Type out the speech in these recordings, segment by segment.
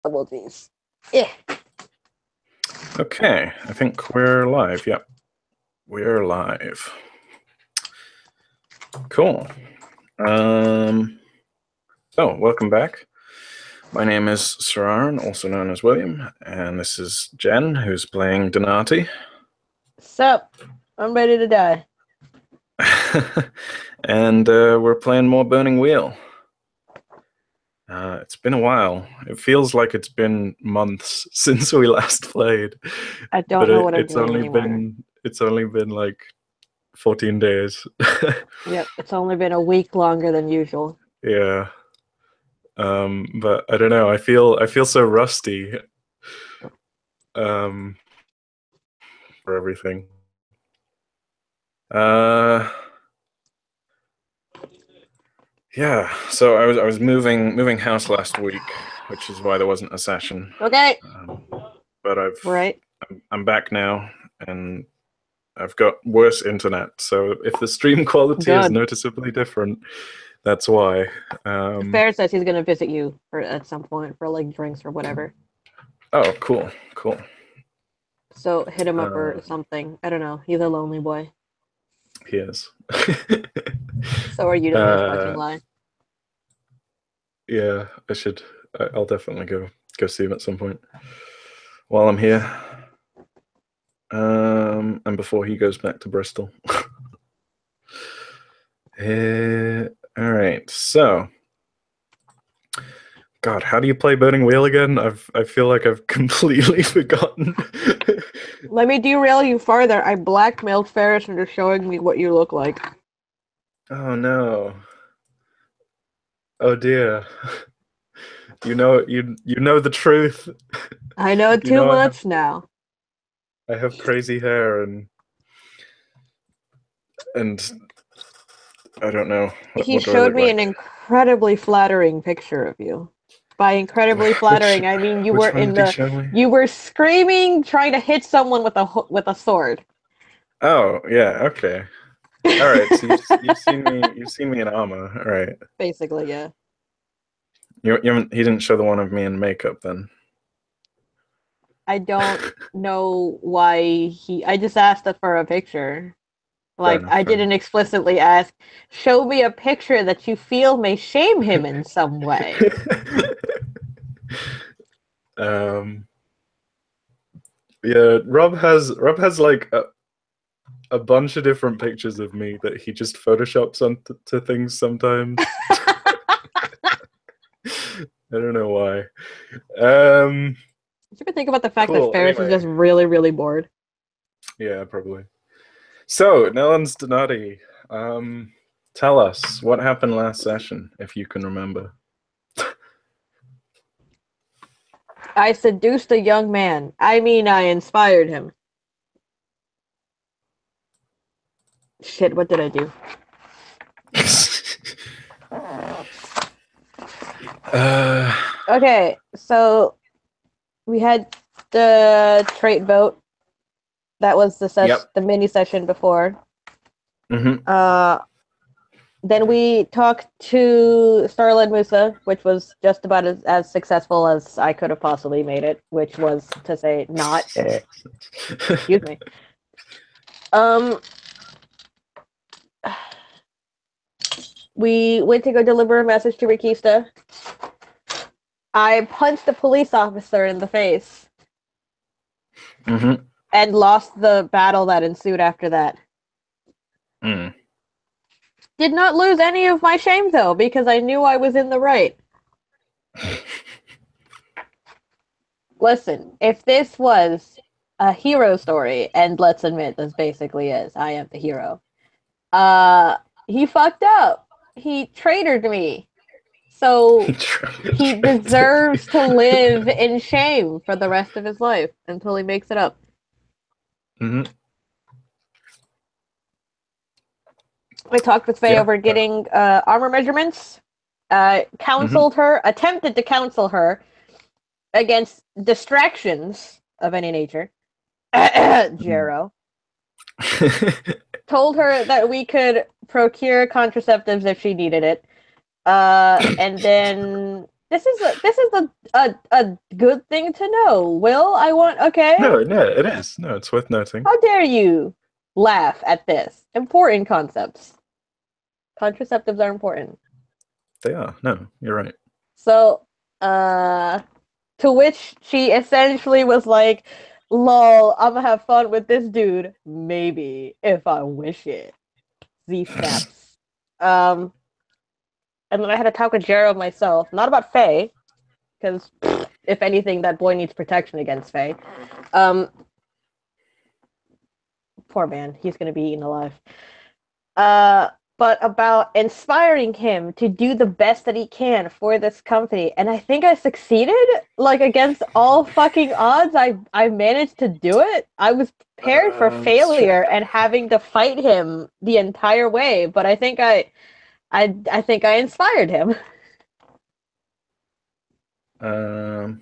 Double G's. Yeah. Okay, I think we're live. Yep, we're live. Cool. So, welcome back. My name is SerAaron, also known as William, and this is Jen, who's playing Denati. Sup? I'm ready to die. And we're playing more Burning Wheel. It's been a while. It feels like it's been months since we last played. I don't know what I'm doing anymore. It's only been like 14 days. Yep, it's only been a week longer than usual. Yeah. But I don't know. I feel so rusty. For everything. Yeah. So I was moving house last week, which is why there wasn't a session. Okay. But Right. I'm back now, and I've got worse internet. So if the stream quality is noticeably different, that's why. Fair says he's gonna visit you at some point for like drinks or whatever. Oh, cool. So hit him up or something. I don't know. He's a lonely boy. He is. So are you, to finish fucking lie. Yeah, I should. I'll definitely go see him at some point while I'm here. And before he goes back to Bristol. All right, so. God, how do you play Burning Wheel again? I feel like I've completely forgotten. Let me derail you farther. I blackmailed Ferris into showing me what you look like. Oh no. Oh dear. You know the truth. I know too much now. I have crazy hair and I don't know. He showed me an incredibly flattering picture of you. By incredibly flattering, I mean you were screaming, trying to hit someone with a sword. Oh yeah, okay. All right, so you've seen me in armor, all right? Basically, yeah. He didn't show the one of me in makeup then. I don't know why I just asked for a picture. Like, I didn't explicitly ask, show me a picture that you feel may shame him in some way. Yeah, Rob has like a bunch of different pictures of me that he just photoshops onto things sometimes. I don't know why. Did you ever think about the fact that Ferris is just really, really bored? Yeah, probably. So, Nellen's Denati, tell us what happened last session, if you can remember. I seduced a young man. I mean, I inspired him. Shit, what did I do? Okay, so we had the trait vote. That was the mini session before. Mm-hmm. Then we talked to Starled Musa, which was just about as successful as I could have possibly made it, which was to say not. Excuse me. We went to go deliver a message to Rikista. I punched a police officer in the face. Mm-hmm. And lost the battle that ensued after that. Did not lose any of my shame, though, because I knew I was in the right. Listen, if this was a hero story, and let's admit this basically is, I am the hero, he fucked up. He traitored me. So he deserves to live in shame for the rest of his life until he makes it up. Mm-hmm. I talked with Faye over getting armor measurements, counseled her, attempted to counsel her against distractions of any nature. Jero. Told her that we could procure contraceptives if she needed it. And then this is a good thing to know. Will, I want okay. No, it is. No, it's worth noting. How dare you laugh at this? Important concepts. Contraceptives are important. They are. No, you're right. So, to which she essentially was like, lol, I'm gonna have fun with this dude. Maybe, if I wish it. Z snaps. And then I had to talk with Gerald myself, not about Faye, because if anything, that boy needs protection against Faye. Poor man, he's gonna be eaten alive. But about inspiring him to do the best that he can for this company. And I think I succeeded. Like, against all fucking odds, I managed to do it. I was prepared for failure and having to fight him the entire way, but I think I think I inspired him. I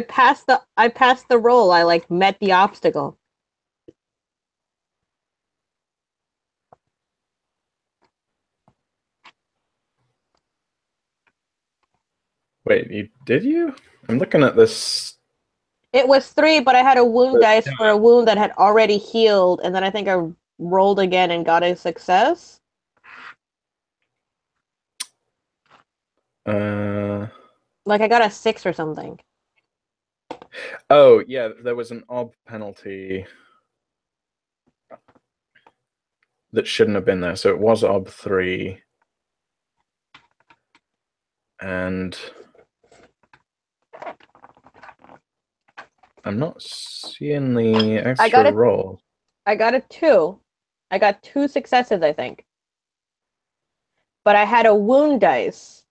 passed the role. I like met the obstacle. Wait, did you? I'm looking at this. It was 3, but I had a wound dice for a wound that had already healed, and then I think I rolled again and got a success. Like I got a 6 or something. Oh yeah, there was an ob penalty that shouldn't have been there, so it was ob 3, and I'm not seeing the extra roll. I got a 2. I got 2 successes, I think. But I had a wound dice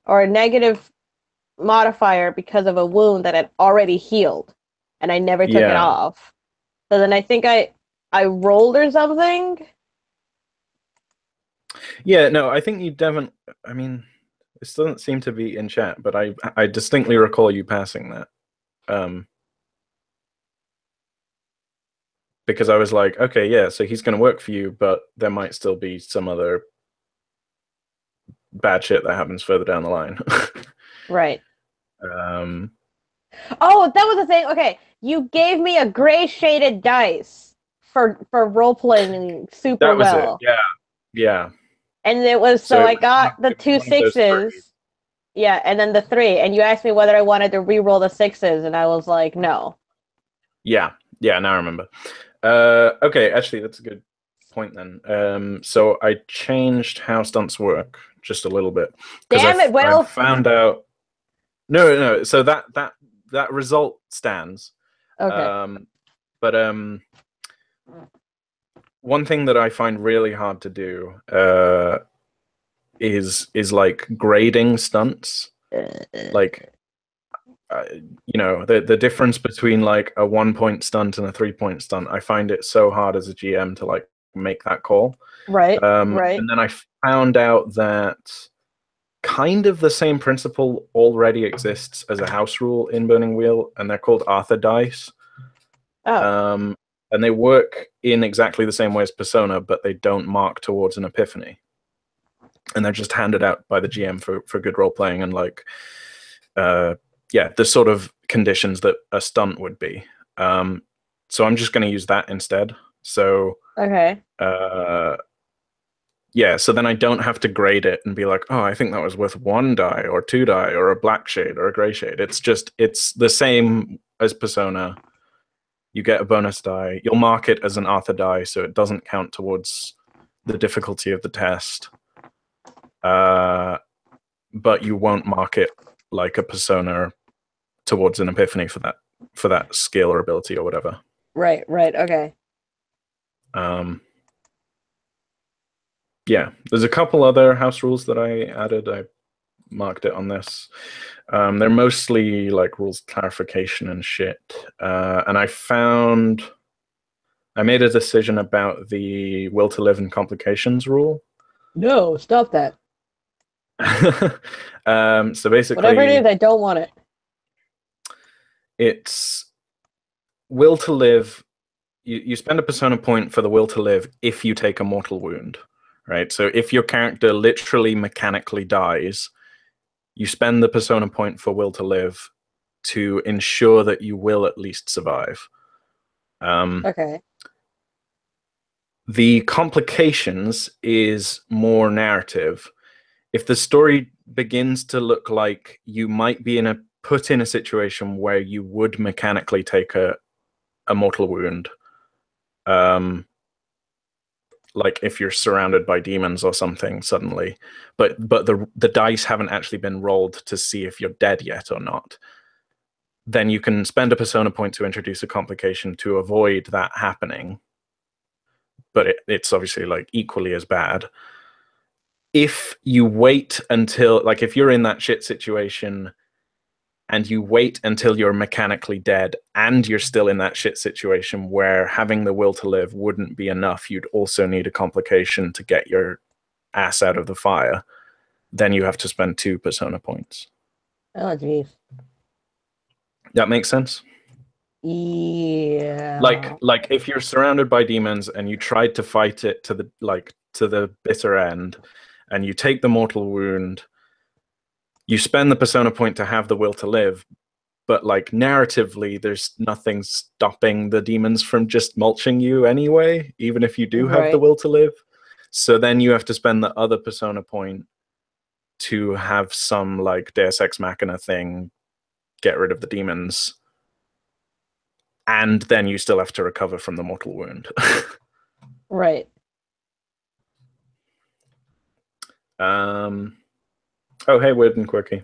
or a negative modifier because of a wound that had already healed, and I never took it off. So then I think I rolled or something. Yeah, no, I think you definitely. I mean, this doesn't seem to be in chat, but I distinctly recall you passing that. Because I was like, okay, yeah, so he's going to work for you, but there might still be some other bad shit that happens further down the line. Right. Oh, that was the thing. Okay, you gave me a gray shaded dice for role playing super that was well. It. Yeah. And it was so I got the 2 6s. Yeah, and then the 3. And you asked me whether I wanted to re-roll the 6s, and I was like, no. Yeah. Now I remember. Okay, actually, that's a good point then. So I changed how stunts work just a little bit. Damn it, Will! I found out. No. So that result stands. Okay. But one thing that I find really hard to do is like grading stunts. Like, the difference between like a 1-point stunt and a 3-point stunt. I find it so hard as a GM to like make that call. Right. Right. And then I found out that kind of the same principle already exists as a house rule in Burning Wheel, and they're called Arthur dice. Oh. And they work in exactly the same way as Persona, but they don't mark towards an epiphany. And they're just handed out by the GM for good role playing and like, the sort of conditions that a stunt would be. So I'm just going to use that instead. So okay. So then I don't have to grade it and be like, oh, I think that was worth 1 die or 2 die or a black shade or a gray shade. It's the same as Persona. You get a bonus die. You'll mark it as an Arthur die, so it doesn't count towards the difficulty of the test. But you won't mark it like a Persona towards an epiphany for that skill or ability or whatever. Right. Okay. There's a couple other house rules that I added. I marked it on this. They're mostly like rules clarification and shit. And I made a decision about the will to live and complications rule. No, stop that. So basically, whatever it is, I don't want it. It's will to live. You spend a Persona point for the will to live if you take a mortal wound, right? So if your character literally mechanically dies, You spend the persona point for will to live to ensure that you will at least survive. Okay. The complications is more narrative. If the story begins to look like you might be put in a situation where you would mechanically take a mortal wound, like if you're surrounded by demons or something suddenly, but the dice haven't actually been rolled to see if you're dead yet or not, then you can spend a persona point to introduce a complication to avoid that happening. But it's obviously like equally as bad. If you wait until, like, if you're in that shit situation and you wait until you're mechanically dead and you're still in that shit situation where having the will to live wouldn't be enough, you'd also need a complication to get your ass out of the fire, then you have to spend 2 persona points. Oh, jeez. That makes sense? Yeah. Like if you're surrounded by demons and you tried to fight it to the bitter end and you take the mortal wound, you spend the persona point to have the will to live, but like narratively there's nothing stopping the demons from just mulching you anyway, even if you do have the will to live. So then you have to spend the other persona point to have some like Deus Ex Machina thing, get rid of the demons, and then you still have to recover from the mortal wound. Right. Oh, hey, Weird and Quirky.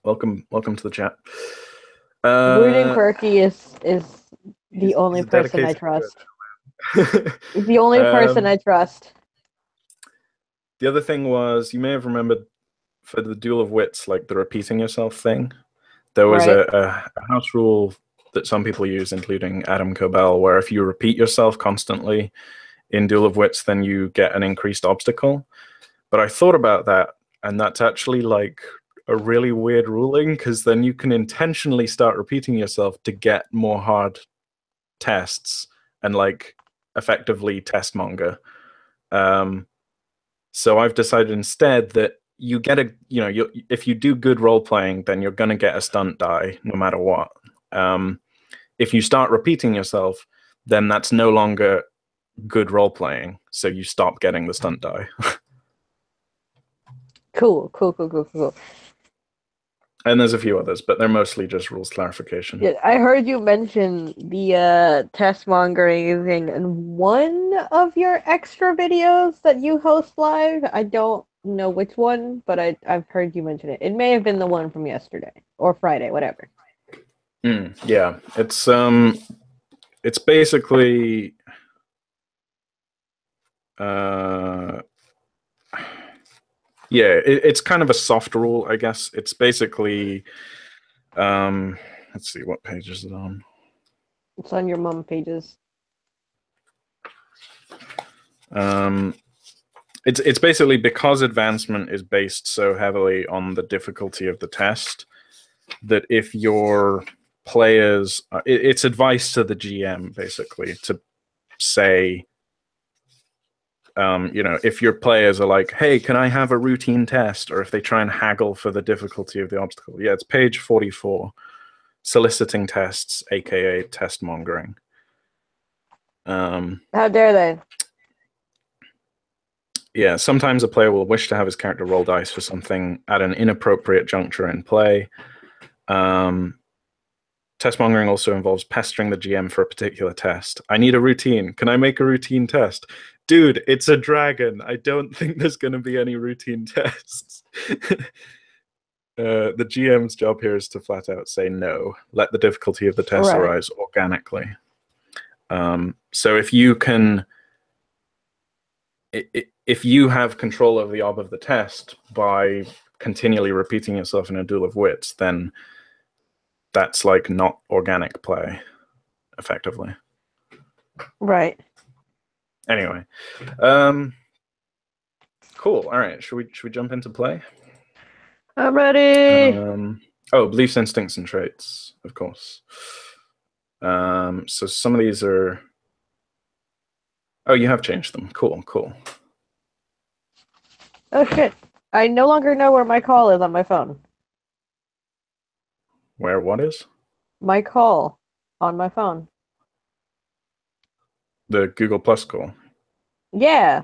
Welcome to the chat. Weird and Quirky is the only person I trust. He's the only person I trust. The other thing was, you may have remembered for the Duel of Wits, like the repeating yourself thing, there was a house rule that some people use, including Adam Cobell, where if you repeat yourself constantly in Duel of Wits, then you get an increased obstacle. But I thought about that, and that's actually like a really weird ruling, because then you can intentionally start repeating yourself to get more hard tests and like effectively test monger. So I've decided instead that you get if you do good role playing, then you're going to get a stunt die no matter what. If you start repeating yourself, then that's no longer good role playing, so you stop getting the stunt die. Cool. And there's a few others, but they're mostly just rules clarification. Yeah, I heard you mention the test mongering thing in one of your extra videos that you host live. I don't know which one, but I've heard you mention it. It may have been the one from yesterday or Friday, whatever. Yeah, it's basically it's kind of a soft rule, I guess. It's basically let's see, what page is it on? It's on your mom pages. It's basically, because advancement is based so heavily on the difficulty of the test, that if your players, it's advice to the GM basically to say, if your players are like, hey, can I have a routine test? Or if they try and haggle for the difficulty of the obstacle. Yeah, it's page 44. Soliciting tests, aka test mongering. How dare they? Yeah, sometimes a player will wish to have his character roll dice for something at an inappropriate juncture in play. Test mongering also involves pestering the GM for a particular test. I need a routine. Can I make a routine test? Dude, it's a dragon. I don't think there's going to be any routine tests. The GM's job here is to flat out say no. Let the difficulty of the test arise organically. So if you can, if you have control of the ob of the test by continually repeating yourself in a duel of wits, then that's like not organic play, effectively. Right. Anyway, cool. All right, should we jump into play? I'm ready. Beliefs, instincts, and traits, of course. So some of these are. Oh, you have changed them. Cool. Oh shit! I no longer know where my call is on my phone. Where what is? My call on my phone. The Google Plus call. Yeah,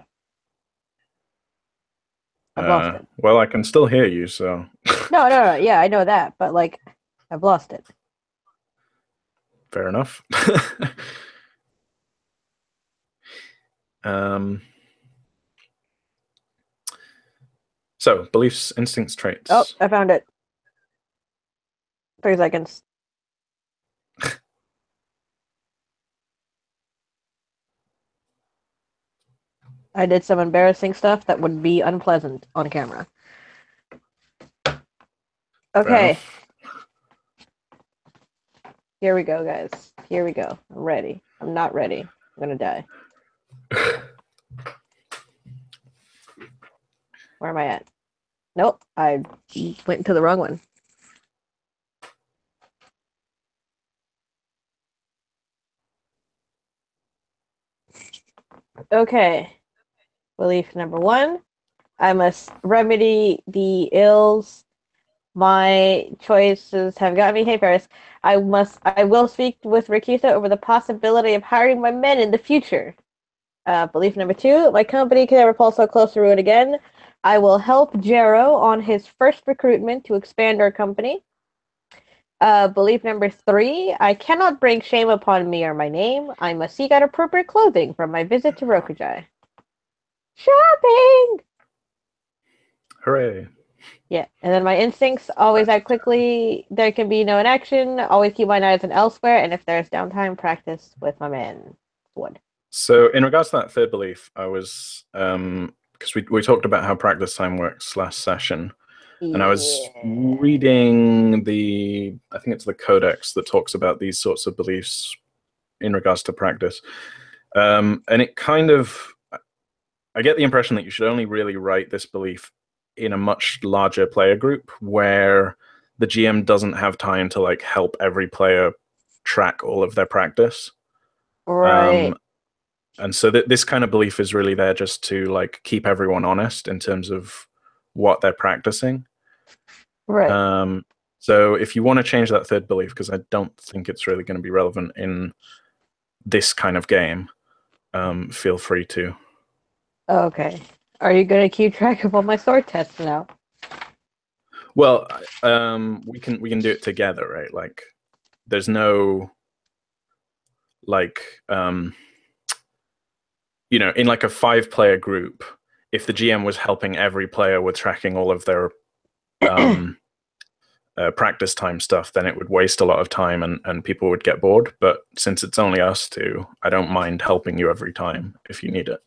I've lost it. Well, I can still hear you, so No, no, no. Yeah, I know that, but like, I've lost it. fair enough. um, so beliefs, instincts, Oh, traits. I found it. 3 seconds. I did some embarrassing stuff that would be unpleasant on camera. Fair Okay, enough. here we go, guys. Here we go. I'm ready. I'm not ready. I'm gonna die. Where am I at? Nope, I went to the wrong one. Okay. Belief number 1. I must remedy the ills my choices have gotten me. Hey, Paris. I will speak with Rikita over the possibility of hiring my men in the future. Belief number 2. My company can never fall so close to ruin again. I will help Jero on his first recruitment to expand our company. Belief number 3. I cannot bring shame upon me or my name. I must seek out appropriate clothing for my visit to Rokujai. Shopping! Hooray. Yeah, and then my instincts always act quickly. There can be no inaction. Always keep my eyes on elsewhere, and if there's downtime, practice with my man. Wood. So in regards to that third belief, I was because we talked about how practice time works last session, and I was Yeah. reading I think it's the codex that talks about these sorts of beliefs in regards to practice. And it kind of, I get the impression that you should only really write this belief in a much larger player group where the GM doesn't have time to like help every player track all of their practice. Right. And so this kind of belief is really there just to like keep everyone honest in terms of what they're practicing. Right. So if you want to change that third belief, because I don't think it's really going to be relevant in this kind of game, feel free to. Okay. Are you gonna keep track of all my sword tests now? Well, we can do it together, right? Like, there's no like in like a 5-player group, if the GM was helping every player with tracking all of their practice time stuff, then it would waste a lot of time and people would get bored. But since it's only us two, I don't mind helping you every time if you need it.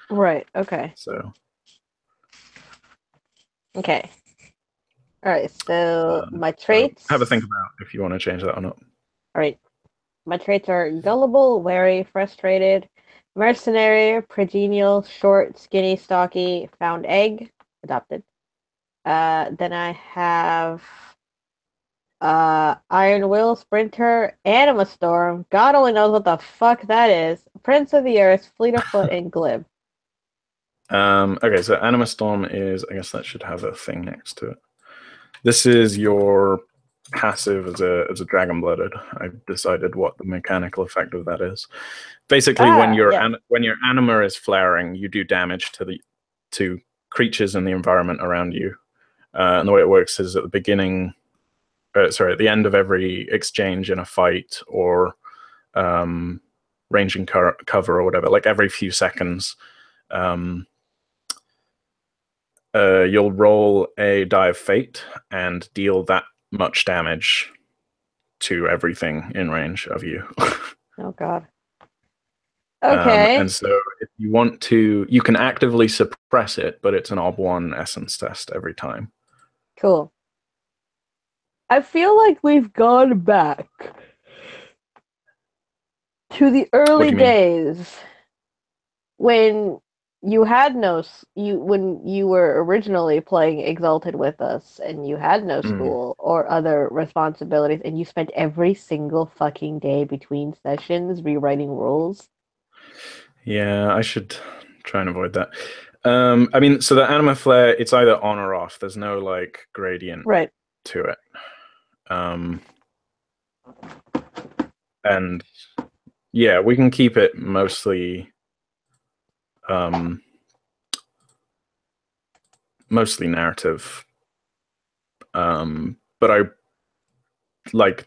Right. Okay. So Okay. All right. So my traits. have a think about if you want to change that or not. All right. My traits are gullible, wary, frustrated, mercenary, progenial, short, skinny, stocky, found egg, adopted. Then I have Iron Will, Sprinter, Anima Storm. God only knows what the fuck that is. Prince of the Earth, Fleet of Foot, and Glib. Okay, so Anima Storm is, I guess that should have a thing next to it. This is your passive as a dragon blooded. I've decided what the mechanical effect of that is. Basically, when your anima is flaring, you do damage to creatures in the environment around you. And the way it works is at the beginning, at the end of every exchange in a fight or ranging cover or whatever, like every few seconds, you'll roll a die of fate and deal that much damage to everything in range of you. Oh god. Okay. And so if you want to, you can actively suppress it, but it's an OB1 essence test every time. Cool. I feel like we've gone back to the What do early you mean? days when you had no when you were originally playing Exalted with us and you had no school or other responsibilities and you spent every single fucking day between sessions rewriting rules. Yeah, I should try and avoid that. I mean, so the anima flare, it's either on or off. There's no like gradient Right. to it. And yeah, we can keep it mostly mostly narrative. But I like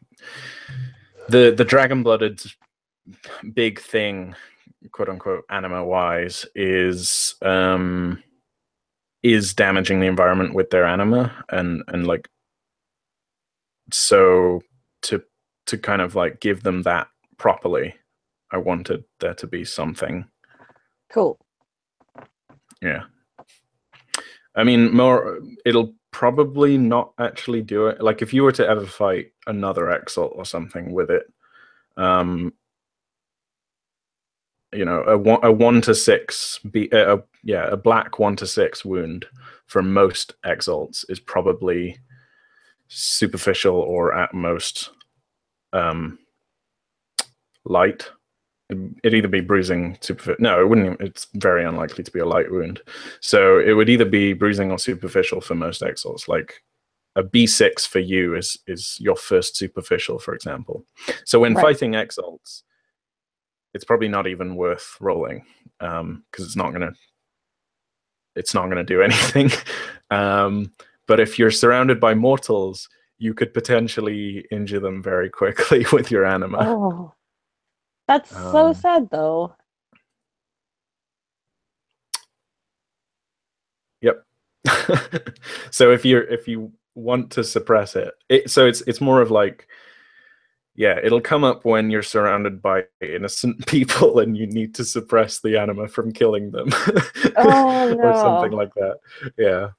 the dragon blooded big thing, quote unquote, anima wise, is damaging the environment with their anima, and like, so to kind of like give them that properly, I wanted there to be something. Cool. Yeah. I mean, it'll probably not actually do it. Like if you were to ever fight another Exalt or something with it, you know, a 1 to 6 a black 1 to 6 wound for most Exalts is probably superficial or at most light. It'd either be bruising, superficial. No, it wouldn't. It's very unlikely to be a light wound. So it would either be bruising or superficial for most Exalts. Like a B6 for you is your first superficial, for example. So when fighting Exalts, it's probably not even worth rolling because it's not gonna do anything. But if you're surrounded by mortals, you could potentially injure them very quickly with your anima. Oh, that's so sad, though. Yep. So if you want to suppress it's more of like, yeah, it'll come up when you're surrounded by innocent people and you need to suppress the anima from killing them. Oh no. Or something like that. Yeah.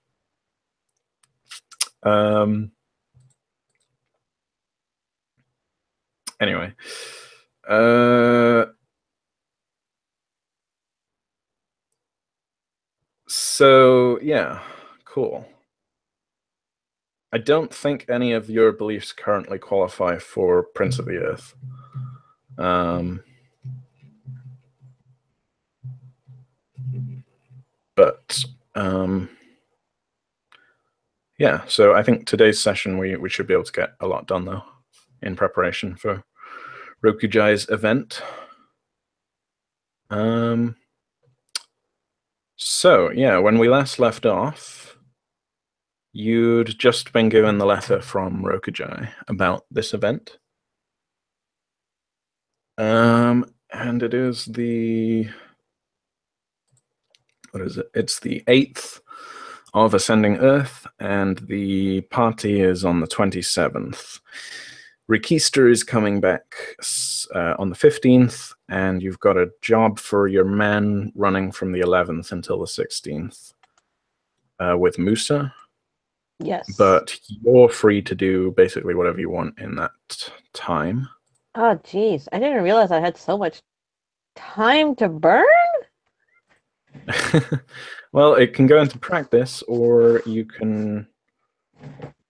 Anyway. So yeah, cool. I don't think any of your beliefs currently qualify for Prince of the Earth. But yeah, so I think today's session we should be able to get a lot done though, in preparation for Rokujai's event. So yeah, when we last left off, you'd just been given the letter from Rokujai about this event. And it is the, what is it? It's the 8th of Ascending Earth, and the party is on the 27th. Rikista is coming back on the 15th, and you've got a job for your men running from the 11th until the 16th with Musa. Yes. But you're free to do basically whatever you want in that time. Oh, geez. I didn't realize I had so much time to burn? Well, it can go into practice, or you can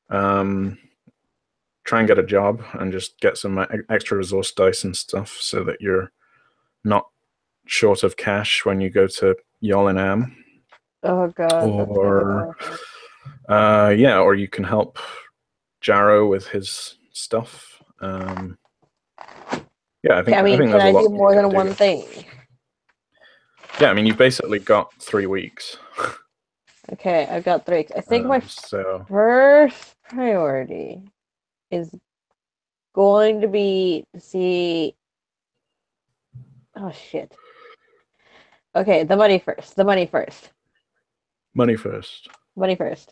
try and get a job and just get some extra resource dice and stuff so that you're not short of cash when you go to Yolinam. Oh god. Or yeah, or you can help Jarrow with his stuff. Yeah, I think can there's I a lot do more than do. one thing? Yeah, I mean, you've basically got 3 weeks. Okay, I've got 3. I think my so first priority is going to be to see. Oh shit. Okay, the money first. The money first. Money first. Money first.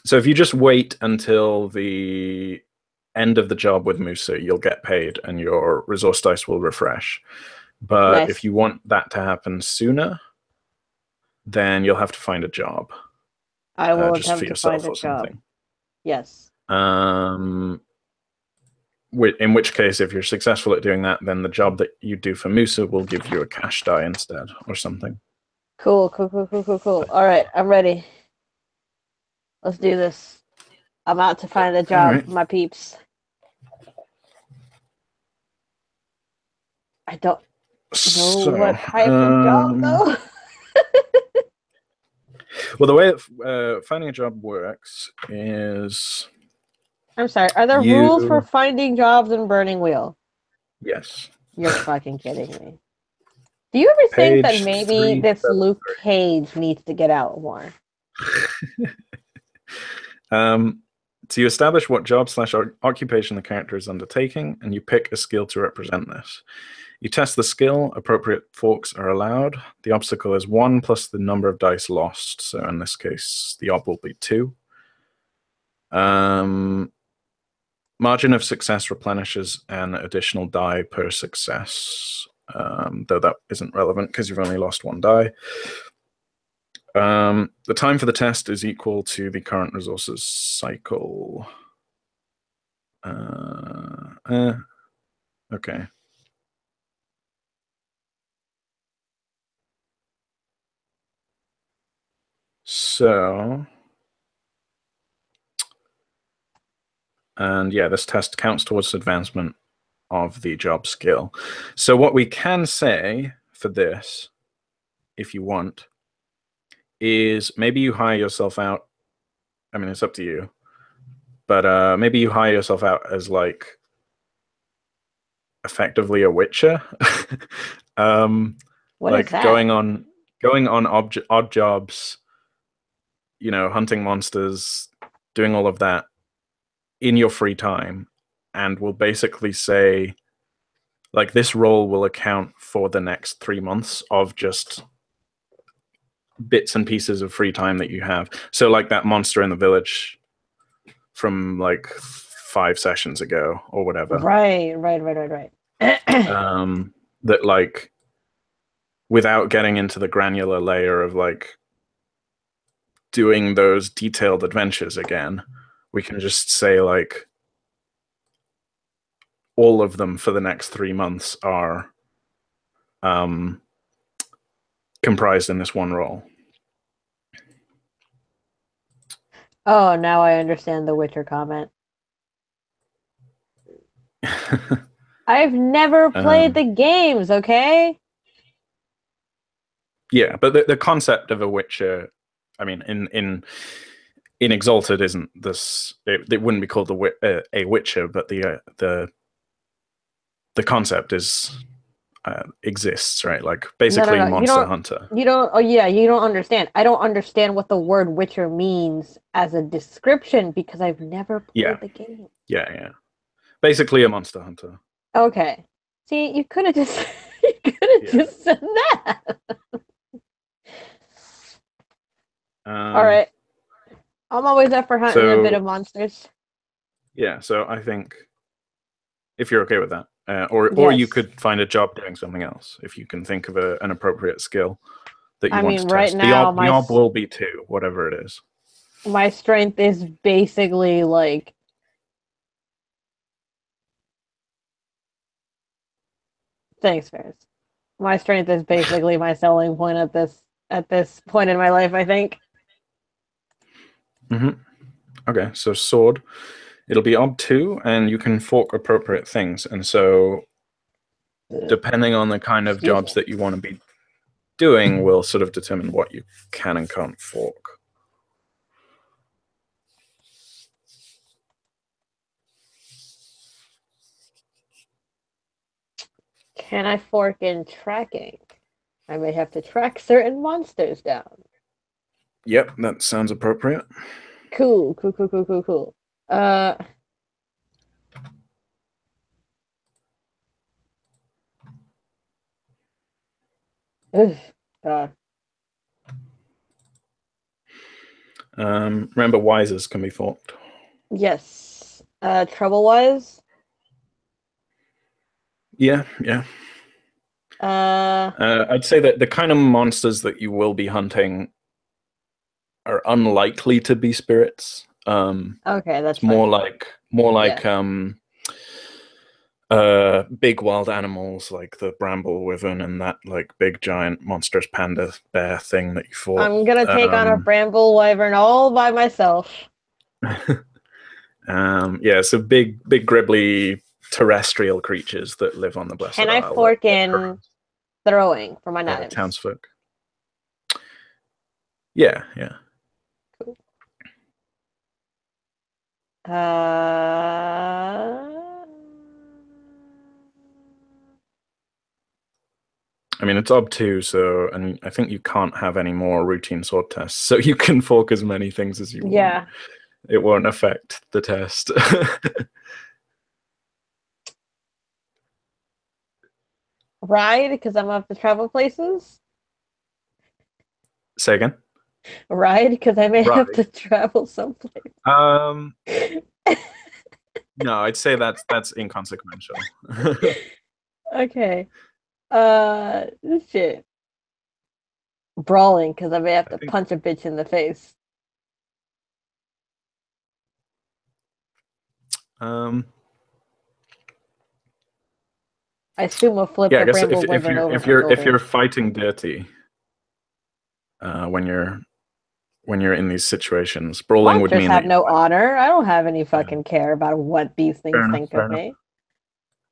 So if you just wait until the end of the job with Musa, you'll get paid and your resource dice will refresh. But if you want that to happen sooner, then you'll have to find a job. I will just for yourself or something. Yes. In which case, if you're successful at doing that, then the job that you do for Musa will give you a cash die instead or something. Cool. All right, I'm ready. Let's do this. I'm out to find a job for my peeps. I don't So, what type of job though? well, the way that finding a job works is I'm sorry. Are there rules for finding jobs in Burning Wheel? Yes. You're fucking kidding me. Do you ever think that Page maybe this 373. Luke Cage needs to get out more? So you establish what job / occupation the character is undertaking, and you pick a skill to represent this. You test the skill, appropriate forks are allowed. The obstacle is 1 plus the number of dice lost. So in this case, the ob will be 2. Margin of success replenishes an additional die per success, though that isn't relevant because you've only lost 1 die. The time for the test is equal to the current resources cycle. Okay. So, and yeah, this test counts towards advancement of the job skill. So what we can say for this, if you want, is maybe you hire yourself out. I mean, it's up to you, but maybe you hire yourself out as like effectively a witcher. What like is that? going on odd jobs, hunting monsters, doing all of that in your free time, and will basically say, like, this role will account for the next 3 months of just bits and pieces of free time that you have. So like that monster in the village from like 5 sessions ago or whatever. Right. That, like, without getting into the granular layer of like doing those detailed adventures again, we can just say like all of them for the next 3 months are comprised in this one role. Oh, now I understand the Witcher comment. I've never played the games, okay? Yeah, but the concept of a Witcher, I mean, in Exalted isn't this. It wouldn't be called a Witcher, but the concept is exists, right? Like basically No. Monster Hunter. You don't. Oh yeah, you don't understand. I don't understand what the word Witcher means as a description because I've never played the game. Yeah. Basically a Monster Hunter. Okay. See, you could have just just said that. All right. I'm always up for hunting a bit of monsters. Yeah, so I think if you're okay with that, or you could find a job doing something else if you can think of an appropriate skill that you want to test. Right now, the ob will be 2, whatever it is. My strength is basically like thanks, Ferris. My strength is basically my selling point at this point in my life, I think. Okay, so sword. It'll be ob 2, and you can fork appropriate things. And so, depending on the kind of jobs that you want to be doing, will sort of determine what you can and can't fork. Can I fork in tracking? I may have to track certain monsters down. Yep, that sounds appropriate. Cool. God. Remember, wisers can be forked. Yes. Trouble-wise? Yeah. I'd say that the kind of monsters that you will be hunting are unlikely to be spirits. Okay, that's more like big wild animals like the bramble wyvern and that like big giant monstrous panda bear thing that you fought. I'm gonna take on a bramble wyvern all by myself. Yeah, so big gribbly terrestrial creatures that live on the Blessed Isle. Can I fork in throwing for my knives. townsfolk. Yeah. Cool. I mean, it's ob 2, so, and I think you can't have any more routine sword tests, so you can fork as many things as you want. Yeah. It won't affect the test. Ride, because I'm up to travel places. Say again? Ride, because I may have Ride. to travel someplace. No, I'd say that's inconsequential. Okay. Shit. Brawling, because I may have to punch a bitch in the face. I assume we'll flip Yeah, I the guess bramble wizard over if my you're shoulder. fighting dirty, when you're in these situations, brawling would Monsters mean have that no honor. I don't have any fucking care about what these things think of me.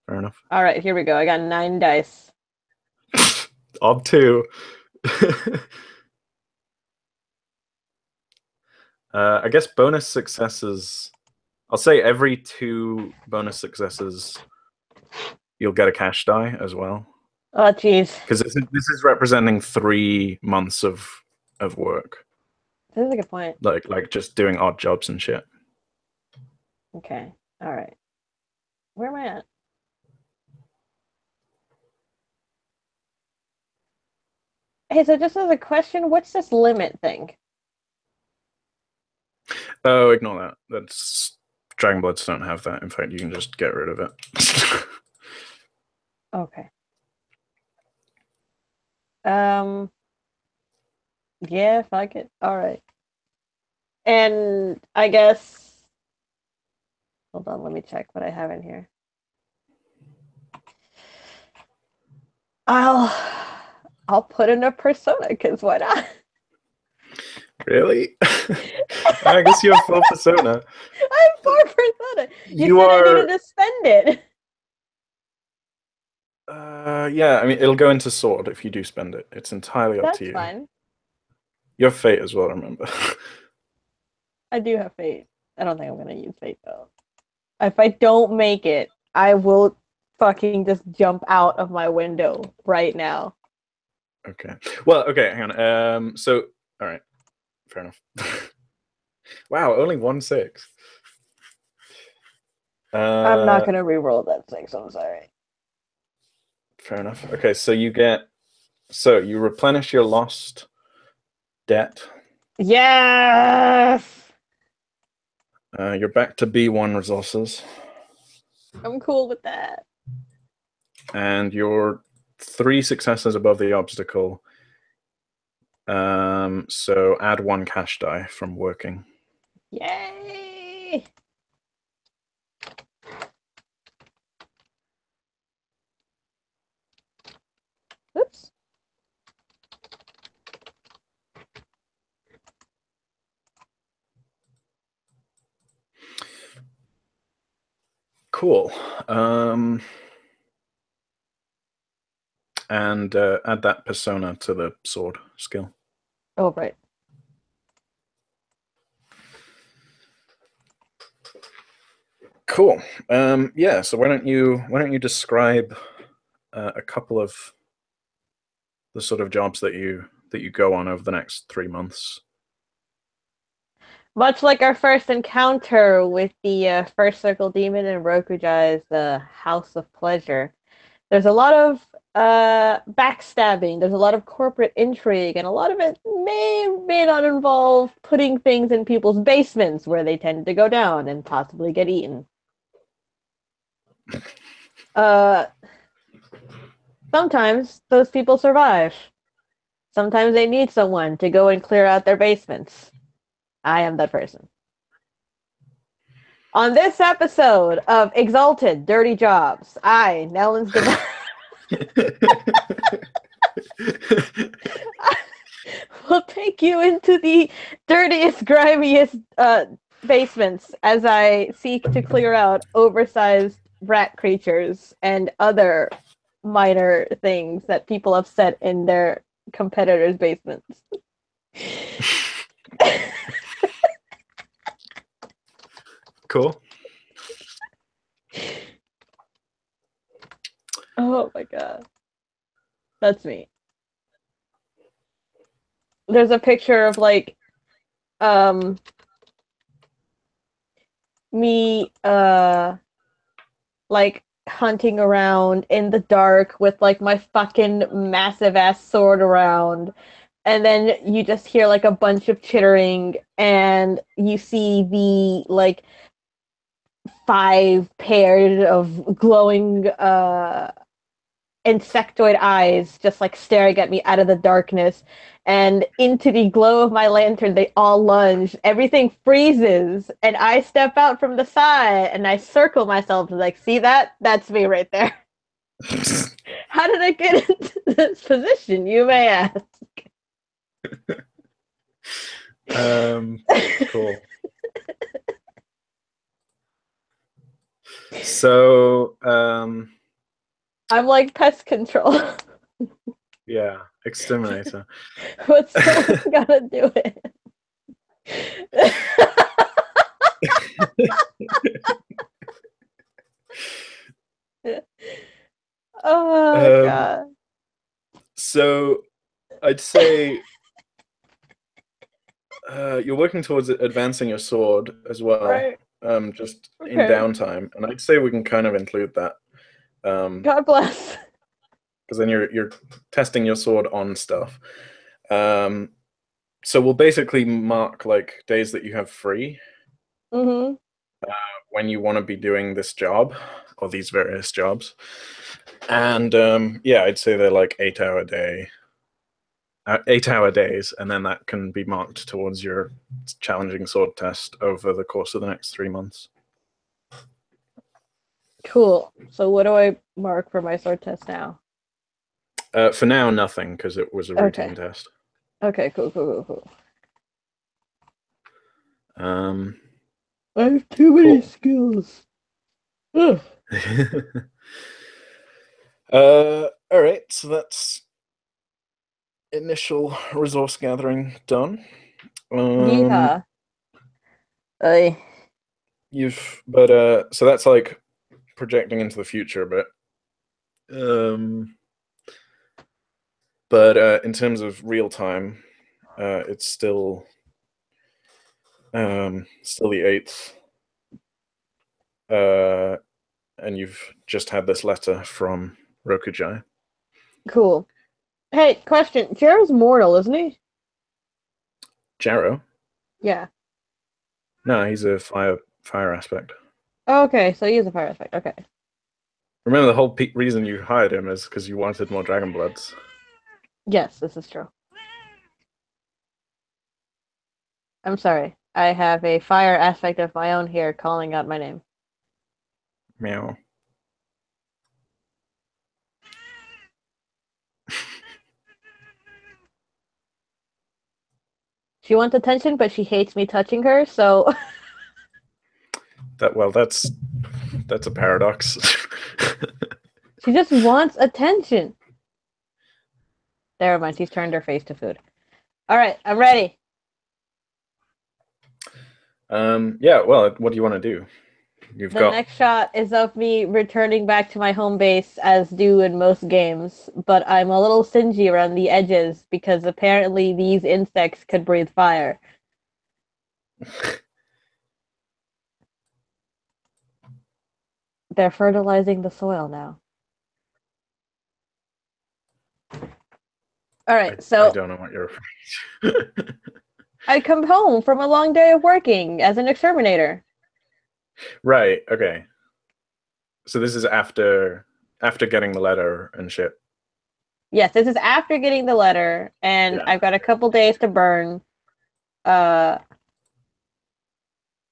Fair enough. All right, here we go. I got 9 dice. Ob 2. I guess bonus successes. I'll say every 2 bonus successes, you'll get a cash die as well. Oh, jeez. Because this is representing 3 months of work. This is a good point. Like just doing odd jobs and shit. Okay. All right. Where am I at? Hey, so just as a question, what's this limit thing? Oh, ignore that. That's Dragon Bloods don't have that. In fact, you can just get rid of it. Okay. Yeah, fuck it. All right. And I guess, hold on, let me check what I have in here. I'll put in a persona, because why not? Really? I guess you have 4 persona. I have 4 persona. You said I needed to spend it. Yeah, I mean, it'll go into sword if you do spend it. It's entirely up to you. That's fine. You have fate as well, remember. I do have fate. I don't think I'm gonna use fate though. If I don't make it, I will fucking just jump out of my window right now. Okay. Well, okay, hang on. So, all right. Fair enough. Wow, only 1 6. I'm not gonna re-roll that 6, I'm sorry. Fair enough. Okay, so you replenish your lost debt. Yes! You're back to B1 resources. I'm cool with that. And you're 3 successes above the obstacle. So add 1 cash die from working. Yay! Oops. Cool. And add that persona to the sword skill. Oh, right. Cool. Yeah. So why don't you describe a couple of the sort of jobs that you go on over the next 3 months? Much like our first encounter with the first circle demon in Rokujai's House of Pleasure, there's a lot of backstabbing, there's a lot of corporate intrigue, and a lot of it may not involve putting things in people's basements where they tend to go down and possibly get eaten. Sometimes those people survive. Sometimes they need someone to go and clear out their basements. I am that person. On this episode of Exalted Dirty Jobs, I, Nellen's Divine, will take you into the dirtiest, grimiest basements as I seek to clear out oversized rat creatures and other minor things that people have said in their competitors' basements. Cool. Oh my god. That's me. There's a picture of like um me like hunting around in the dark with like my fucking massive ass sword around, and then you just hear like a bunch of chittering, and you see the like 5 pairs of glowing insectoid eyes just like staring at me out of the darkness, and into the glow of my lantern they all lunge. Everything freezes, and I step out from the side and I circle myself like, see that? That's me right there. How did I get into this position, you may ask? Cool. So, I'm like pest control. yeah, exterminator. But someone's gotta do it. Oh god. So, I'd say you're working towards advancing your sword as well, Right. just in Okay. downtime, and I'd say we can kind of include that, God bless. because then you're testing your sword on stuff. So we'll basically mark like days that you have free Mm-hmm. when you want to be doing this job or these various jobs, and yeah, I'd say they're like 8 hour day 8 hour days, and then that can be marked towards your challenging sword test over the course of the next 3 months. Cool. So what do I mark for my sword test now? For now, nothing, because it was a routine Okay. test. Okay, cool. Um, I have too many cool. skills. Ugh. All right, so that's initial resource gathering done. Yeehaw. Ay. So that's like projecting into the future, um, but in terms of real time, it's still the 8th, and you've just had this letter from Rokujai. Cool. Hey, question. Jared's mortal, isn't he? Jaro? Yeah. No, he's a fire aspect. Okay, so he is a fire aspect. Okay. Remember, the whole reason you hired him is because you wanted more Dragon Bloods. Yes, this is true. I'm sorry. I have a fire aspect of my own here calling out my name. Meow. She wants attention, but she hates me touching her, so That's a paradox. she just wants attention. Never mind, she's turned her face to food. Alright, I'm ready. Yeah, well, what do you want to do? You've The got next shot is of me returning back to my home base as do in most games, but I'm a little stingy around the edges because apparently these insects could breathe fire. They're fertilizing the soil now. Alright, I so don't know what you're referring to. I come home from a long day of working as an exterminator. Right, okay. So this is after getting the letter and shit. Yes, this is after getting the letter, and Yeah. I've got a couple days to burn. Uh,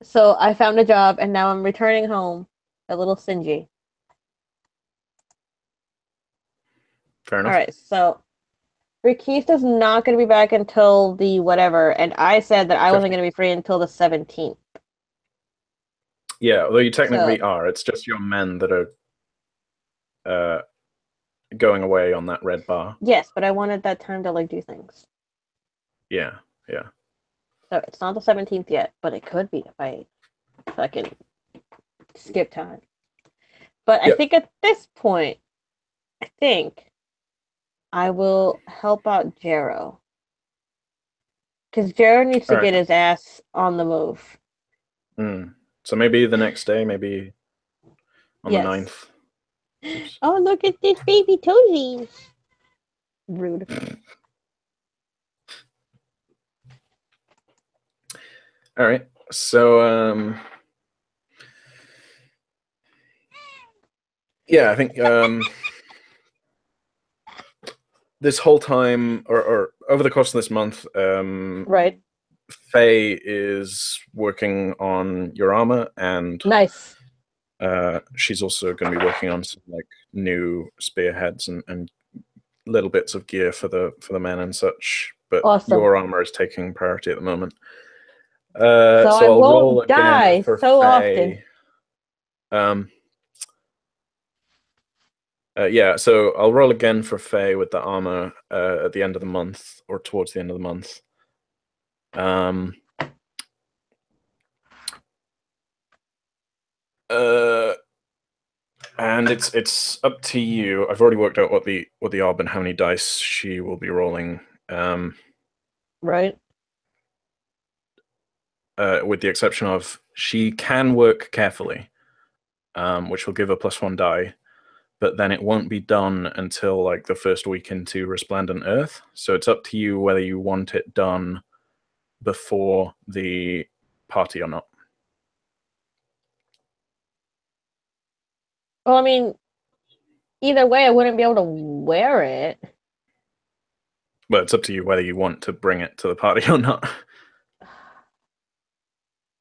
so I found a job, and now I'm returning home, a little stingy. Fair All enough. right, so Rikith is not going to be back until the whatever, and I said that I wasn't 50. going to be free until the 17th. Yeah, although you So technically are. It's just your men that are going away on that red bar. Yes, but I wanted that time to like do things. Yeah, yeah. So it's not the 17th yet, but it could be if I fucking skip time. But I Yep. think at this point, I think I will help out Jero. Because Jero needs All to right. get his ass on the move. So maybe the next day, maybe on the Yes. 9th. Oops. Oh, look at this baby toesies. Rude. All right. So yeah, I think this whole time, or over the course of this month, Right. Faye is working on your armor, and Nice. she's also going to be working on some like new spearheads and little bits of gear for the men and such. But Awesome. your armor is taking priority at the moment. So I So I'll roll won't again die for so often. Faye. Um, yeah, so I'll roll again for Faye with the armor at the end of the month or towards the end of the month. And it's up to you. I've already worked out what the arb and how many dice she will be rolling. Right. With the exception of she can work carefully, which will give her +1 die, but then it won't be done until like the first week into Resplendent Earth. So it's up to you whether you want it done before the party or not. Well, I mean, either way, I wouldn't be able to wear it. But it's up to you whether you want to bring it to the party or not.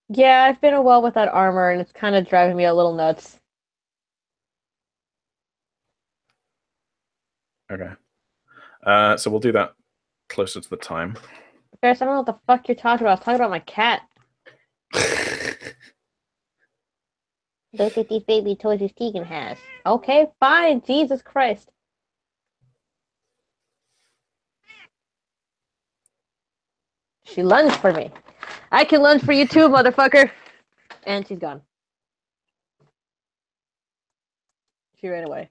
Yeah, I've been a while without armor, and it's kind of driving me a little nuts. Okay. So we'll do that closer to the time. Ferris, I don't know what the fuck you're talking about. I was talking about my cat. Look at these baby toys his Tegan has. Okay, fine. Jesus Christ. She lunged for me. I can lunge for you too, motherfucker. And she's gone. She ran away.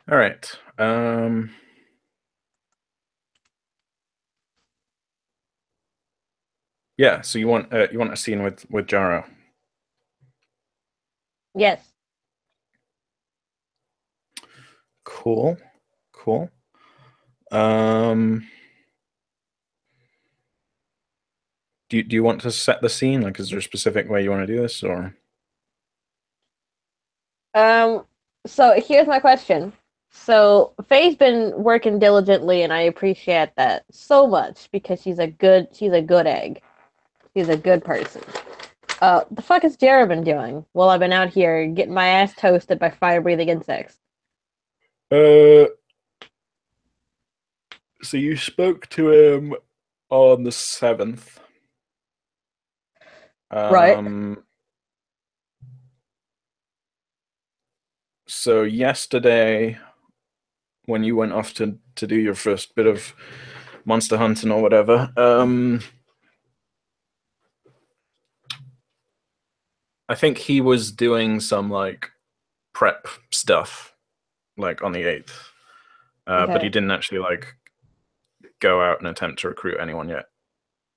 All right. Yeah. So you want a scene with Jaro? Yes. Cool. Cool. Do you want to set the scene? Like, is there a specific way you want to do this, or? So here's my question. So Faye's been working diligently, and I appreciate that so much because she's a good egg. She's a good person. The fuck has Jared been doing while I've been out here getting my ass toasted by fire-breathing insects? So you spoke to him on the 7th. Right. So yesterday, when you went off to do your first bit of monster hunting or whatever, I think he was doing some like prep stuff, like on the 8th, Okay. but he didn't actually like go out and attempt to recruit anyone yet.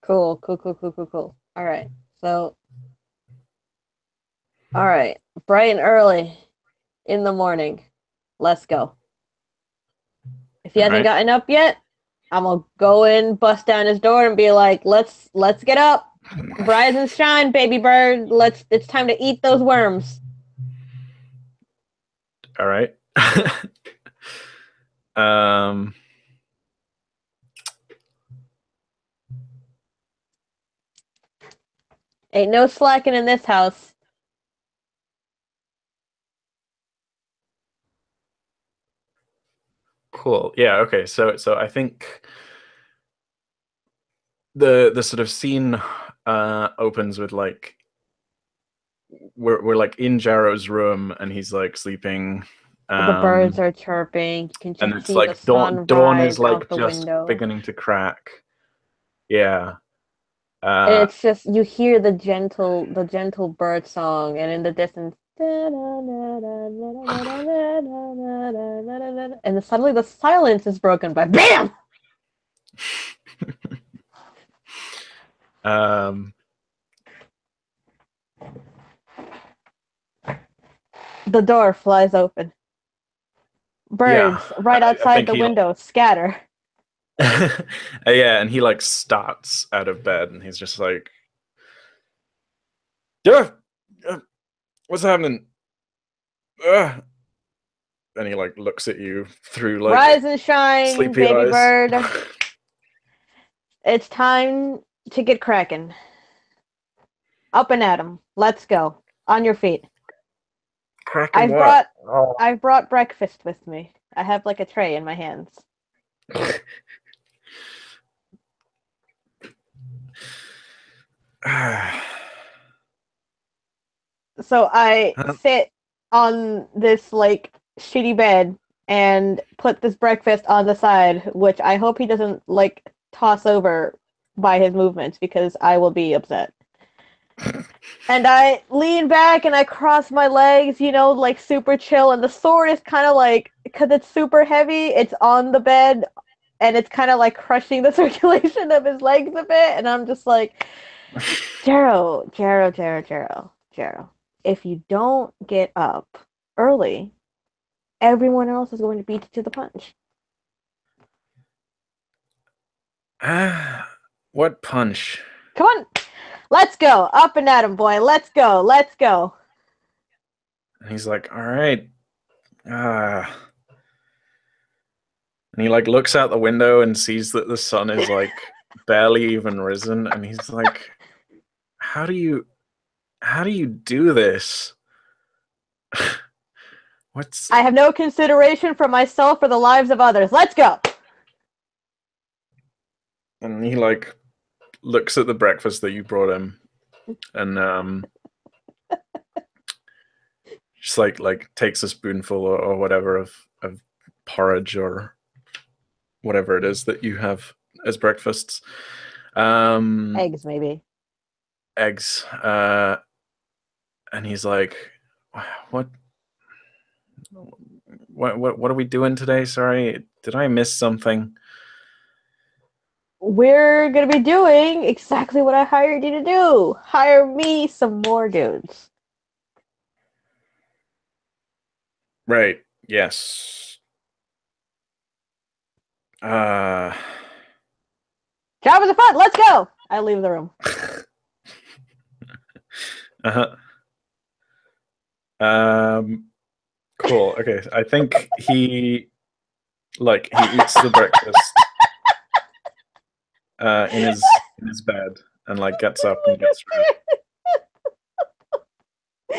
Cool. All right. So, all right. Bright and early in the morning. Let's go. If he All hasn't right. gotten up yet, I'm gonna go in, bust down his door, and be like, "Let's get up, rise and shine, baby bird. It's time to eat those worms." All right. um. Ain't no slacking in this house. Cool. Yeah. Okay. So I think the sort of scene opens with like we're like in Jarrow's room, and he's like sleeping. The birds Um, are chirping. You can and just it's see the like sun dawn is rise out like the just window. beginning to crack. Yeah. And Uh, it's just you hear the gentle bird song, and in the distance, and then suddenly the silence is broken by BAM! um, The door flies open. yeah, Birds right I outside think the he window scatter. yeah, and he like starts out of bed, and he's just like, yeah, what's happening? And he like looks at you through like Rise and shine, sleepy baby eyes. bird. It's time to get cracking. Up and at 'em. Let's go. On your feet. Cracking I've what? brought I've brought breakfast with me. I have like a tray in my hands. So I sit on this like shitty bed and put this breakfast on the side, which I hope he doesn't like toss over by his movements because I will be upset. And I lean back and I cross my legs, like super chill. And the sword is kind of like, because it's super heavy, it's on the bed and it's kind of like crushing the circulation of his legs a bit. And I'm just like, Jero, if you don't get up early, everyone else is going to beat you to the punch. What punch? Come on, let's go. Up and at him, boy. Let's go. Let's go. And he's like, all right. And he like looks out the window and sees that the sun is like barely even risen, and he's like, how do you do this? What's I have no consideration for myself or the lives of others. Let's go. And he like looks at the breakfast that you brought him, and just like takes a spoonful or whatever of porridge or whatever it is that you have as breakfasts. Eggs, maybe. Eggs. And he's like, what what are we doing today? Sorry, did I miss something? We're gonna be doing exactly what I hired you to do. Hire me some more dudes. Right. Yes. Uh Job is fun. Let's go. I leave the room. uh-huh. Cool. Okay. I think he eats the breakfast in his bed and like gets up and gets dressed.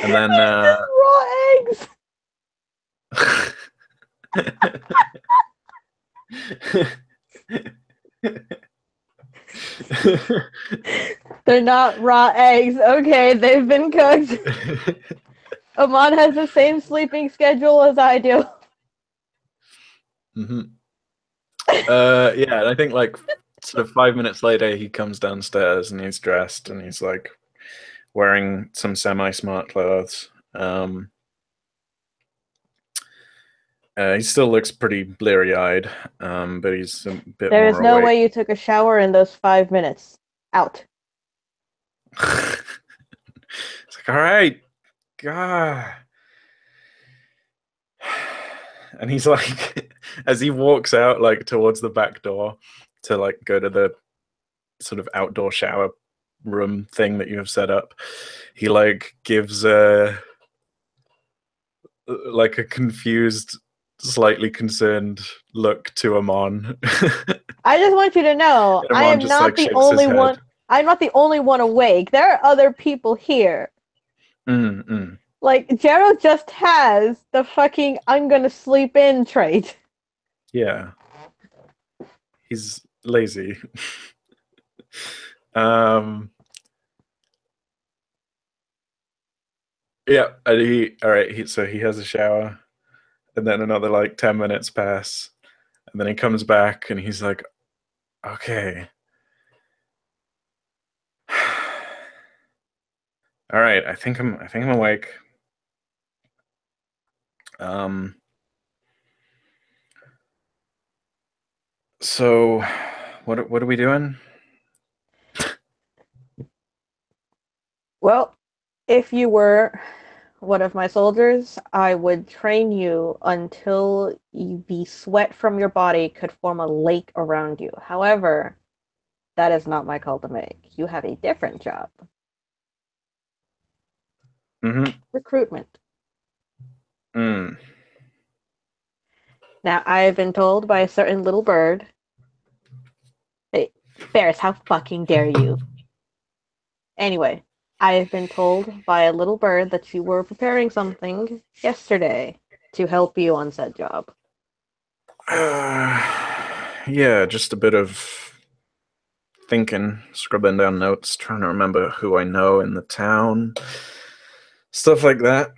And then raw eggs. They're not raw eggs. Okay, they've been cooked. Amon has the same sleeping schedule as I do. Mm-hmm. Yeah, and I think like sort of 5 minutes later he comes downstairs and he's dressed and he's like wearing some semi-smart clothes. He still looks pretty bleary-eyed, but he's a bit There is more no awake. way you took a shower in those 5 minutes. Out. It's like, all right, God. And he's like, as he walks out like towards the back door to like go to the sort of outdoor shower room thing that you have set up, he like gives a like a confused, slightly concerned look to Amon. I just want you to know, And I Amon am just not like the shakes his only head. one. I'm not the only one awake. There are other people here. Mm-mm. Like, Jero just has the fucking I'm gonna sleep in trait. Yeah, he's lazy. um Yeah, and so he has a shower, and then another like 10 minutes pass, and then he comes back and he's like, "Okay, all right, I think I'm awake." Um, so what are we doing? Well, if you were one of my soldiers, I would train you until the sweat from your body could form a lake around you. However, that is not my call to make. You have a different job. Mm-hmm. Recruitment. Mm. Now, I have been told by a certain little bird. Hey, Ferris, how fucking dare you? Anyway, I have been told by a little bird that you were preparing something yesterday to help you on said job. Yeah, just a bit of thinking, scribbling down notes, trying to remember who I know in the town, stuff like that.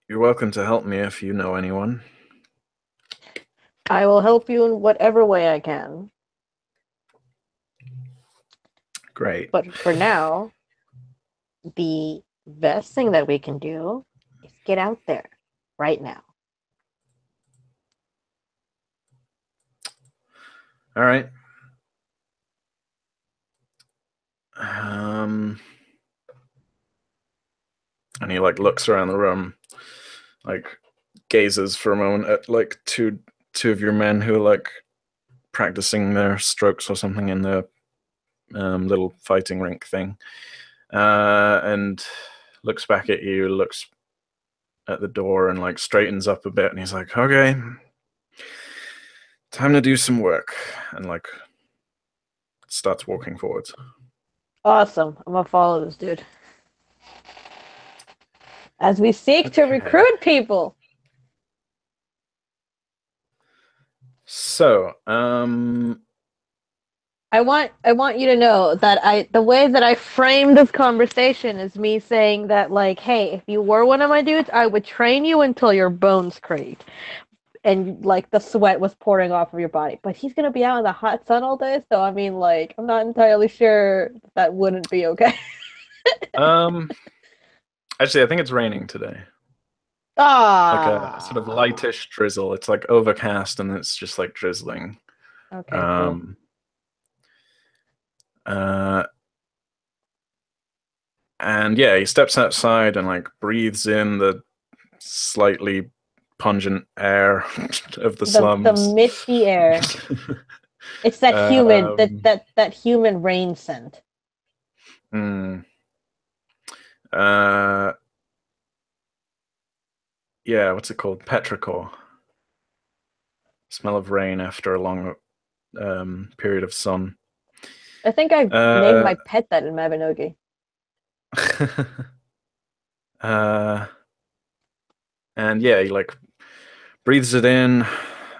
You're welcome to help me if you know anyone. I will help you in whatever way I can. Great. But for now, the best thing that we can do is get out there right now. All right. And he like looks around the room, like gazes for a moment at like two of your men who are like practicing their strokes or something in the little fighting rink thing, and looks back at you, looks at the door, and like straightens up a bit, and he's like, "Okay, time to do some work," and like starts walking forwards. Awesome. I'm gonna follow this dude. As we seek to Okay. recruit people. So, I want you to know that the way that I framed this conversation is me saying that like, hey, if you were one of my dudes, I would train you until your bones cracked and like the sweat was pouring off of your body. But he's gonna be out in the hot sun all day, so I mean like I'm not entirely sure that wouldn't be okay. um, actually, I think it's raining today. Like a sort of Ah. lightish drizzle. It's like overcast and it's just like drizzling. Okay, cool. Um, uh, and yeah, he steps outside and like breathes in the slightly pungent air of the The slums. misty air. It's that humid um, that human rain scent. mm, uh, yeah, what's it called? Petrichor. Smell of rain after a long period of sun. I think I named Uh, my pet that in Mabinogi. uh, and yeah, he like breathes it in,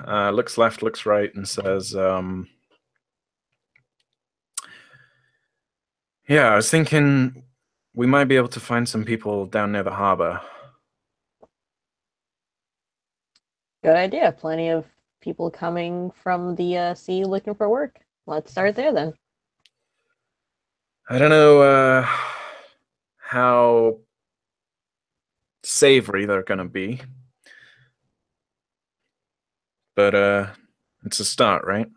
looks left, looks right, and says, "Yeah, I was thinking we might be able to find some people down near the harbor." Good idea. Plenty of people coming from the sea looking for work. Let's start there then. I don't know how savory they're gonna be, but it's a start, right?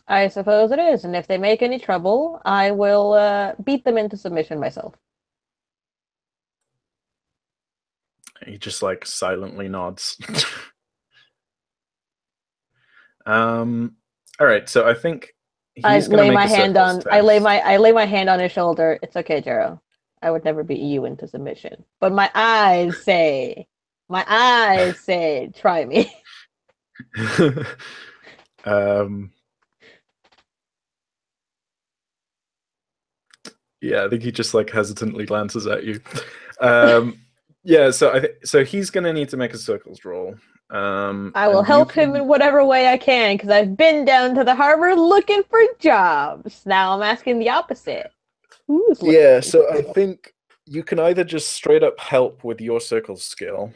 I suppose it is, and if they make any trouble, I will beat them into submission myself. He just like silently nods. All right, so I think he's gonna make a circles test. I lay my hand on his shoulder. It's okay, Jero. I would never beat you into submission. But my eyes say, try me. um, yeah, I think he just like hesitantly glances at you. Um, yeah, so so he's gonna need to make a circles roll. I will And you help him can in whatever way I can because I've been down to the harbor looking for jobs. Now I'm asking the opposite. Who's looking Yeah, for so I trouble? think you can either just straight up help with your circle skill,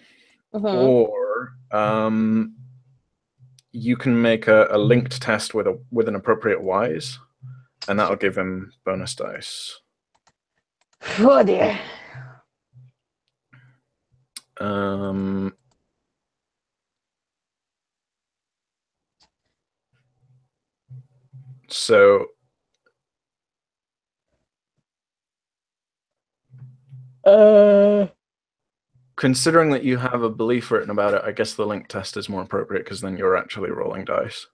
Mm-hmm. or you can make a linked test with an appropriate wise, and that'll give him bonus dice. Oh dear. Um, so Uh. considering that you have a belief written about it, I guess the link test is more appropriate because then you're actually rolling dice.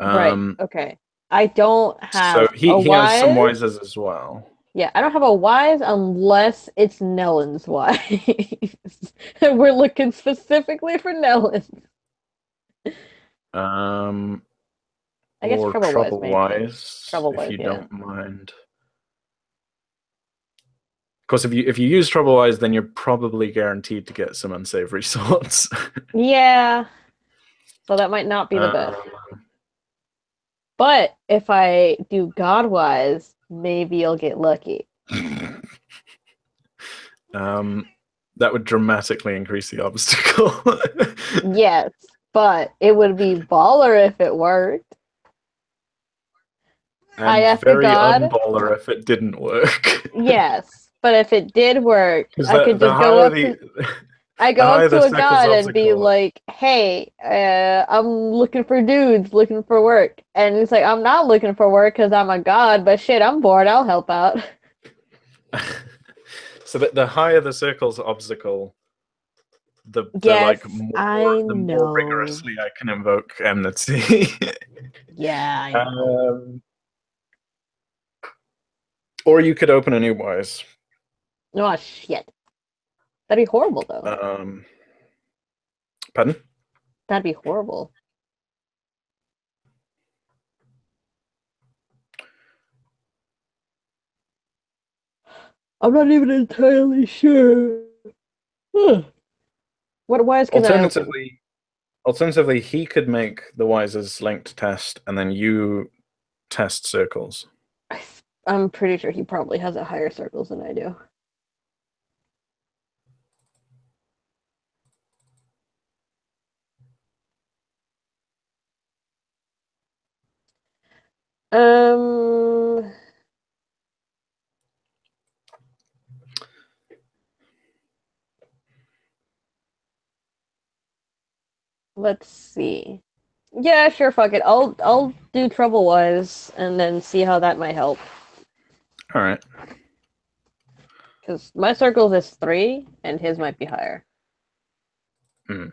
Right. Okay. I don't So have a he has some wise. wises as well. Yeah, I don't have a wise unless it's Nellen's wise. We're looking specifically for Nellens. Um, I guess or Trouble Wise, trouble maybe. wise, Trouble if Wise, you yeah. don't mind. Of course, if you use trouble wise, then you're probably guaranteed to get some unsavory sorts. Yeah, so that might not be the best. um, But if I do Godwise, maybe you'll get lucky. um, that would dramatically increase the obstacle. Yes, but it would be baller if it worked. I and asked the very God, unballer if it didn't work. yes, but if it did work, Because I could the just go higher up the to I the go up higher to the a circle's god and be obstacle, like, "Hey, I'm looking for dudes, looking for work," and it's like, "I'm not looking for work because I'm a god, but shit, I'm bored. I'll help out." so that the higher the circle's obstacle, the Yes, like I more know. rigorously I can invoke enmity. Yeah, I know. um, or you could open a new wise. Oh shit, that'd be horrible though. Um, pardon? That'd be horrible. I'm not even entirely sure. Huh. What wise can I open? Alternatively, alternatively, he could make the wises linked test, and then you test circles. I'm pretty sure he probably has a higher circles than I do. Um, let's see. Yeah, sure, fuck it. I'll do trouble wise and then see how that might help. All right. Because my circles is 3 and his might be higher. Hmm.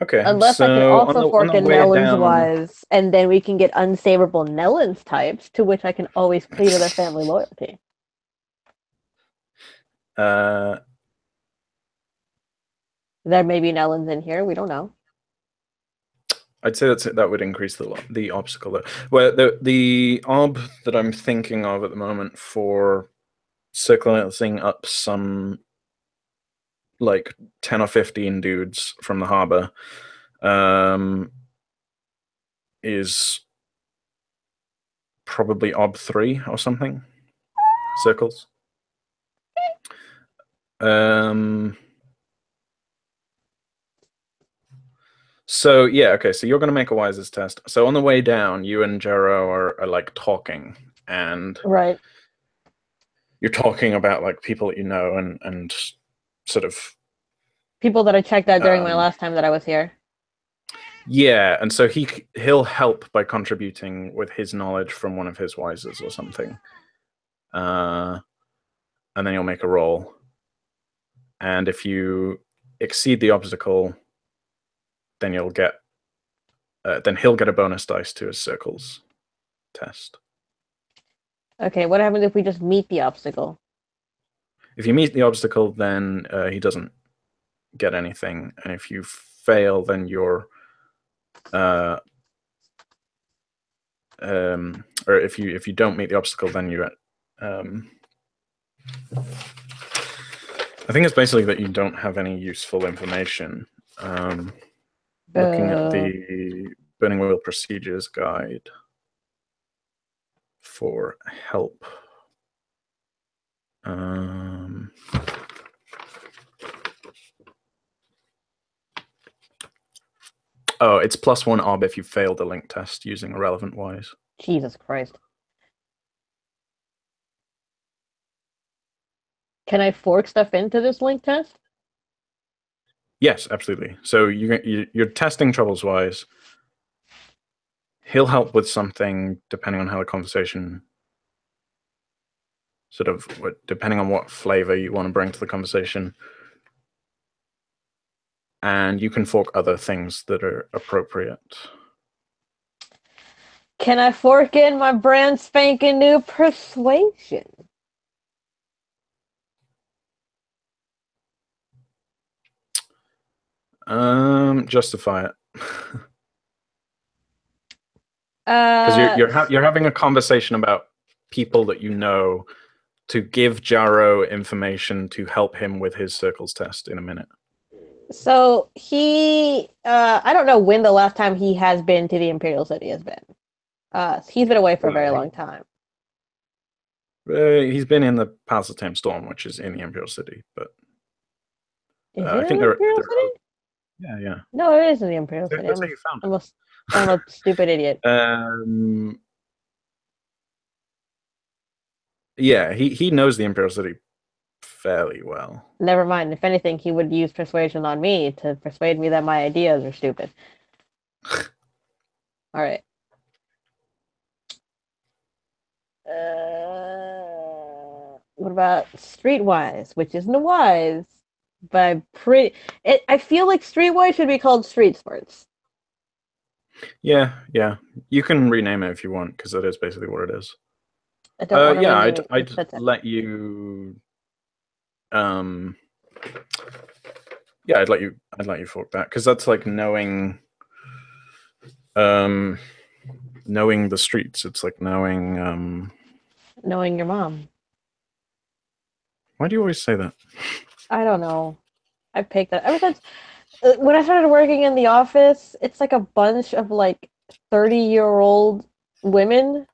Okay, Unless I can so on also the fork a way Nellens down, wise, and then we can get unsavable Nellens types, to which I can always plead to their family loyalty. uh, There may be Nellens in here, we don't know. I'd say that would increase the obstacle. Though. Well, the ob that I'm thinking of at the moment for circling up some like 10 or 15 dudes from the harbor is probably ob 3 or something circles. So yeah, okay, so you're going to make a wises test. So on the way down, you and Jero are like talking, and Right. you're talking about like people that you know, and sort of People that I checked out during my um, last time that I was here. yeah, and so he'll help by contributing with his knowledge from one of his wises or something, and then you'll make a roll, and if you exceed the obstacle, then you'll get then he'll get a bonus dice to his circles test. Okay, what happens if we just meet the obstacle? If you meet the obstacle, then he doesn't get anything, and if you fail, then you're or if you don't meet the obstacle, then you I think it's basically that you don't have any useful information. Looking at the Burning Wheel Procedures Guide for help. Oh, it's +1 ob if you fail the link test using irrelevant wise. Jesus Christ. Can I fork stuff into this link test? Yes, absolutely. So you're testing troubles wise. He'll help with something depending on how the conversation depending on what flavor you want to bring to the conversation. And you can fork other things that are appropriate. Can I fork in my brand spanking new persuasion? Justify it. Because you're having a conversation about people that you know to give Jarrow information to help him with his circles test in a minute. So I don't know when the last time he has been to the Imperial City has been. He's been away for a very long time. He's been in the Palace of Tame Storm, which is in the Imperial City, but I think they're Imperial City? Yeah. No, it is in the Imperial City. I'm a stupid idiot. Yeah, he knows the Imperial City fairly well. Never mind. If anything, he would use persuasion on me to persuade me that my ideas are stupid. All right. What about Streetwise, which isn't a wise, but I feel like Streetwise should be called Street Smarts. Yeah. You can rename it if you want, because that is basically what it is. I don't want to rename it. I'd let you. Yeah, I'd let you fork that, because that's like knowing the streets. It's like knowing your mom. Why do you always say that? I don't know. I picked that ever since when I started working in the office. It's like a bunch of like 30-year-old women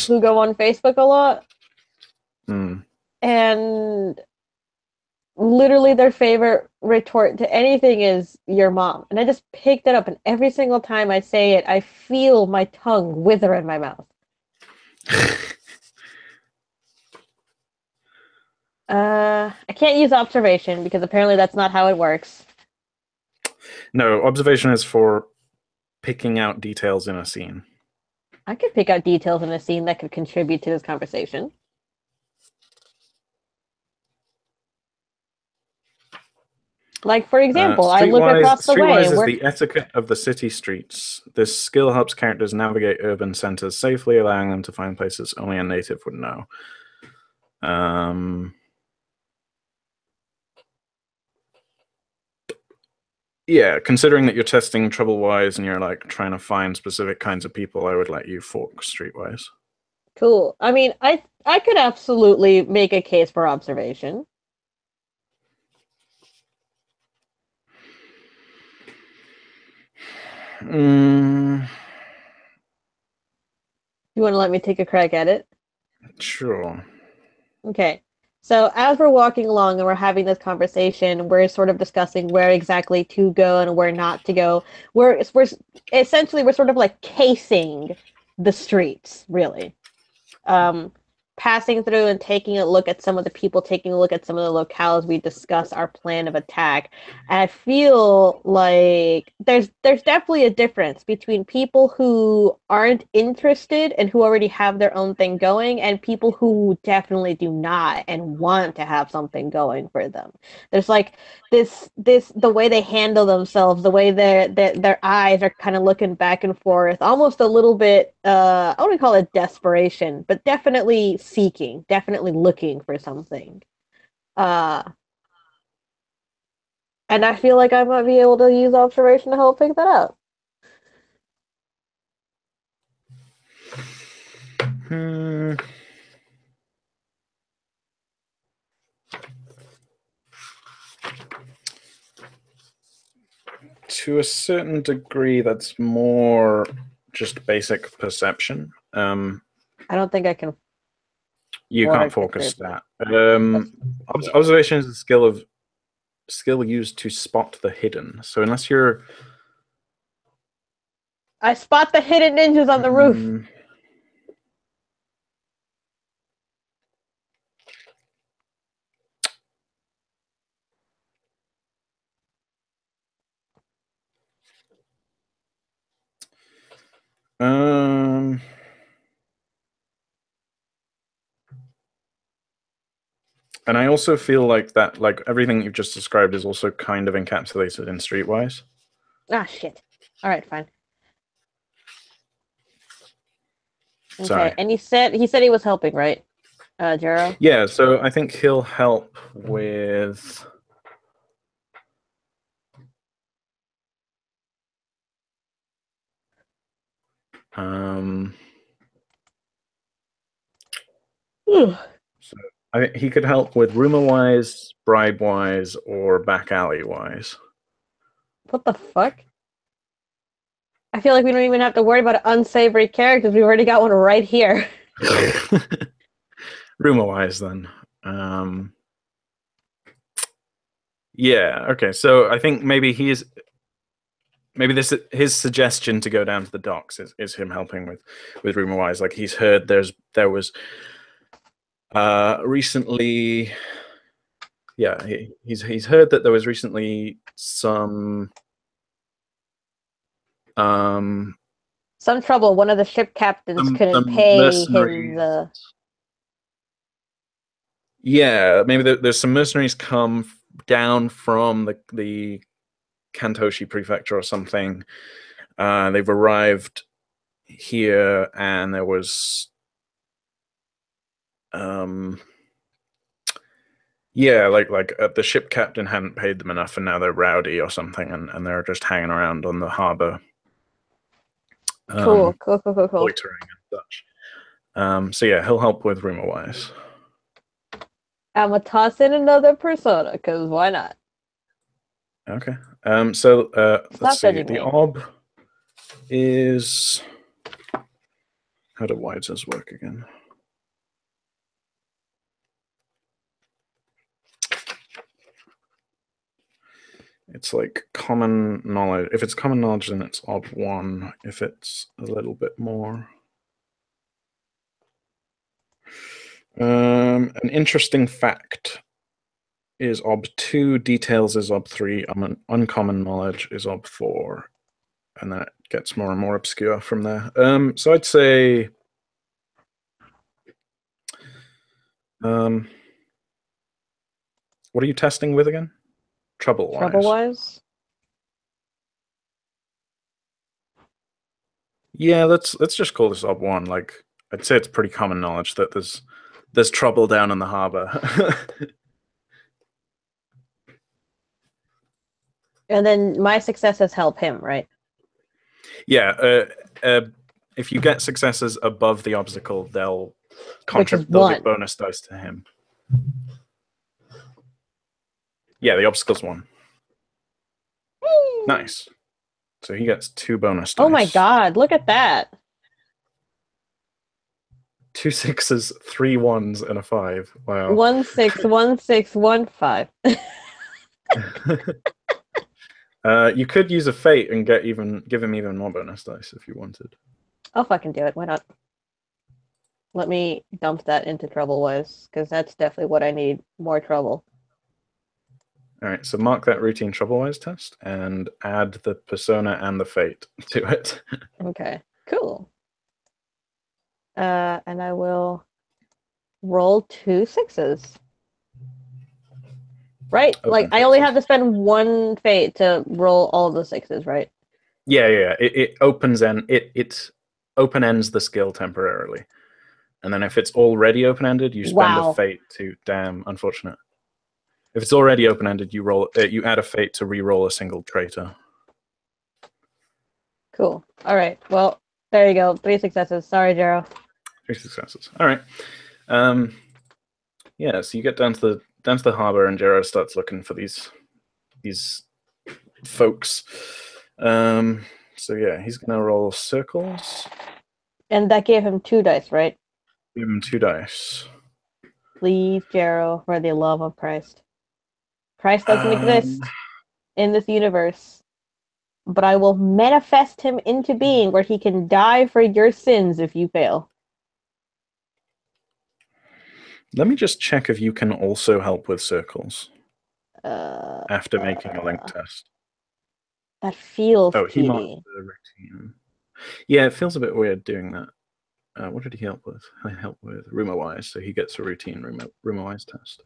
who go on Facebook a lot. And literally their favorite retort to anything is your mom. And I just picked it up, and every single time I say it, I feel my tongue wither in my mouth. I can't use observation because apparently that's not how it works. No, observation is for picking out details in a scene. I could pick out details in a scene that could contribute to this conversation. Like, for example, I look across the way. Streetwise is the etiquette of the city streets. This skill helps characters navigate urban centers safely, allowing them to find places only a native would know. Yeah, considering that you're testing trouble-wise and you're like trying to find specific kinds of people, I would let you fork streetwise. Cool. I mean, I could absolutely make a case for observation. You want to let me take a crack at it? Sure. Okay. So as we're walking along and we're having this conversation, we're sort of discussing where exactly to go and where not to go. We're essentially sort of like casing the streets, really. Passing through and taking a look at some of the people, taking a look at some of the locales. We discuss our plan of attack. And I feel like there's definitely a difference between people who aren't interested and who already have their own thing going, and people who definitely do not and want to have something going for them. There's like this the way they handle themselves, the way their eyes are kind of looking back and forth, almost a little bit I wouldn't call it desperation, but definitely seeking, definitely looking for something. And I feel like I might be able to use observation to help pick that up. To a certain degree, that's more just basic perception. I don't think I can. You can't Fork focus it. stat. Observation is a skill used to spot the hidden. So unless you're, I spot the hidden ninjas on the roof. And I also feel like that, like everything you've just described, is also kind of encapsulated in Streetwise. Ah, shit. All right, fine. Okay, Sorry. and he said he was helping, right, Jero? Yeah, so I think he'll help with. So he could help with rumor-wise, bribe-wise, or back alley-wise. What the fuck? I feel like we don't even have to worry about unsavory characters. We've already got one right here. Rumor-wise, then. Yeah. Okay. So I think maybe his suggestion to go down to the docks is him helping with rumor-wise. Like he's heard there was recently. Yeah, he's heard that there was recently some trouble. One of the ship captains couldn't some pay him mercenaries. the. Yeah, maybe there's some mercenaries come down from the Kantoshi prefecture or something. They've arrived here, and there was yeah, like the ship captain hadn't paid them enough, and now they're rowdy or something, and they're just hanging around on the harbor. Cool. Loitering and such. So yeah, he'll help with rumor-wise. I'm gonna toss in another persona, because why not? Okay. So let's see. The Me. ob is. How do wides work again? It's like common knowledge. If it's common knowledge, then it's ob 1. If it's a little bit more. An interesting fact is ob 2, details is ob 3, uncommon knowledge is ob 4. And then it gets more and more obscure from there. So I'd say what are you testing with again? Trouble-wise. Trouble-wise? Yeah, let's just call this ob 1. Like, I'd say it's pretty common knowledge that there's trouble down in the harbor. And then my successes help him, right? Yeah. If you get successes above the obstacle, they'll give bonus dice to him. Yeah, the obstacle's 1. Nice. So he gets 2 bonus dice. Oh my god, look at that. 2 6s, 3 1s, and a 5. Wow. 1 6 1 6 1 5. You could use a fate and give him even more bonus dice if you wanted. I'll fucking do it. Why not? Let me dump that into trouble-wise, because that's definitely what I need. More trouble. All right, so mark that routine trouble-wise test and add the persona and the fate to it. Okay, cool. And I will roll 2 6s. Right? Like, I only have to spend 1 fate to roll all the 6s, right? Yeah. It opens and it open ends the skill temporarily, and then if it's already open ended, you spend a fate to. Damn, unfortunate. If it's already open ended, you add a fate to re-roll a single traitor. Cool. All right. Well, there you go. 3 successes. Sorry, Jero. 3 successes. All right. Yeah. So you get down to the harbor, and Jero starts looking for these folks. So yeah, he's gonna roll circles. And that gave him 2 dice, right? Give him 2 dice. Please, Jero, for the love of Christ. Christ doesn't exist in this universe, but I will manifest him into being where he can die for your sins if you fail. Let me just check if you can also help with circles after making a link test. That feels he marked cheaty. the routine. Yeah, it feels a bit weird doing that. What did he help with? I helped with rumor-wise, so he gets a routine rumor-wise test.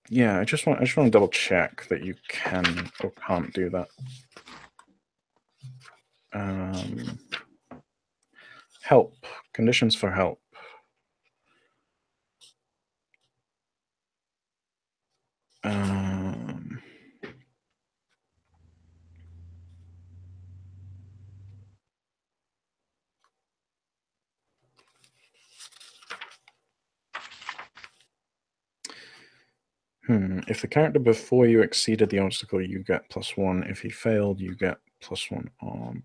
Yeah, I just want to double check that you can or can't do that. Help. Conditions for help. If the character before you exceeded the obstacle, you get +1. If he failed, you get +1 arm.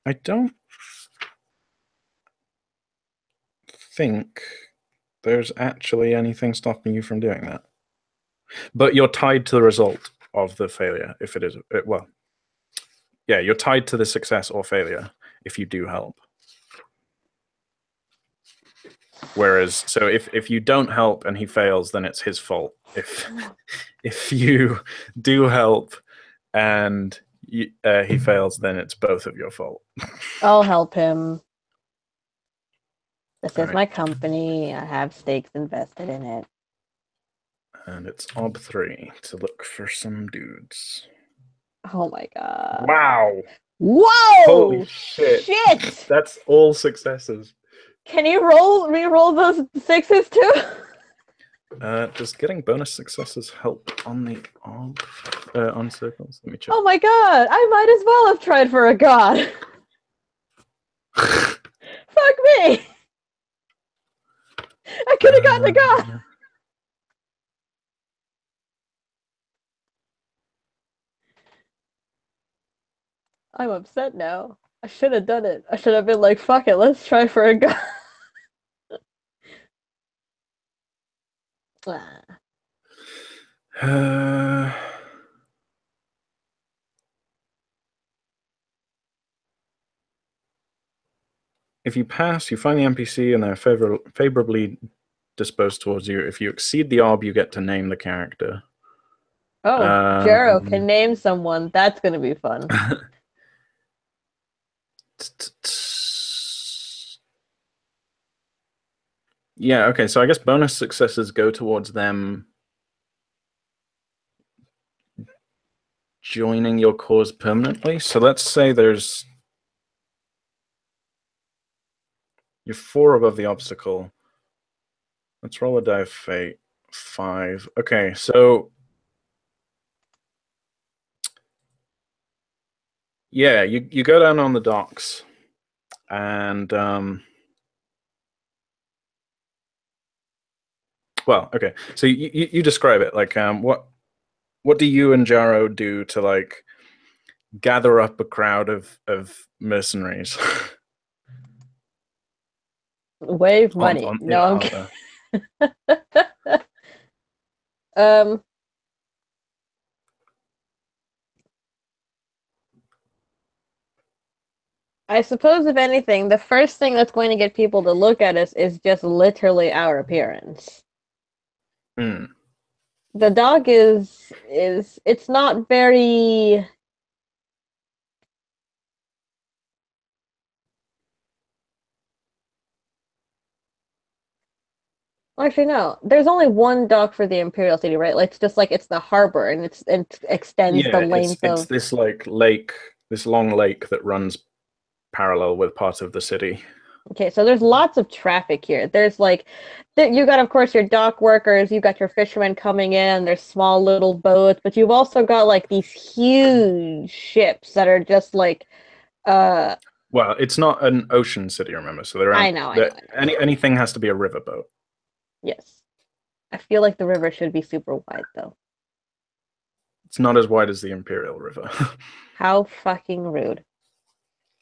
I don't think there's actually anything stopping you from doing that. But you're tied to the result of the failure if it is, well, yeah, you're tied to the success or failure if you do help. Whereas, so if you don't help and he fails, then it's his fault. If you do help and he fails, then it's both of your fault. I'll help him. This is my company. I have stakes invested in it. And it's OB3 to look for some dudes. Oh my god. Wow. Whoa! Holy shit. That's all successes. Can you re-roll those 6s too? Does getting bonus successes help on the on circles? Let me check. Oh my god, I might as well have tried for a god. Fuck me! I could have gotten a god! I'm upset now. I should have done it. I should have been like, fuck it, let's try for a god. If you pass, you find the NPC and they're favorably disposed towards you. If you exceed the orb, you get to name the character. Oh, Jero can name someone. That's going to be fun. Yeah, okay, so I guess bonus successes go towards them joining your cause permanently. So let's say there's... You're 4 above the obstacle. Let's roll a die of fate. 5. Okay, so... Yeah, you go down on the docks, and... well, okay, so you describe it. Like, what do you and Jaro do to, like, gather up a crowd of mercenaries? Wave money. No, I suppose, if anything, the first thing that's going to get people to look at us is just literally our appearance. The dog is it's not very... Actually, no. There's only one dock for the Imperial City, right? Like, it's just like it's the harbor, and it extends the length of... it's this like lake, this long lake that runs parallel with part of the city. Okay, so there's lots of traffic here. There's like, you got, of course, your dock workers, you got your fishermen coming in, there's small little boats, but you've also got like these huge ships that are just like, uh, Well, it's not an ocean city, remember? So there I aren't know, I know, there, I know. anything has to be a riverboat. Yes. I feel like the river should be super wide, though. It's not as wide as the Imperial River. How fucking rude.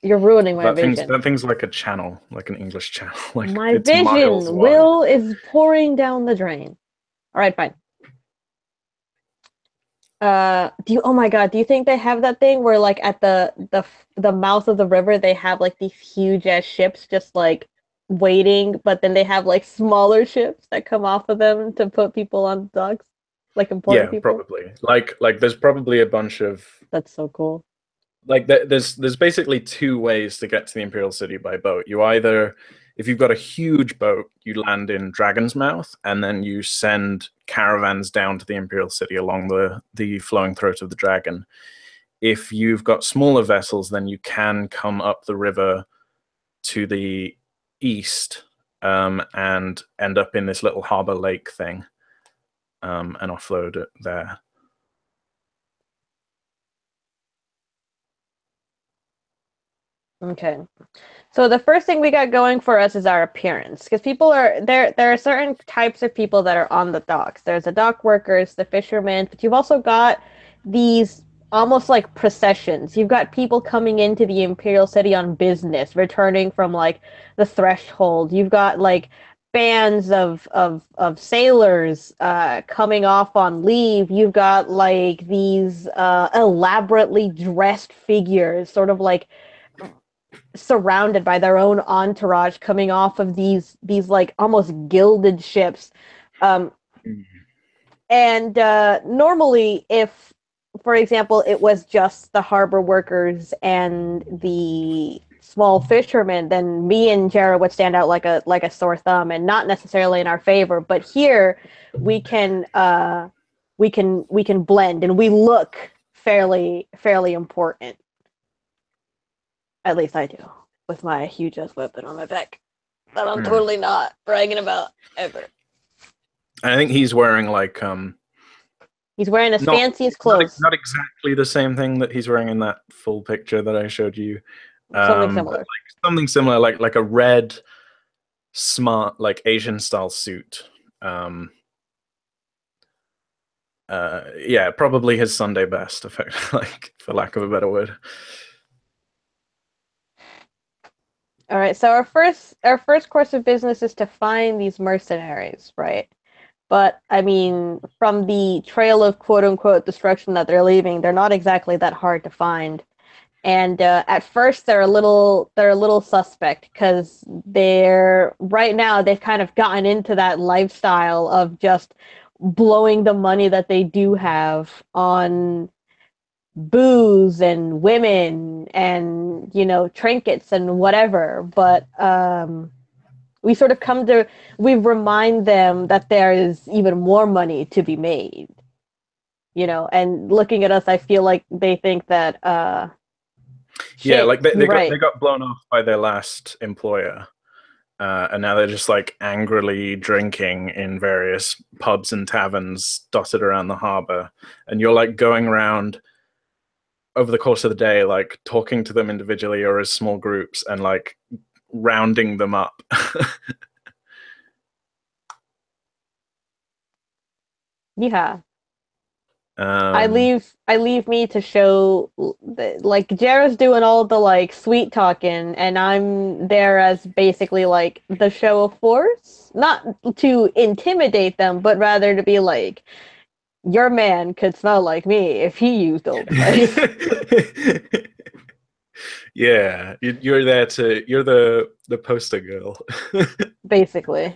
You're ruining my vision. that thing's like a channel, like an English channel. Like My it's miles vision! wide. Will is pouring down the drain. All right, fine. Oh my God, do you think they have that thing where like at the mouth of the river they have like these huge ass ships just like waiting, but then they have like smaller ships that come off of them to put people on docks, like important Yeah, people? probably. Like there's probably a bunch of That's so cool. like there's basically two ways to get to the Imperial City by boat. You either, if you've got a huge boat, you land in Dragon's Mouth, and then you send caravans down to the Imperial City along the flowing throat of the dragon. If you've got smaller vessels, then you can come up the river to the east, and end up in this little harbor lake thing, and offload it there. Okay. So the first thing we got going for us is our appearance, because people are there. There are certain types of people that are on the docks. There's the dock workers, the fishermen, but you've also got these almost like processions. You've got people coming into the Imperial City on business, returning from like the threshold. You've got like bands of sailors coming off on leave. You've got like these elaborately dressed figures, sort of like surrounded by their own entourage coming off of these like almost gilded ships. Um, and normally, if, for example, it was just the harbor workers and the small fishermen, then me and Jara would stand out like a sore thumb, and not necessarily in our favor. But here, we can we can blend, and we look fairly important. At least I do, with my huge ass weapon on my back that I'm totally not bragging about ever. I think he's wearing like He's wearing his not fanciest clothes. not exactly the same thing that he's wearing in that full picture that I showed you. Something But similar. like something similar, like a red, smart, like Asian style suit. Um, yeah, probably his Sunday best, effect, like for lack of a better word. All right, so our first course of business is to find these mercenaries, right? But I mean, from the trail of quote unquote destruction that they're leaving, they're not exactly that hard to find. And at first they're a little suspect because they're right now they've kind of gotten into that lifestyle of just blowing the money that they do have on booze and women and trinkets and whatever. But we sort of we remind them that there is even more money to be made, and looking at us, I feel like they think that Yeah, shit, like they, you're they got right. they got blown off by their last employer. And now they're just like angrily drinking in various pubs and taverns dotted around the harbor. And you're like going around over the course of the day, like talking to them individually or as small groups and like rounding them up. Yeah. I um, leave I leave me to show like Jara's doing all the like sweet talking, and I'm there as basically like the show of force, not to intimidate them, but rather to be like, your man could smell like me if he used Old Spice. yeah, you're there to you're the poster girl. Basically.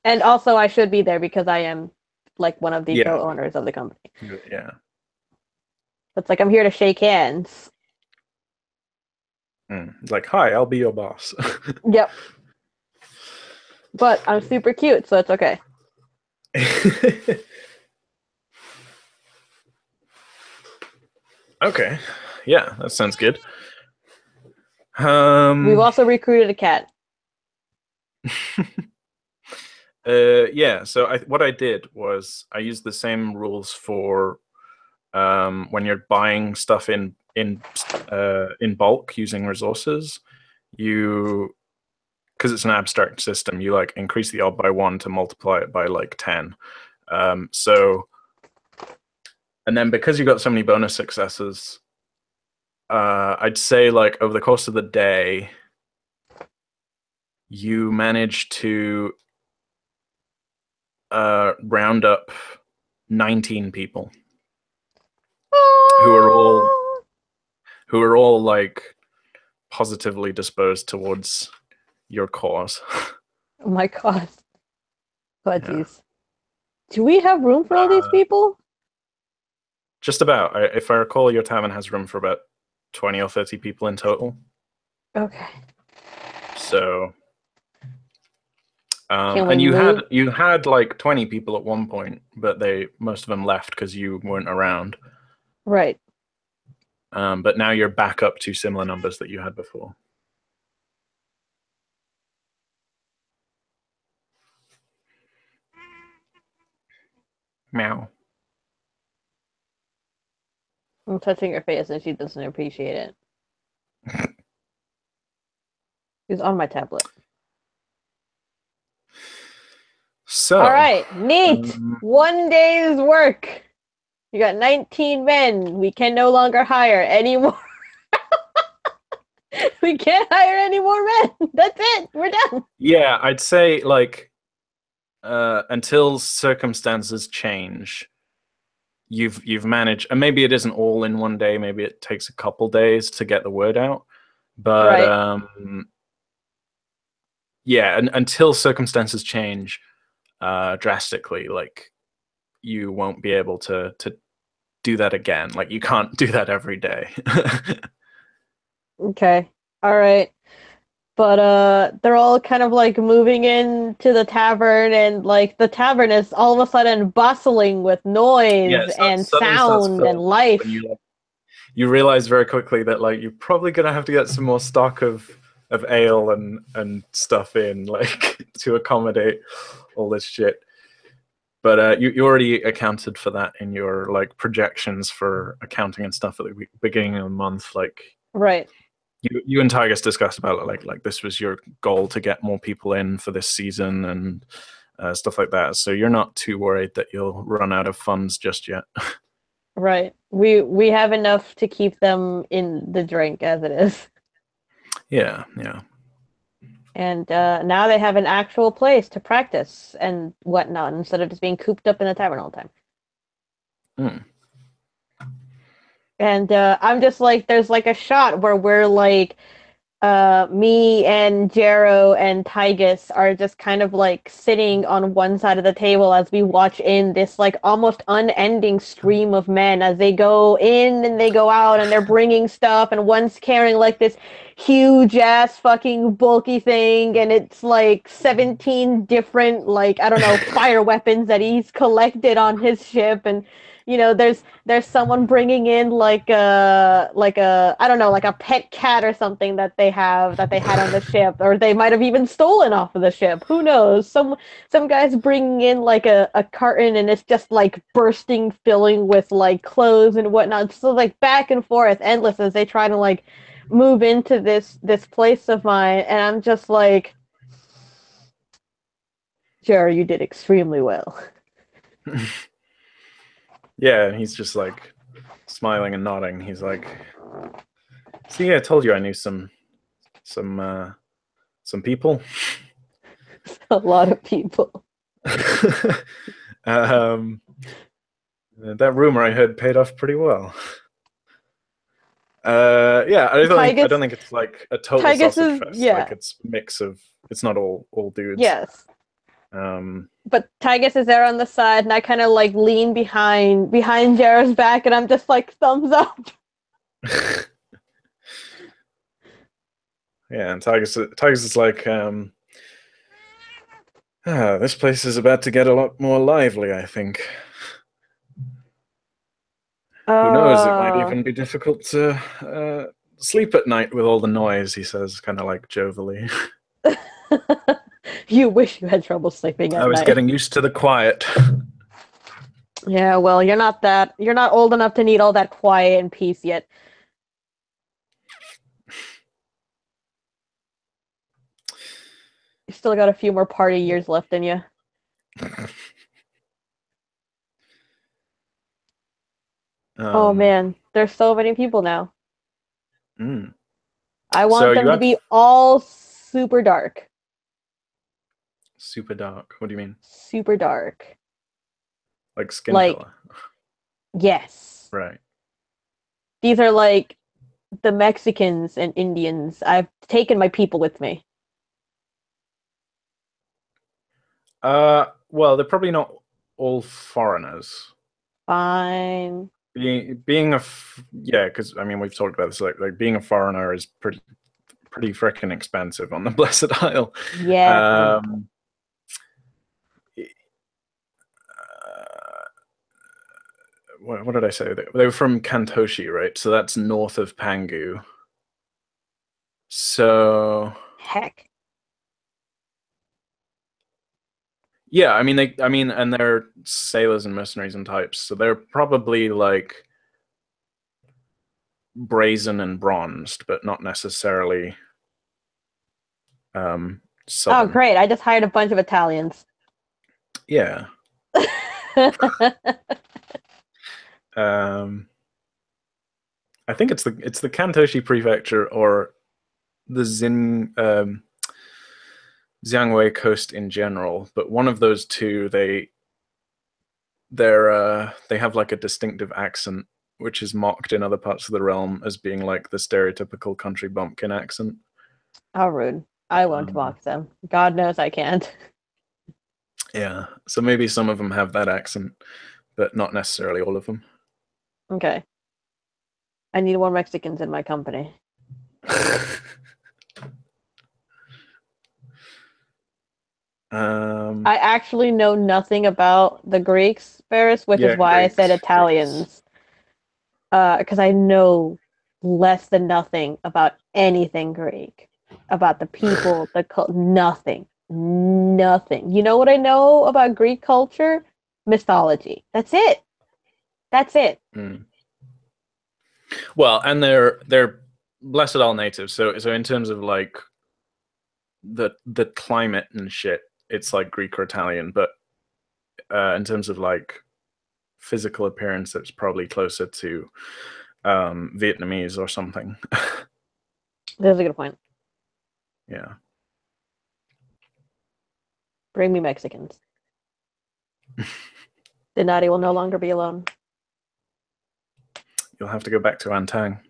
And also I should be there because I am like one of the Yeah, co-owners of the company. yeah. It's like I'm here to shake hands. Like, hi, I'll be your boss. Yep. But I'm super cute, so it's okay. Okay, yeah, that sounds good. We've also recruited a cat. Yeah. So what I did was I used the same rules for when you're buying stuff in bulk using resources. You because it's an abstract system, you like increase the odd by 1 to multiply it by like 10. So, and then because you got so many bonus successes, I'd say like over the course of the day, you manage to round up 19 people who are all like positively disposed towards your cause. Oh my god. Yeah. Budgies. Do we have room for all these people? Just about. If I recall, your tavern has room for about 20 or 30 people in total. Okay. So, Can we and move? you had like 20 people at one point, but most of them left because you weren't around. Right. But now you're back up to similar numbers that you had before. Meow. I'm touching her face and she doesn't appreciate it. She's on my tablet. So, all right, neat. 1 day's work. You got 19 men. We can no longer hire any more. We can't hire any more men. That's it. We're done. Yeah, I'd say like until circumstances change, you've managed, and maybe it isn't all in 1 day. Maybe it takes a couple days to get the word out. But right. Yeah, until circumstances change drastically, like you won't be able to do that again. Like you can't do that every day. Okay. All right. But they're all kind of like moving into the tavern, and like the tavern is all of a sudden bustling with Yeah, noise so and suddenly starts sound and filling up, life. and you realize very quickly that like you're probably gonna have to get some more stock of ale and stuff in, like to accommodate all this shit. But you already accounted for that in your like projections for accounting and stuff at the beginning of the month. Like Right. you and Tigers discussed about it, like this was your goal to get more people in for this season and stuff like that. So you're not too worried that you'll run out of funds just yet. Right. We have enough to keep them in the drink as it is. Yeah, yeah. And now they have an actual place to practice and whatnot instead of just being cooped up in the tavern all the time. Mm. And I'm just like, there's like a shot where we're like, me and Jero and Tygus are just kind of like sitting on one side of the table as we watch in this like almost unending stream of men as they go in and they go out and they're bringing stuff, and one's carrying like this huge ass fucking bulky thing, and it's like 17 different like I don't know fire weapons that he's collected on his ship. And there's someone bringing in like a I don't know, like a pet cat or something that they had on the ship, or they might have even stolen off of the ship. Who knows? Some guys bringing in like a carton, and it's just like bursting, filling with like clothes and whatnot. So like back and forth, endless, as they try to like move into this place of mine, and I'm just like, Jerry, you did extremely well. Yeah, he's just like smiling and nodding. He's like, "See, I told you I knew some people." A lot of people. That rumor I heard paid off pretty well. Yeah, I don't think it's like a total Tygus sausage is, fest. yeah. Like it's a mix of, it's not all dudes. Yes. But Tygus is there on the side, and I kind of like lean behind Jared's back, and I'm just like, thumbs up. Yeah, and Tygus is like, this place is about to get a lot more lively, I think. Who knows? It might even be difficult to sleep at night with all the noise, he says, kind of like jovially. You wish you had trouble sleeping at I was night. getting used to the quiet. Yeah, well, you're not old enough to need all that quiet and peace yet. You still got a few more party years left in you. Oh man, there's so many people now. I want them to be all super dark. Super dark. What do you mean? Super dark. Like skin color? Yes. Right. These are like the Mexicans and Indians. I've taken my people with me. Well, they're probably not all foreigners. Fine. Because I mean we've talked about this. Like being a foreigner is pretty freaking expensive on the Blessed Isle. Yeah. What did I say? They were from Kantoshi, right? So that's north of Pangu. So heck. Yeah, I mean, and they're sailors and mercenaries and types, so they're probably like brazen and bronzed, but not necessarily southern. Oh, great! I just hired a bunch of Italians. Yeah. I think it's the Kantoshi prefecture or the Xiangwei coast in general, but one of those two they have like a distinctive accent, which is mocked in other parts of the realm as being like the stereotypical country bumpkin accent. How rude. I won't mock them. God knows I can't. Yeah, so maybe some of them have that accent, but not necessarily all of them. Okay. I need more Mexicans in my company. I actually know nothing about the Greeks, Ferris, which is why I said Italians. Because I know less than nothing about anything Greek. About the people, the nothing. Nothing. You know what I know about Greek culture? Mythology. That's it. That's it. Well, and they're Blessed Isle natives, so in terms of like the climate and shit, it's like Greek or Italian, but in terms of like physical appearance, it's probably closer to Vietnamese or something. That's a good point. Yeah. Bring me Mexicans. Denati will no longer be alone. You'll have to go back to Antang.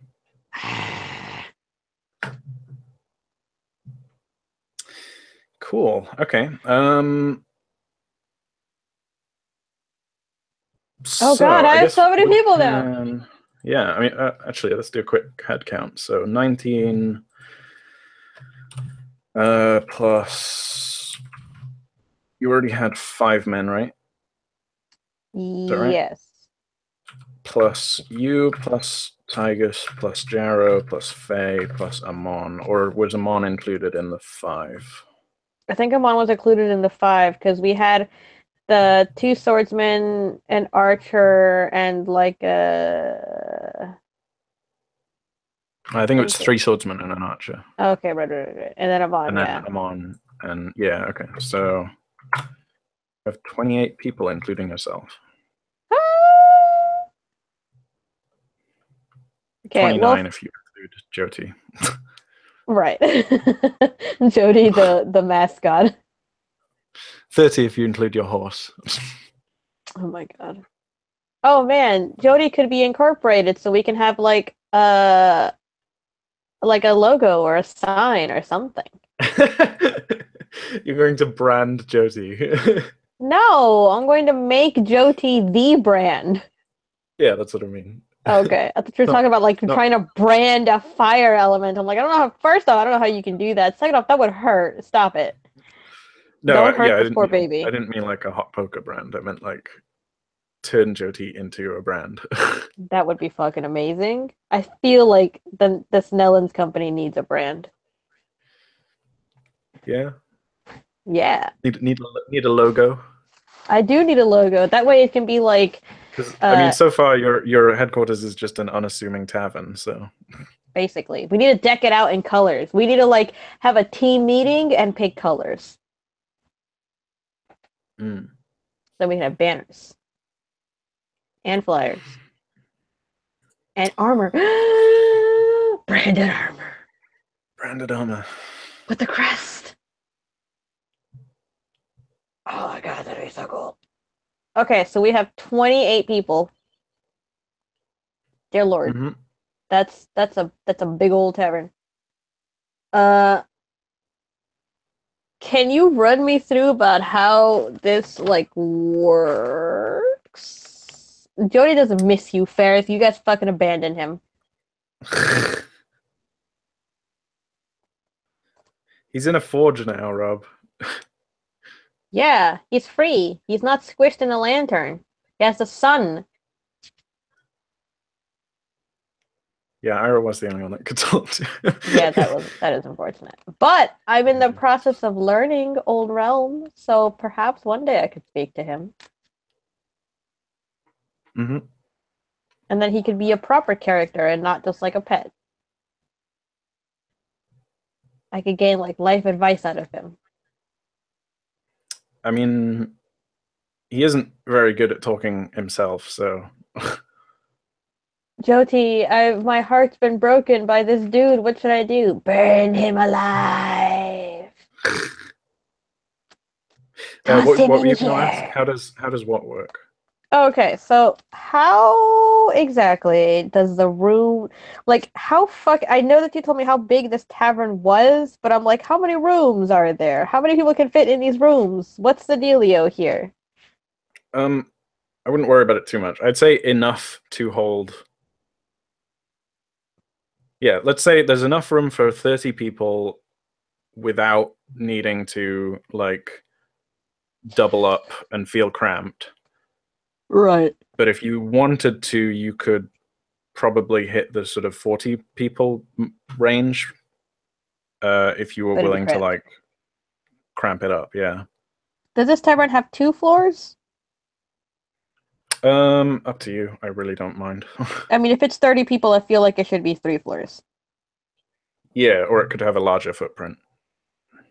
Cool. Okay. Oh god, I have so many people now. Yeah, I mean, actually, let's do a quick head count. So 19 plus. You already had 5 men, right? Yes. Right? Plus you, plus Tigus, plus Jarrow, plus Faye, plus Amon. Or was Amon included in the 5? I think Amon was included in the 5 because we had the 2 swordsmen, an archer, and like a. I think it was 3 swordsmen and an archer. Okay, right. And then Amon, and then Amon, and yeah, okay. So I have 28 people, including yourself. Okay, 29 if you include Jyoti. Right. Jyoti, the mascot. 30 if you include your horse. Oh my god. Oh man, Jyoti could be incorporated so we can have like a logo or a sign or something. You're going to brand Jyoti. No, I'm going to make Jyoti the brand. Yeah, that's what I mean. Okay, I thought you were talking about like trying to brand a fire element. I'm like, I don't know how. First off, I don't know how you can do that. Second off, that would hurt. Stop it. No, don't hurt this poor baby. I didn't mean like a hot poker brand. I meant like turn Jyoti into a brand. That would be fucking amazing. I feel like the Snellens company needs a brand. Yeah. Yeah. Need a logo. I do need a logo. That way it can be like Because I mean, so far your headquarters is just an unassuming tavern. So basically. We need to deck it out in colors. We need to like have a team meeting and pick colors. mm. Then we can have banners and flyers and armor. Branded armor Branded armor. with the crest. Oh my god, that'd be so cool. Okay, so we have 28 people. Dear Lord. Mm-hmm. That's a big old tavern. Uh can you run me through about how this like works? Jody doesn't miss you, Ferris. You guys fucking abandoned him. He's in a forge now, Rob. Yeah, he's free. He's not squished in a lantern. He has the sun. Yeah, Ira was the only one that could talk to. Yeah, that is unfortunate. But I'm in the process of learning Old Realm, so perhaps one day I could speak to him. Mm-hmm. And then he could be a proper character and not just like a pet. I could gain like life advice out of him. I mean, he isn't very good at talking himself, so. Jyoti, my heart's been broken by this dude. What should I do? Burn him alive. Toss him What were in you going to ask? here. How does what work? Okay, so how exactly does the room like how fuck I know that you told me how big this tavern was, but I'm like, how many rooms are there? How many people can fit in these rooms? What's the dealio here? I wouldn't worry about it too much. I'd say enough to hold. Yeah, let's say there's enough room for 30 people without needing to like double up and feel cramped. Right. But if you wanted to, you could probably hit the sort of 40 people range if you were But it'd be willing to cramped. like cramp it up. Yeah. Does this tavern have 2 floors? Up to you. I really don't mind. I mean, if it's 30 people, I feel like it should be 3 floors. Yeah, or it could have a larger footprint.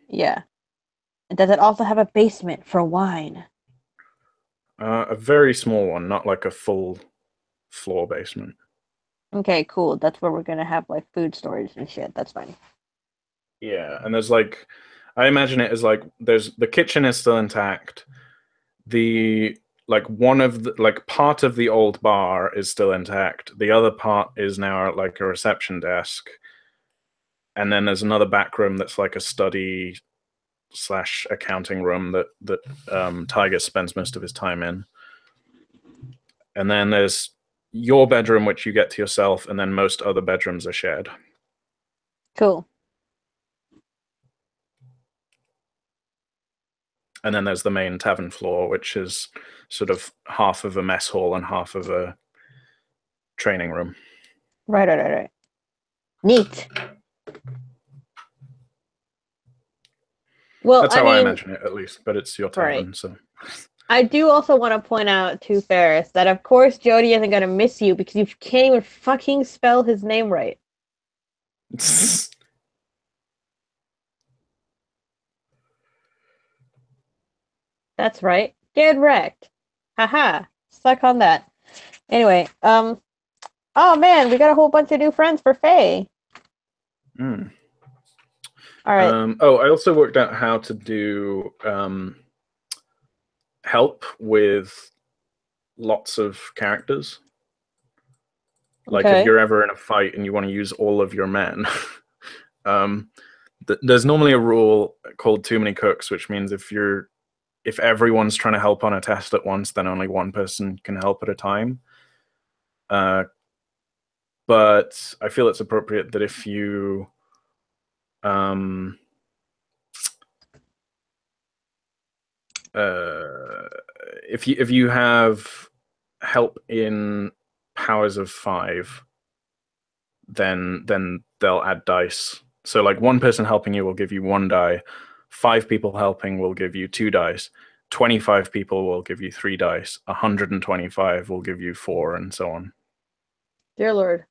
Yeah. And does it also have a basement for wine? A very small one, not like a full floor basement. Okay, cool. That's where we're gonna have like food storage and shit. That's fine. Yeah, and there's like, I imagine it as like there's the kitchen is still intact. The like one of the like part of the old bar is still intact. The other part is now like a reception desk, and then there's another back room that's like a study slash accounting room that Tiger spends most of his time in. And then there's your bedroom, which you get to yourself, and then most other bedrooms are shared. Cool. And then there's the main tavern floor, which is sort of half of a mess hall and half of a training room. Right. Neat. Well, That's I how I mean, imagine it, at least. But it's your right. tavern, so. I do also want to point out to Ferris that, of course, Jody isn't going to miss you because you can't even fucking spell his name right. That's right. Get wrecked. Haha. Suck on that. Anyway, oh man, we got a whole bunch of new friends for Faye. Mm. All right. I also worked out how to do help with lots of characters. Like if Okay. you're ever in a fight and you want to use all of your men, um, there's normally a rule called too many cooks, which means if everyone's trying to help on a test at once, then only one person can help at a time. But I feel it's appropriate that if you if you have help in powers of 5, then they'll add dice. So like one person helping you will give you 1 die, 5 people helping will give you 2 dice, 25 people will give you 3 dice, 125 will give you 4, and so on. Dear Lord.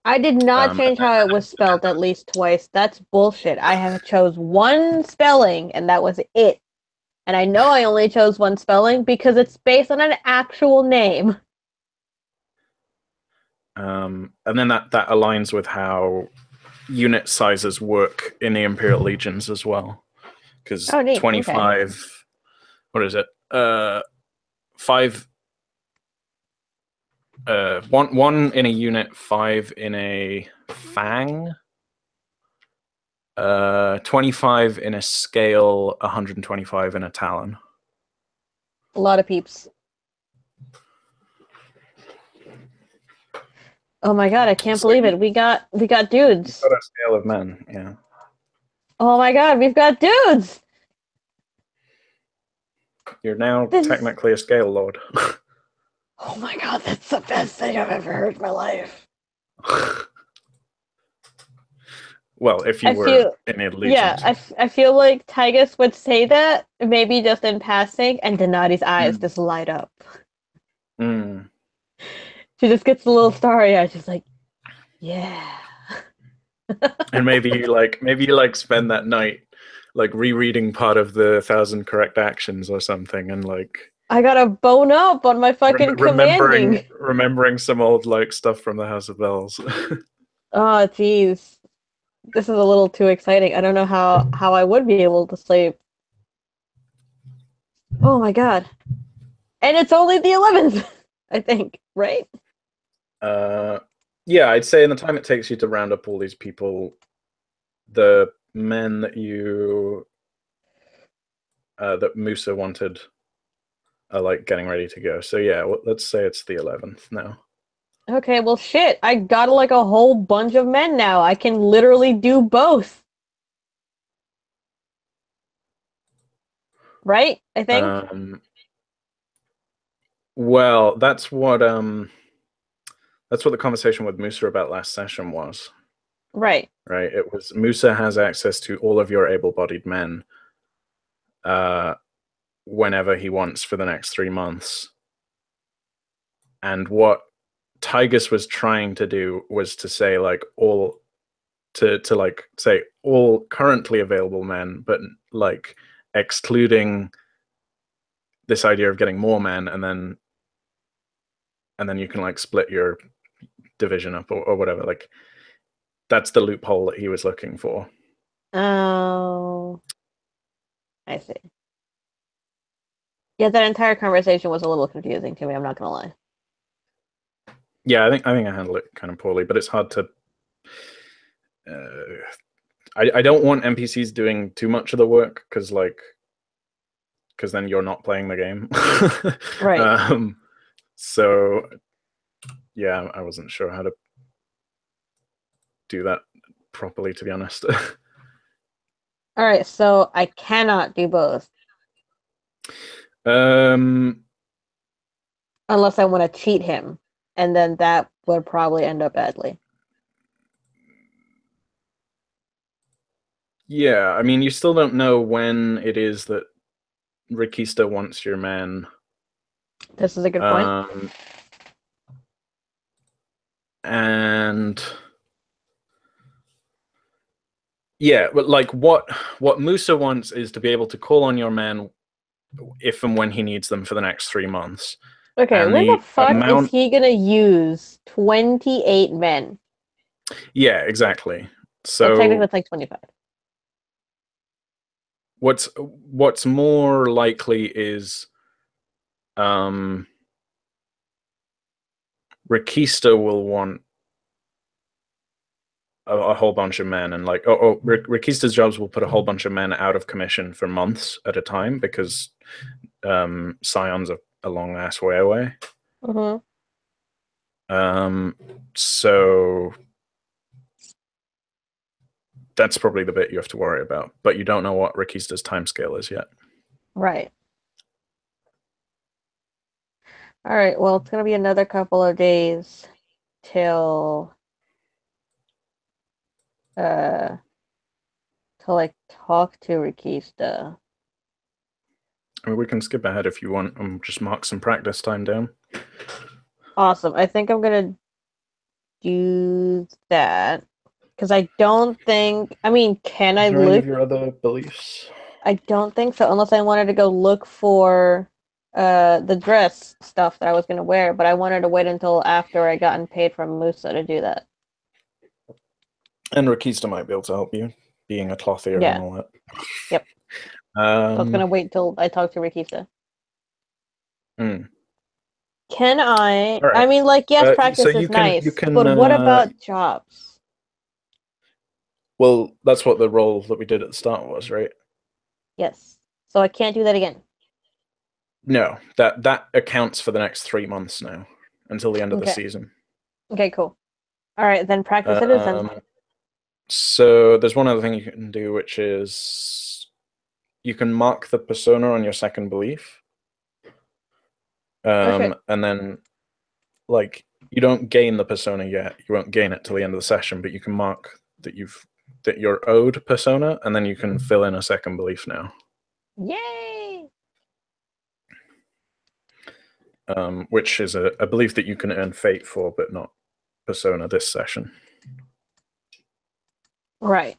I did not change how it was spelled at least twice. That's bullshit. I have chose one spelling, and that was it. And I know I only chose one spelling because it's based on an actual name. And then that aligns with how unit sizes work in the Imperial Legions as well. Because 25, okay. What is it? 5. One in a unit, 5 in a fang. 25 in a scale, 125 in a talon. A lot of peeps. Oh my god, I can't believe it. We got dudes. We've got a scale of men, yeah. Oh my god, we've got dudes! You're now technically a scale lord. Oh my god, that's the best thing I've ever heard in my life. Well, if you were in a legion. Yeah, I feel like Tygus would say that, maybe just in passing, and Denati's eyes just light up. She just gets a little starry-eyed. She's like, yeah. And maybe you spend that night like rereading part of the 1,000 correct actions or something, and like I gotta bone up on my fucking commanding. Remembering some old like stuff from the House of Bells. Oh, jeez. This is a little too exciting. I don't know how I would be able to sleep. Oh my god. And it's only the 11th, I think, right? Yeah, I'd say in the time it takes you to round up all these people, the men that you that Musa wanted are like getting ready to go. So yeah, let's say it's the 11th now. Okay, well shit, I got like a whole bunch of men now. I can literally do both. Right? I think? Well, that's what the conversation with Musa about last session was. Right. Right. It was Musa has access to all of your able-bodied men whenever he wants for the next 3 months. And what Tygus was trying to do was to say like all currently available men, but like excluding this idea of getting more men, and then you can like split your division up or whatever. Like that's the loophole that he was looking for. Oh, I see. Yeah, that entire conversation was a little confusing to me. I'm not gonna lie. Yeah, I think I handled it kind of poorly, but it's hard to. I don't want NPCs doing too much of the work because then you're not playing the game. Right. So yeah, I wasn't sure how to do that properly, to be honest. All right, so I cannot do both. Unless I want to cheat him, and then that would probably end up badly. Yeah, I mean, you still don't know when it is that Rikista wants your men. This is a good point. And yeah, but like what Musa wants is to be able to call on your men if and when he needs them for the next 3 months. Okay, when the fuck is he gonna use 28 men? Yeah, exactly. So technically it's like 25. What's more likely is Rikista will want a whole bunch of men, and like Rikista's jobs will put a whole bunch of men out of commission for months at a time because Scion's a long ass way away. So that's probably the bit you have to worry about, but you don't know what Rikista's timescale is yet. Right. All right, well, it's gonna be another couple of days till uh to like talk to Rikista. I mean, we can skip ahead if you want and just mark some practice time down. Awesome. I think I'm gonna do that because I don't think. I mean, can I Is there any look? of your other beliefs? I don't think so, unless I wanted to go look for the dress stuff that I was gonna wear, but I wanted to wait until after I gotten paid from Musa to do that. And Rakista might be able to help you, being a clothier and Yeah. all that. Yep. So I was gonna wait till I talked to Rikista. Hmm. Can I? All I right. mean, like, yes, So practice is you nice, can but what about jobs? well, that's what the role that we did at the start was, right? Yes. So I can't do that again. No, that accounts for the next 3 months now, until the end of the Okay. season. Okay, cool. All right, then practice it is then. So there's one other thing you can do, which is you can mark the persona on your second belief, Oh shit. and then like you don't gain the persona yet. You won't gain it till the end of the session, but you can mark that you're owed persona, and then you can fill in a second belief now. Yay! Which is a belief that you can earn fate for, but not persona this session. Right.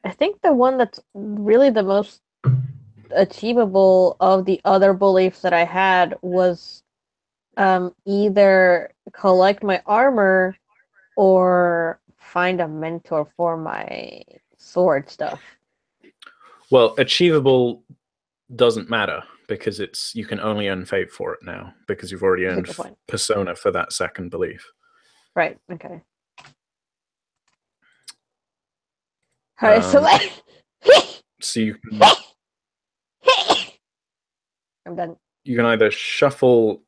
I think the one that's really the most achievable of the other beliefs that I had was either collect my armor or find a mentor for my sword stuff. Well, achievable doesn't matter because you can only earn fate for it now because you've already That's a earned good point. persona for that second belief. Right. Okay. All right. So Um, like, so I'm done. you can either shuffle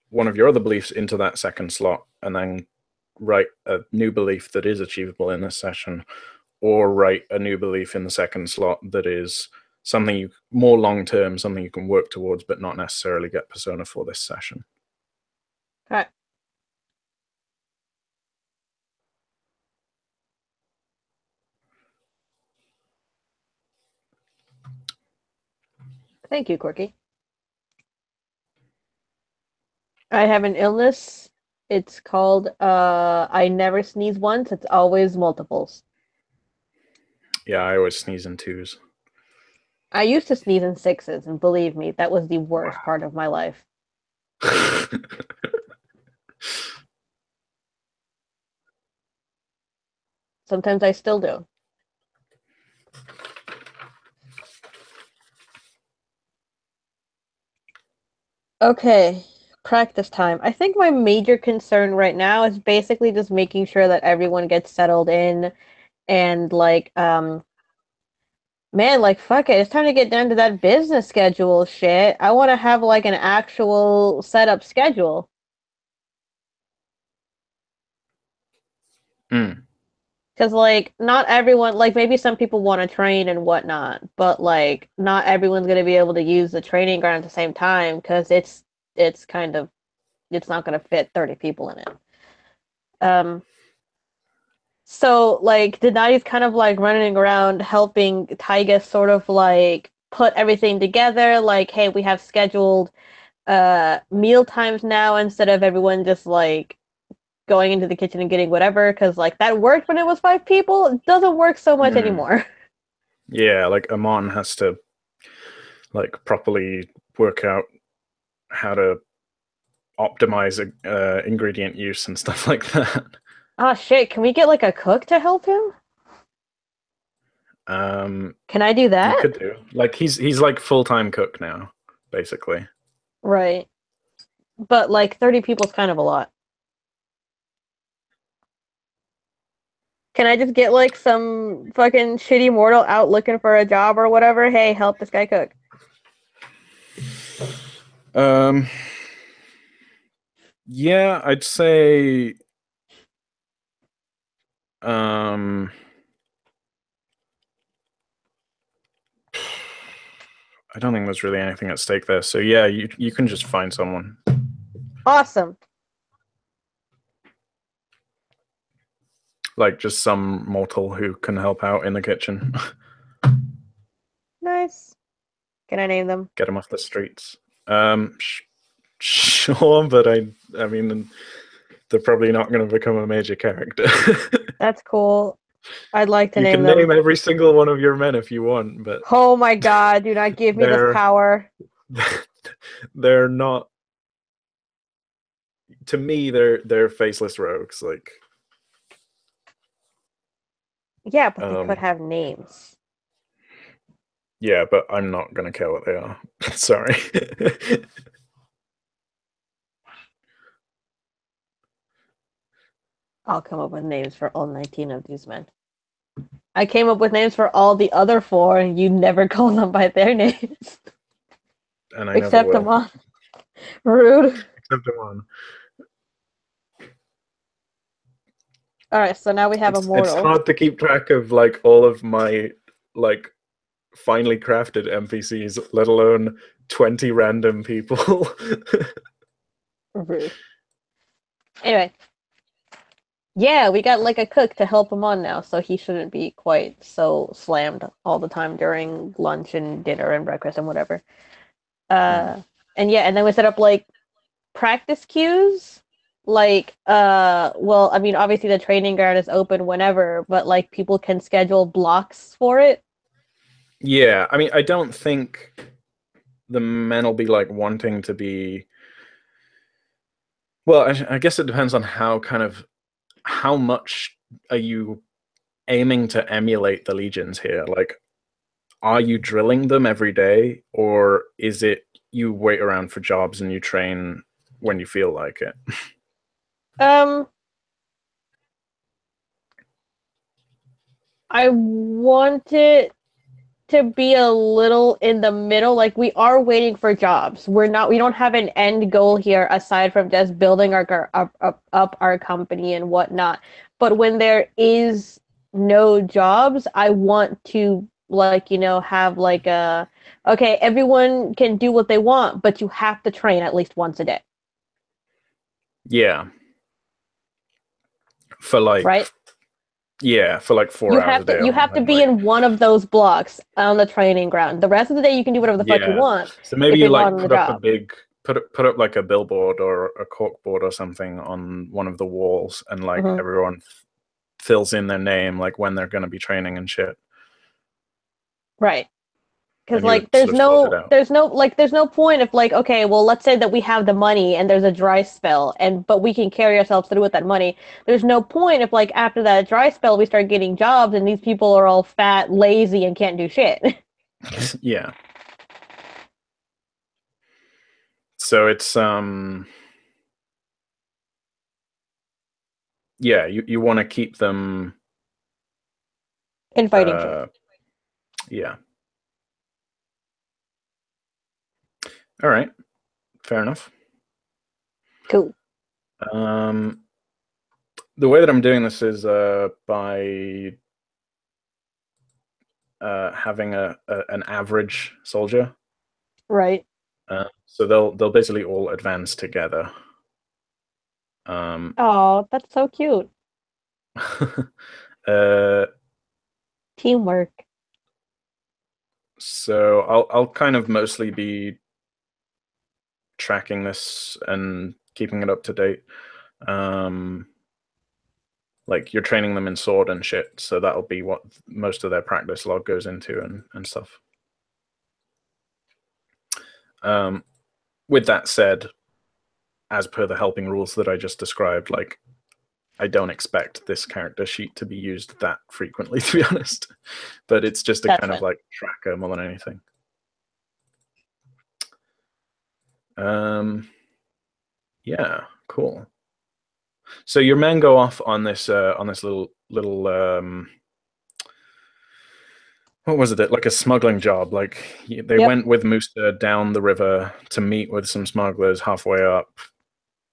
one of your other beliefs into that second slot and then write a new belief that is achievable in this session, or write a new belief in the second slot that is something you more long term, something you can work towards, but not necessarily get persona for this session. All right. Thank you, Corky. I have an illness. It's called I never sneeze once, it's always multiples. Yeah, I always sneeze in twos. I used to sneeze in sixes, and believe me, that was the worst part of my life. Sometimes I still do. Okay, practice time. I think my major concern right now is basically just making sure that everyone gets settled in and like man, like fuck it. It's time to get down to that business schedule shit. I want to have like an actual setup schedule. Mm. Because like not everyone, like maybe some people want to train and whatnot, but like not everyone's gonna be able to use the training ground at the same time because it's kind of it's not gonna fit 30 people in it. Um, so like Denati's kind of like running around helping Taiga sort of like put everything together. Like, hey, we have scheduled meal times now instead of everyone just like going into the kitchen and getting whatever because like that worked when it was 5 people. It doesn't work so much Mm. anymore. Yeah, like Amon has to like properly work out how to optimize ingredient use and stuff like that. Ah, shit. Can we get like a cook to help him? Um, Can I do you that? could do like he's like full-time cook now, basically. Right. But like 30 people is kind of a lot. Can I just get like some fucking shitty mortal out looking for a job or whatever? Hey, help this guy cook. Um, yeah, I'd say um I don't think there's really anything at stake there. So yeah, you can just find someone. Awesome. Like just some mortal who can help out in the kitchen. Nice. Can I name them? Get them off the streets. Sure, but I mean, they're probably not going to become a major character. That's cool. I'd like to You name can them. name every single one of your men if you want, but Oh my god, do not give me this power. They're not. To me, they're faceless rogues. Like, yeah, but they could have names. Yeah, but I'm not gonna care what they are. Sorry. I'll come up with names for all 19 of these men. I came up with names for all the other 4, and you never call them by their names. And I Except never will. Amon. Rude. Except Amon. Alright, so now we have a mortal. It's hard to keep track of like all of my like finely crafted NPCs, let alone 20 random people. Rude. Anyway. Yeah, we got like a cook to help him on now, so he shouldn't be quite so slammed all the time during lunch and dinner and breakfast and whatever. And yeah, and then we set up like practice queues. Like, well, I mean, obviously the training ground is open whenever, but like people can schedule blocks for it. Yeah, I mean, I don't think the men will be like wanting to be. Well, I guess it depends on how much are you aiming to emulate the legions here? Like, are you drilling them every day, or is it you wait around for jobs and you train when you feel like it? I want it to be a little in the middle. Like, we are waiting for jobs. We don't have an end goal here aside from just building up our company and whatnot. But when there is no jobs, I want to, like, have like okay, everyone can do what they want, but you have to train at least once a day. Yeah. For like, right? Yeah, for like 4 hours a day. You have to be in one of those blocks on the training ground. The rest of the day you can do whatever the fuck you want. So maybe you like put up put up like a billboard or a corkboard or something on one of the walls, and like everyone fills in their name, like when they're going to be training and shit. Right. Because like there's no point if like, okay, well, let's say that we have the money and there's a dry spell, but we can carry ourselves through with that money. There's no point if like after that dry spell we start getting jobs and these people are all fat, lazy, and can't do shit. Yeah. So it's yeah, you want to keep them in fighting shape. Yeah. All right. Fair enough. Cool. The way that I'm doing this is by having an average soldier. Right. So they'll basically all advance together. Oh, that's so cute. Teamwork. So I'll kind of mostly be tracking this and keeping it up to date. Like you're training them in sword and shit, so that'll be what most of their practice log goes into and stuff. With that said, as per the helping rules that I just described, like I don't expect this character sheet to be used that frequently, to be honest. But it's just a kind of like tracker more than anything. Yeah, cool. So your men go off on this little what was it? Like a smuggling job. Like they went with Musa down the river to meet with some smugglers halfway up,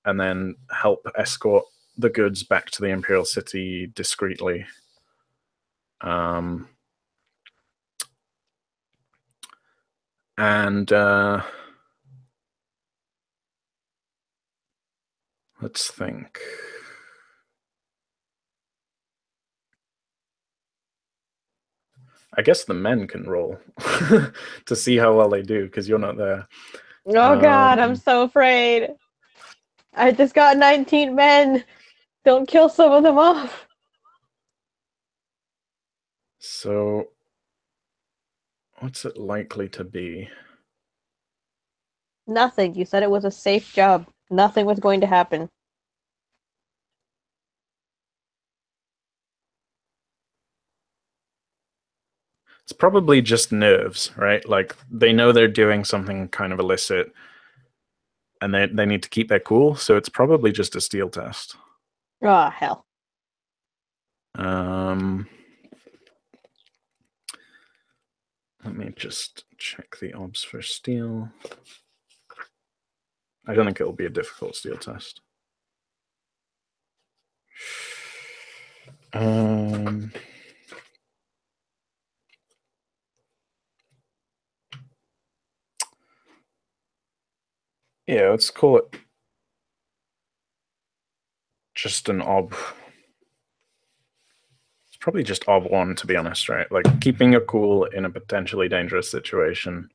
and then help escort the goods back to the Imperial City discreetly. And let's think. I guess the men can roll to see how well they do because you're not there. Oh god, I'm so afraid. I just got 19 men. Don't kill some of them off. So, what's it likely to be? Nothing. You said it was a safe job. Nothing was going to happen. It's probably just nerves, right? Like they know they're doing something kind of illicit and they need to keep their cool, so it's probably just a steel test. Oh, hell. Let me just check the obs for steel. I don't think it'll be a difficult steel test. Yeah, let's call it just an ob. It's probably just ob 1, to be honest, right? Like keeping your cool in a potentially dangerous situation.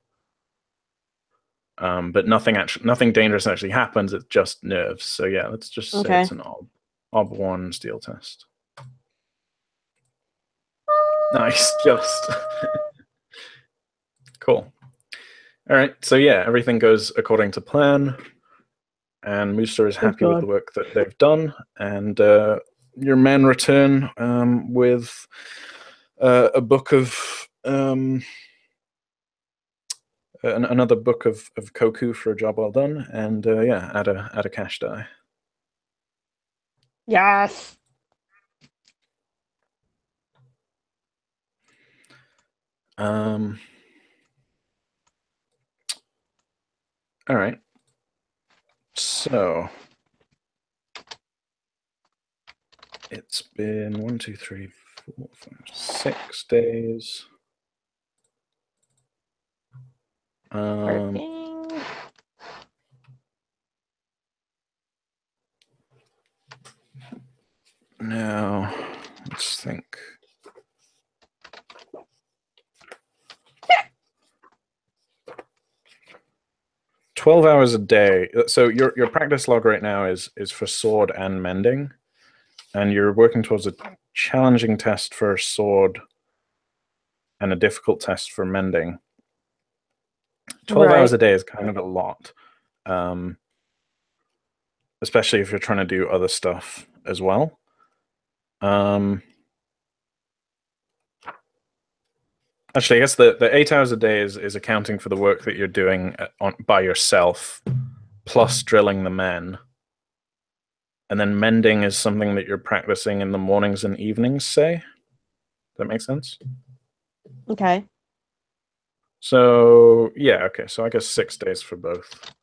But nothing dangerous actually happens. It's just nerves. So yeah, let's just say it's an ob 1 steel test. Nice, just cool. All right, so yeah, everything goes according to plan, and Mooster is happy with the work that they've done, and your men return with a book of another book of koku for a job well done, and yeah, add a cash die. Yes. All right. So it's been 1, 2, 3, 4, 5, 6 days. Now, let's think. "12 hours a day." So your practice log right now is for sword and mending, and you're working towards a challenging test for sword and a difficult test for mending. 12 hours a day is kind of a lot, especially if you're trying to do other stuff as well. Actually, I guess the 8 hours a day is accounting for the work that you're doing by yourself, plus drilling the men. And then mending is something that you're practicing in the mornings and evenings, say? Does that make sense? Okay. So, yeah, okay. So I guess 6 days for both.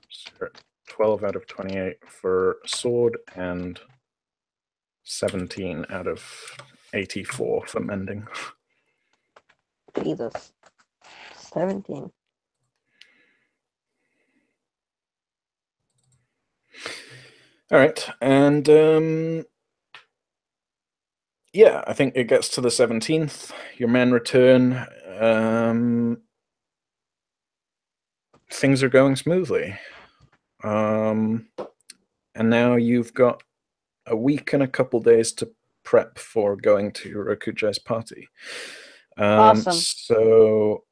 So 12 out of 28 for sword and 17 out of 84 for mending. Jesus. 17. All right. And yeah, I think it gets to the 17th. Your men return. Things are going smoothly. And now you've got a week and a couple days to prep for going to Rokujai's party. Awesome. So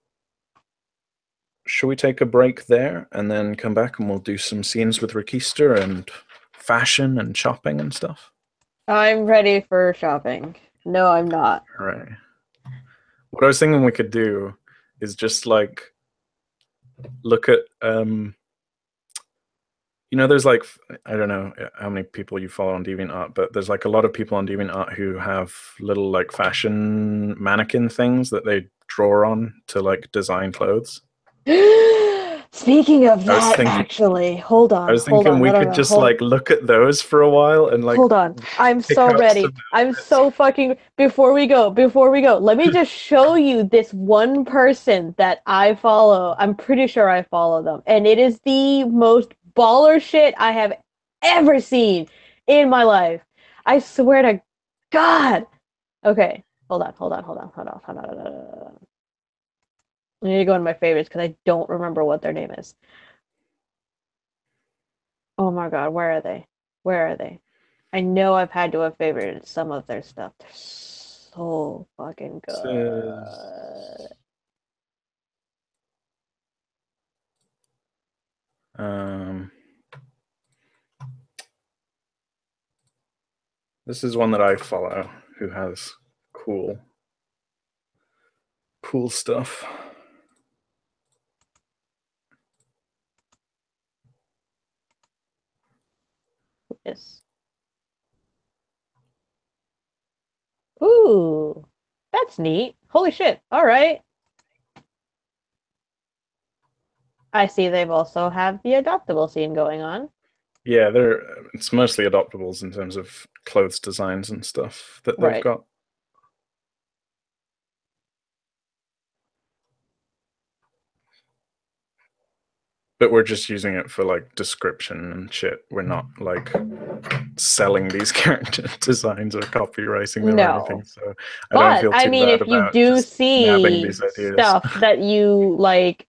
should we take a break there and then come back and we'll do some scenes with Rikista and fashion and shopping and stuff? I'm ready for shopping. No, I'm not. All right. What I was thinking we could do is just like look at there's like, I don't know how many people you follow on DeviantArt, but there's like a lot of people on DeviantArt who have little like fashion mannequin things that they draw on to like design clothes. Speaking of I was that, thinking, actually, hold I on, was hold thinking on, no, we no, could no, just hold, like look at those for a while and like hold on. I'm pick so out ready. some I'm outfits. so fucking. Before we go, let me just show you this one person that I follow. I'm pretty sure I follow them, and it is the most baller shit I have ever seen in my life. I swear to God. Okay, hold on. I need to go into my favorites because I don't remember what their name is. Oh my God, where are they? Where are they? I know I've had to have favorited some of their stuff. They're so fucking This is good. um this is one that I follow who has cool stuff. Yes. Ooh, that's neat. Holy shit. All right. I see they've also have the adoptable scene going on. Yeah, it's mostly adoptables in terms of clothes designs and stuff that they've Right. got. But we're just using it for like description and shit. We're not like selling these character designs or copywriting them or anything. No. So I don't But feel I too mean, bad if you about do just nabbing see these ideas. stuff that you like,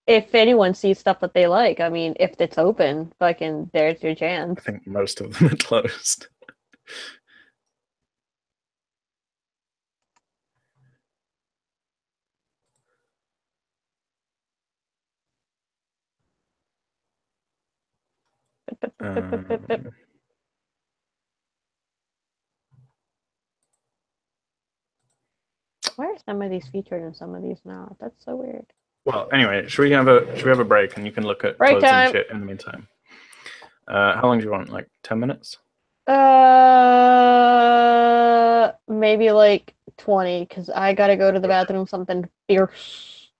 if anyone sees stuff that they like, I mean, if it's open, fucking there's your I chance. think most of them are closed. Um, Why are some of these featured and some of these not? That's so weird. well, anyway, should we have a break and you can look at Break clothes and time. shit in the meantime? How long do you want? Like 10 minutes? Maybe like 20, because I gotta go to the bathroom. Something fierce.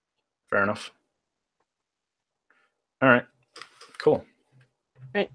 Fair enough. All right. Cool. Right.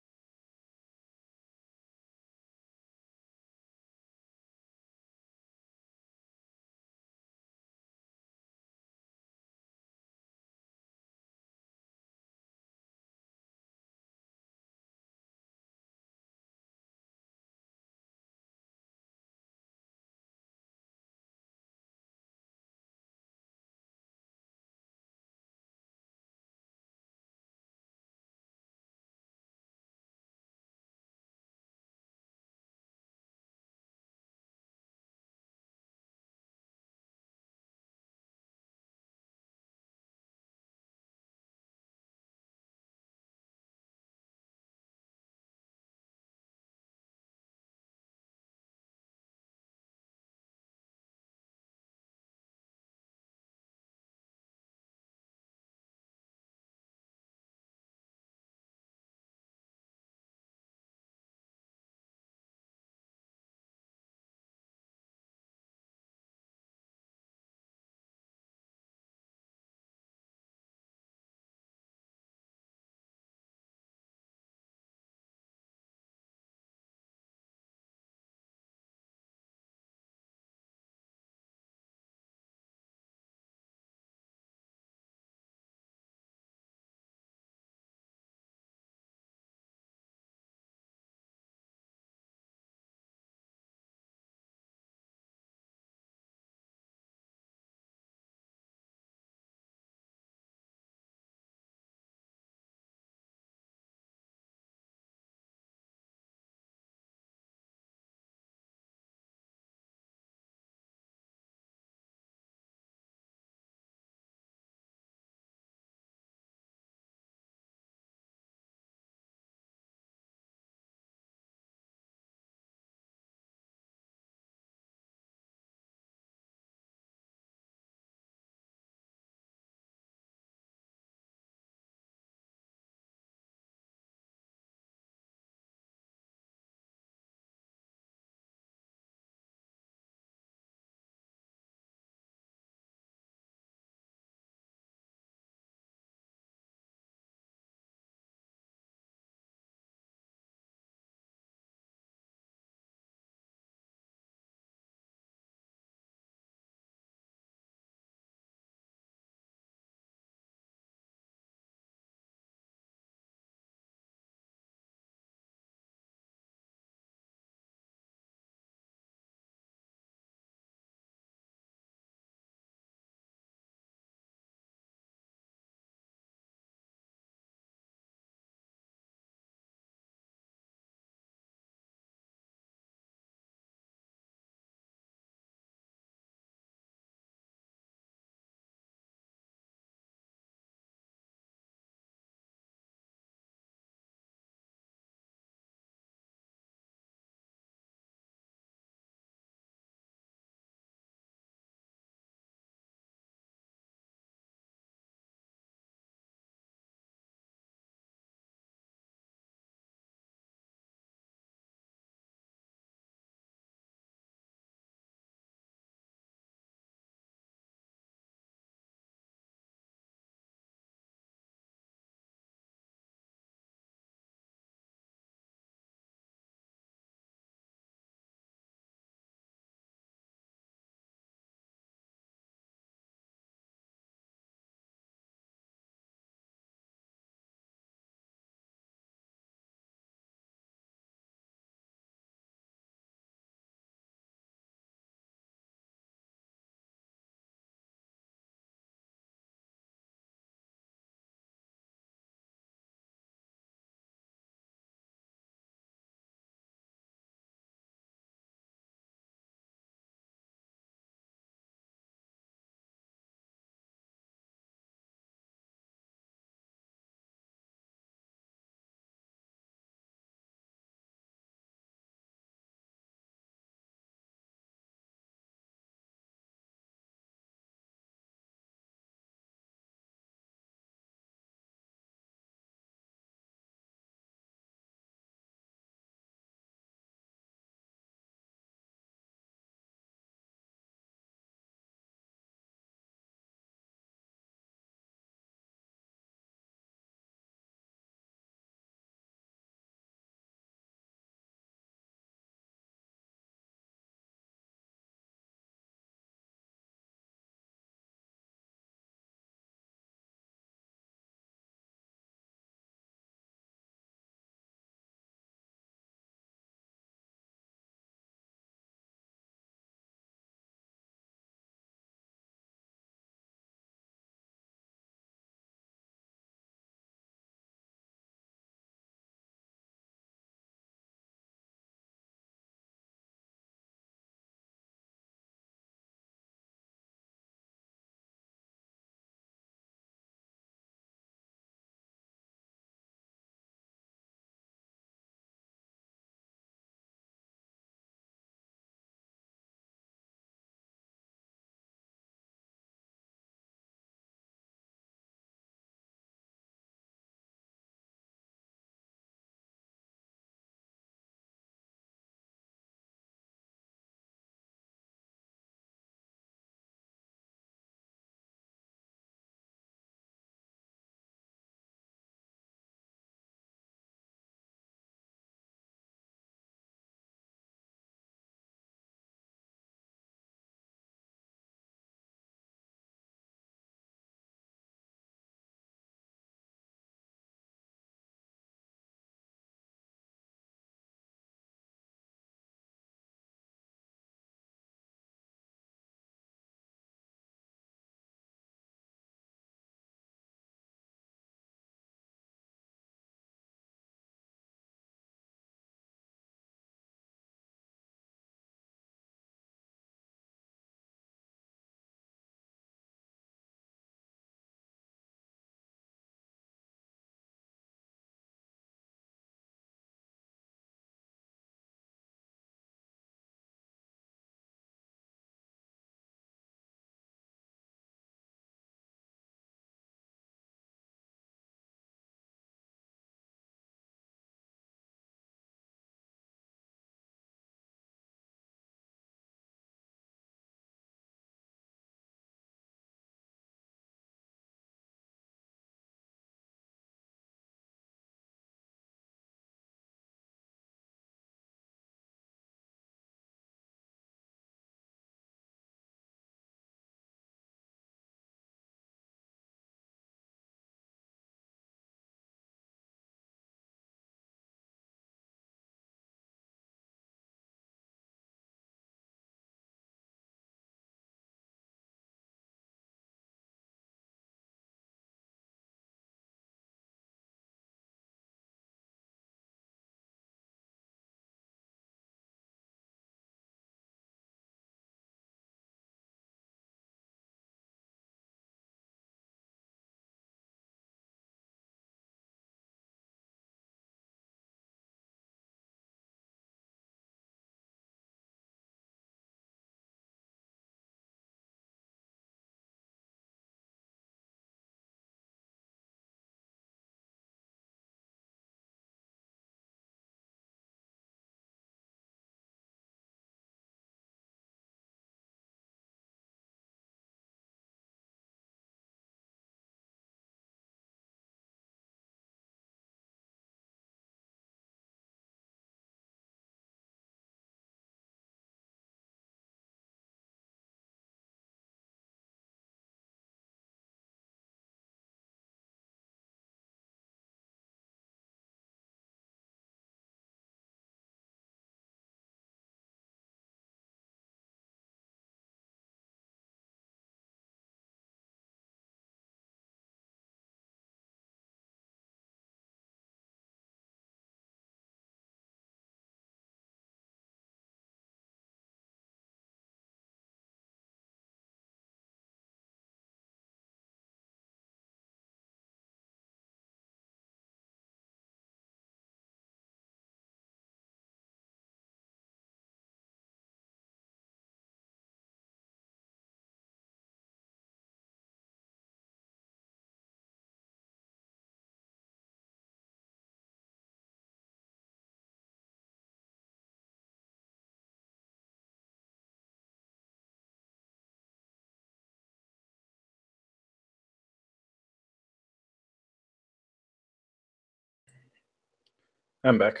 I'm back.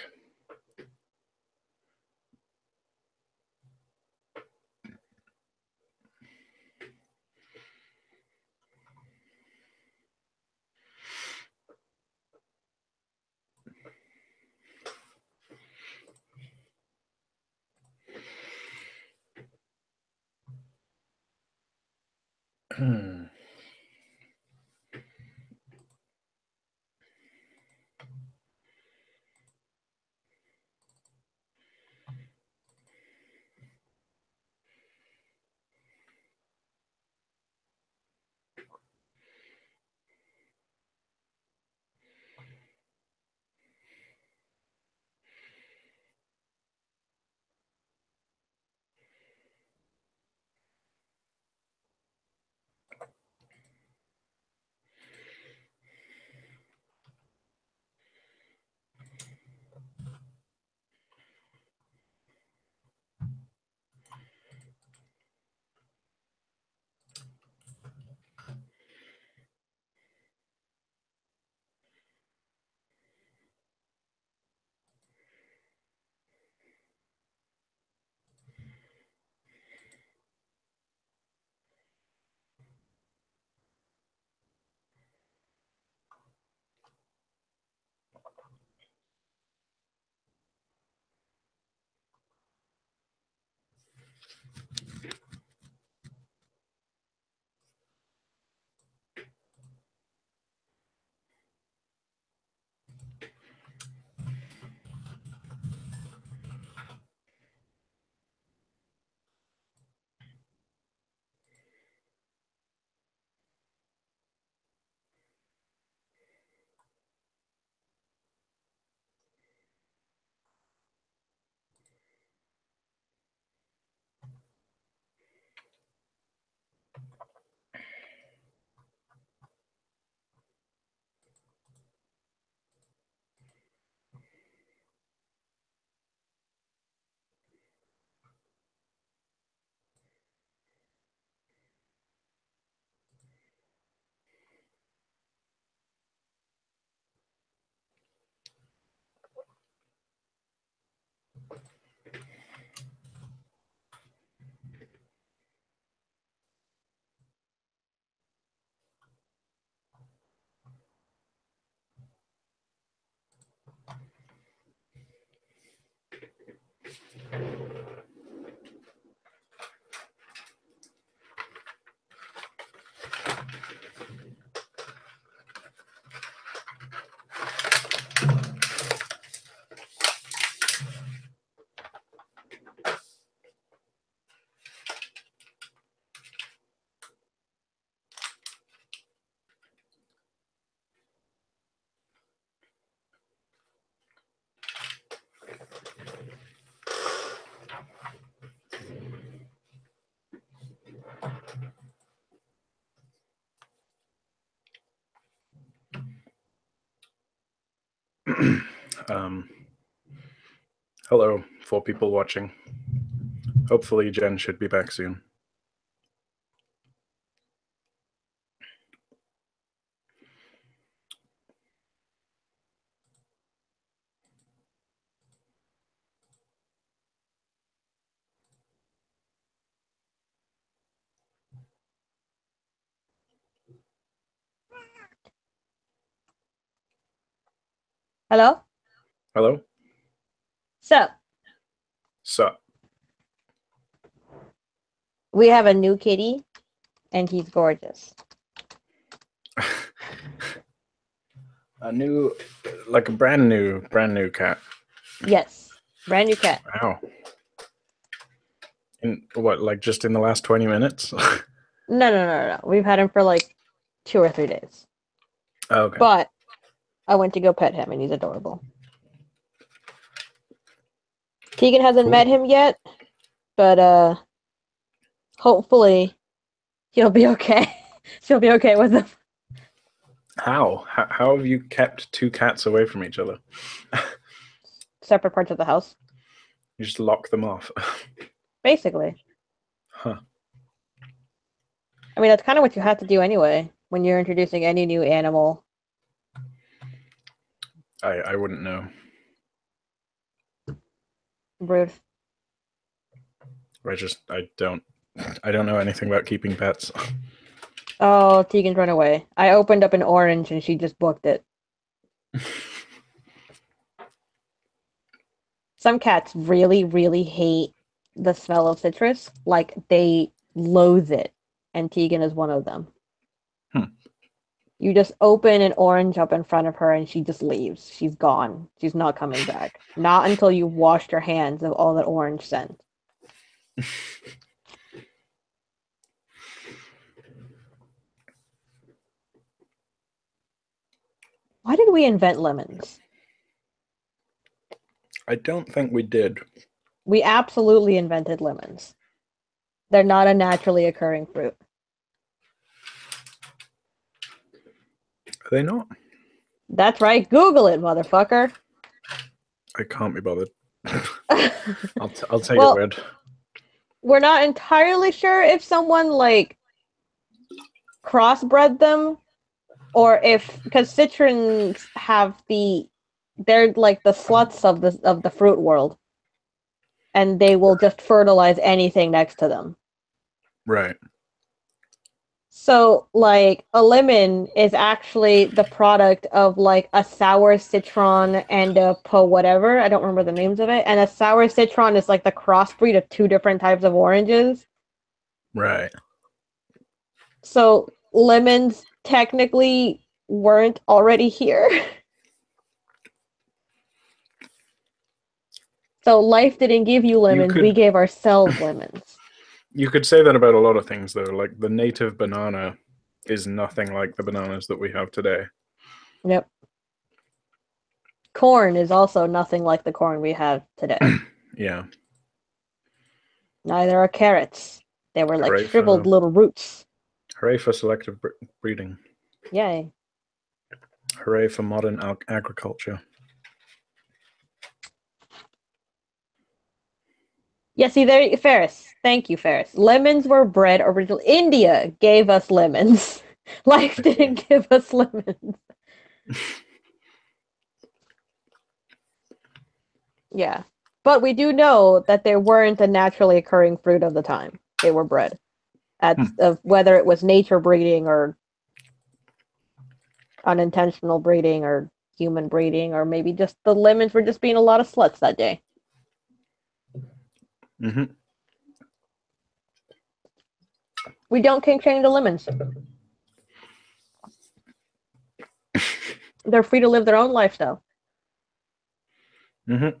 Hello, 4 people watching. Hopefully Jen should be back soon. Hello? Hello? So, Sup? we have a new kitty, and he's gorgeous. A new, like a brand new cat. Yes. Brand new cat. Wow. In what, like just in the last 20 minutes? No. We've had him for like 2 or 3 days. Okay. But I went to go pet him, and he's adorable. Tegan hasn't Cool. met him yet, but hopefully he'll be okay. She'll be okay with him. How have you kept 2 cats away from each other? Separate parts of the house, You just lock them off. basically. Huh. I mean, that's kind of what you have to do anyway when you're introducing any new animal. I wouldn't know. Rude. I don't know anything about keeping pets. Oh, Tegan's run away. I opened up an orange and she just booked it. Some cats really, really hate the smell of citrus. Like, they loathe it. And Tegan is one of them. You just open an orange up in front of her and she just leaves. She's gone. She's not coming back. Not until you've washed your hands of all that orange scent. Why did we invent lemons? I don't think we did. We absolutely invented lemons. They're not a naturally occurring fruit. Are they not? That's right. Google it, motherfucker. I can't be bothered. I'll take Well, your word. we're not entirely sure if someone like crossbred them or if because citrons have they're like the sluts of the fruit world and they will just fertilize anything next to them. Right. So like a lemon is actually the product of like a sour citron and a whatever, I don't remember the names of it, and a sour citron is like the crossbreed of two different types of oranges. Right. So lemons technically weren't already here. So life didn't give you lemons, we gave ourselves lemons. You could say that about a lot of things, though. Like the native banana is nothing like the bananas that we have today. Yep. Corn is also nothing like the corn we have today. Yeah. Neither are carrots. They were like Hooray shriveled for, little roots. hooray for selective breeding. Yay. Hooray for modern agriculture. Yeah, see there, Ferris. Thank you, Ferris. Lemons were bred originally. India gave us lemons. Life didn't give us lemons. Yeah. But we do know that they weren't a naturally occurring fruit of the time. They were bred. Of whether it was nature breeding or unintentional breeding or human breeding, or maybe just the lemons were just being a lot of sluts that day. Mm-hmm. We don't kink shame the lemons. They're free to live their own lifestyle. Mm-hmm.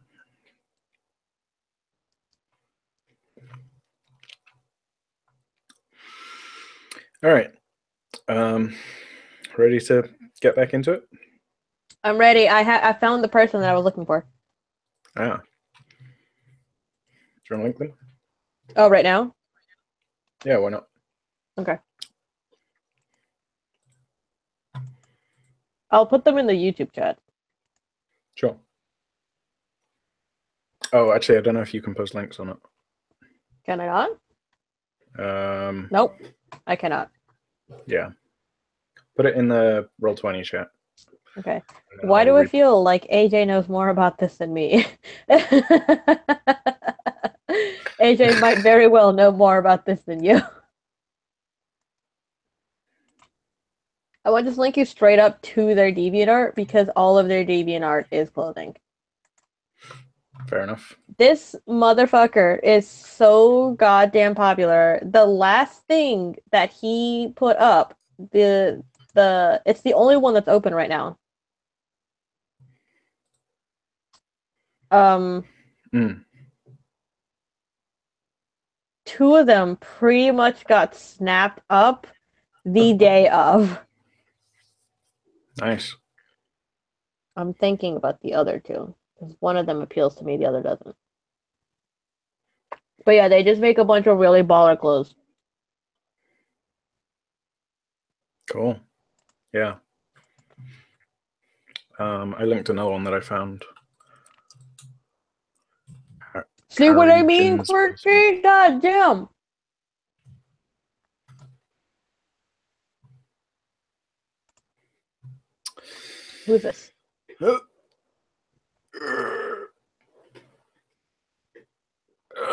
All right. Ready to get back into it? I'm ready. I found the person that I was looking for. Ah. Do you want to link them? Oh, right now? Yeah, why not? Okay. I'll put them in the YouTube chat. Sure. Oh, actually, I don't know if you can post links on it. Can I not? Nope. I cannot. Yeah. Put it in the Roll20 chat. Okay. Why do I feel like AJ knows more about this than me? AJ might very well know more about this than you. I want to just link you straight up to their DeviantArt because all of their DeviantArt is clothing. Fair enough. This motherfucker is so goddamn popular. The last thing that he put up, it's the only one that's open right now. Two of them pretty much got snapped up the day of. Nice. I'm thinking about the other two because one of them appeals to me, the other doesn't. But yeah, they just make a bunch of really baller clothes. Cool. Yeah. I linked another one that I found. See what I mean, Quirky? God damn. Who's this?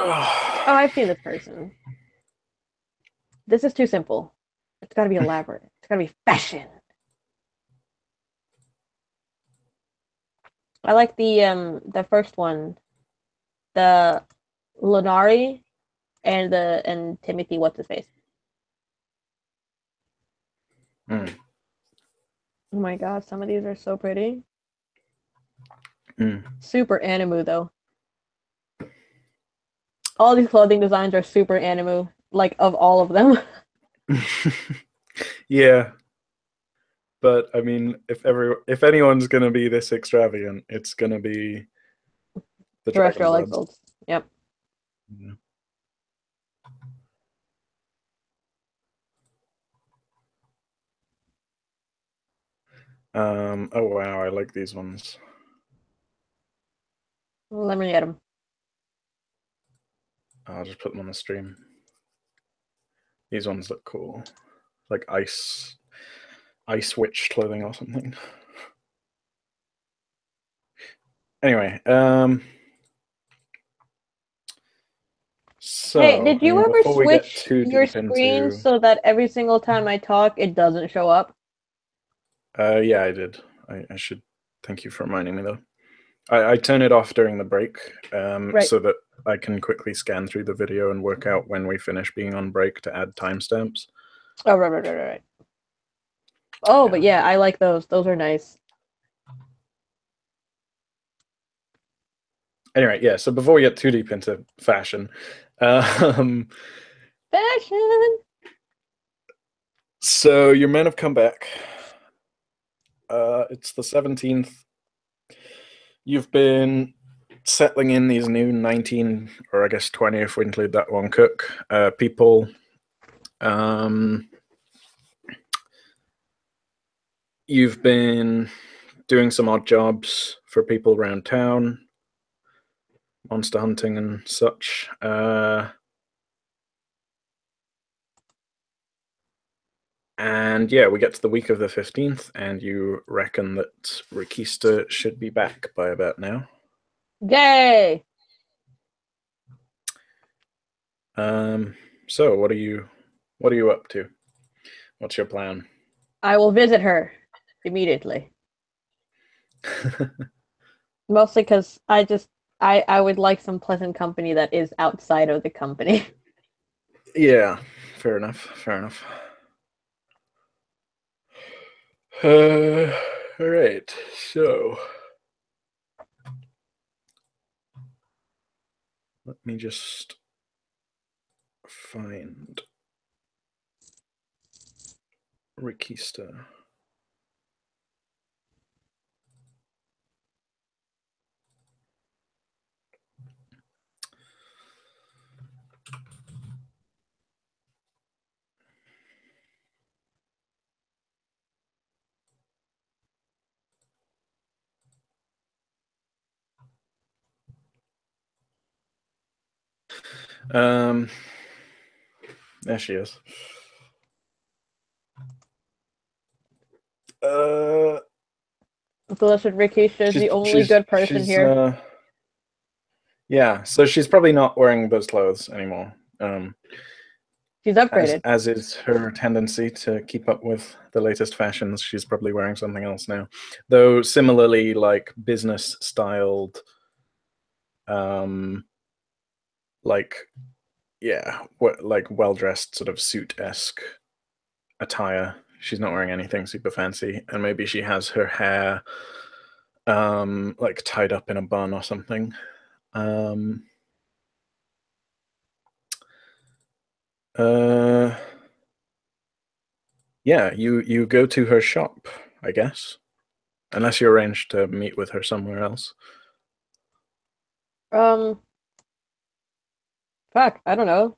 Oh, I've seen this person. This is too simple. It's got to be elaborate. It's got to be fashion. I like the first one, the Lunari and Timothy. What's his face? Mm. Oh my god, some of these are so pretty. Mm. Super animu though. All these clothing designs are super animu, like of all of them. Yeah, but I mean, if anyone's gonna be this extravagant, it's gonna be the Dragon Terrestrial Bloods. exalts. Yep. Yeah. Oh wow, I like these ones. Let me get them. I'll just put them on the stream. These ones look cool, like ice witch clothing or something. Anyway, so Hey, did I you mean, ever before we get switch too your deep screen into, so that every single time I talk, it doesn't show up? yeah, I did. I should thank you for reminding me though. I turn it off during the break, Right. so that I can quickly scan through the video and work out when we finish being on break to add timestamps. Oh, right. Oh, Yeah. but yeah, I like those. Those are nice. Anyway, yeah. So before we get too deep into fashion, um, Fashion. so your men have come back. It's the 17th. You've been settling in these new 19, or I guess 20 if we include that one cook, people. You've been doing some odd jobs for people around town, monster hunting and such. And yeah, we get to the week of the 15th, and you reckon that Rikista should be back by about now. Yay! So what are you up to? What's your plan? I will visit her immediately. Mostly because I would like some pleasant company that is outside of the company. Yeah, fair enough. All right, so let me just find Rikista. Um, there she is. Blessed Rikisha is the only good person here. Yeah, so she's probably not wearing those clothes anymore. She's upgraded. As is her tendency to keep up with the latest fashions, she's probably wearing something else now. Though similarly, like business styled, like yeah, like well dressed sort of suit esque attire. She's not wearing anything super fancy, and maybe she has her hair like tied up in a bun or something. Um, uh, yeah, you go to her shop, I guess, unless you arrange to meet with her somewhere else. Um, fuck, I don't know.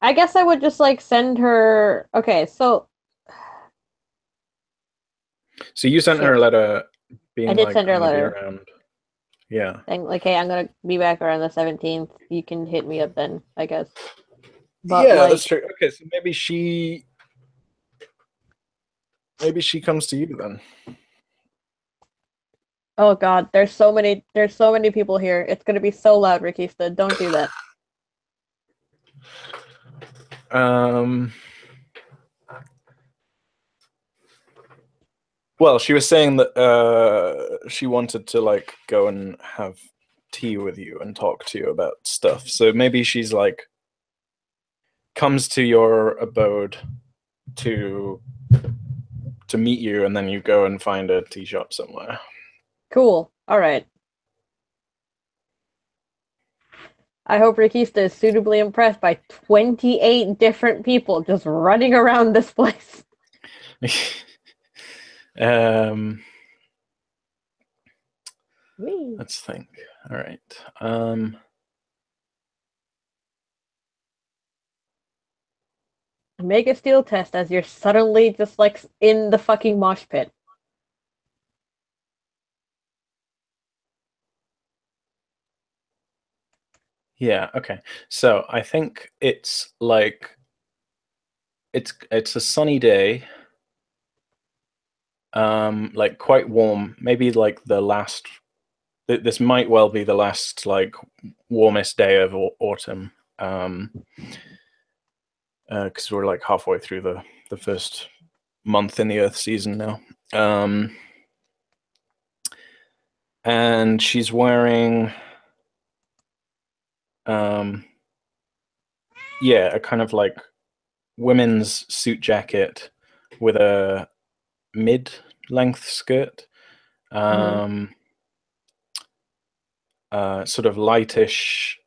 I guess I would just like send her. Okay, so So you sent her a shit. letter I being did like, send her I'm a gonna be letter around. Yeah. saying like, "Hey, I'm gonna be back around the 17th. You can hit me up then, I guess." But Yeah, that's like, true. Okay, so maybe she comes to you then. Oh God, there's so many people here. It's gonna be so loud, Rikista. Don't do that. Um. Well, she was saying that she wanted to like go and have tea with you and talk to you about stuff. So maybe she's like comes to your abode to meet you, and then you go and find a tea shop somewhere. Cool. All right. I hope Rikista is suitably impressed by 28 different people just running around this place. um, Whee. let's think. All right. Make a steel test as you're suddenly just like in the fucking mosh pit. Yeah. Okay. So I think it's like it's a sunny day. Like quite warm. Maybe like the last. This might well be the last like warmest day of autumn. Because we're like halfway through the first month in the Earth season now. And she's wearing yeah, a kind of like women's suit jacket with a mid-length skirt. Sort of lightish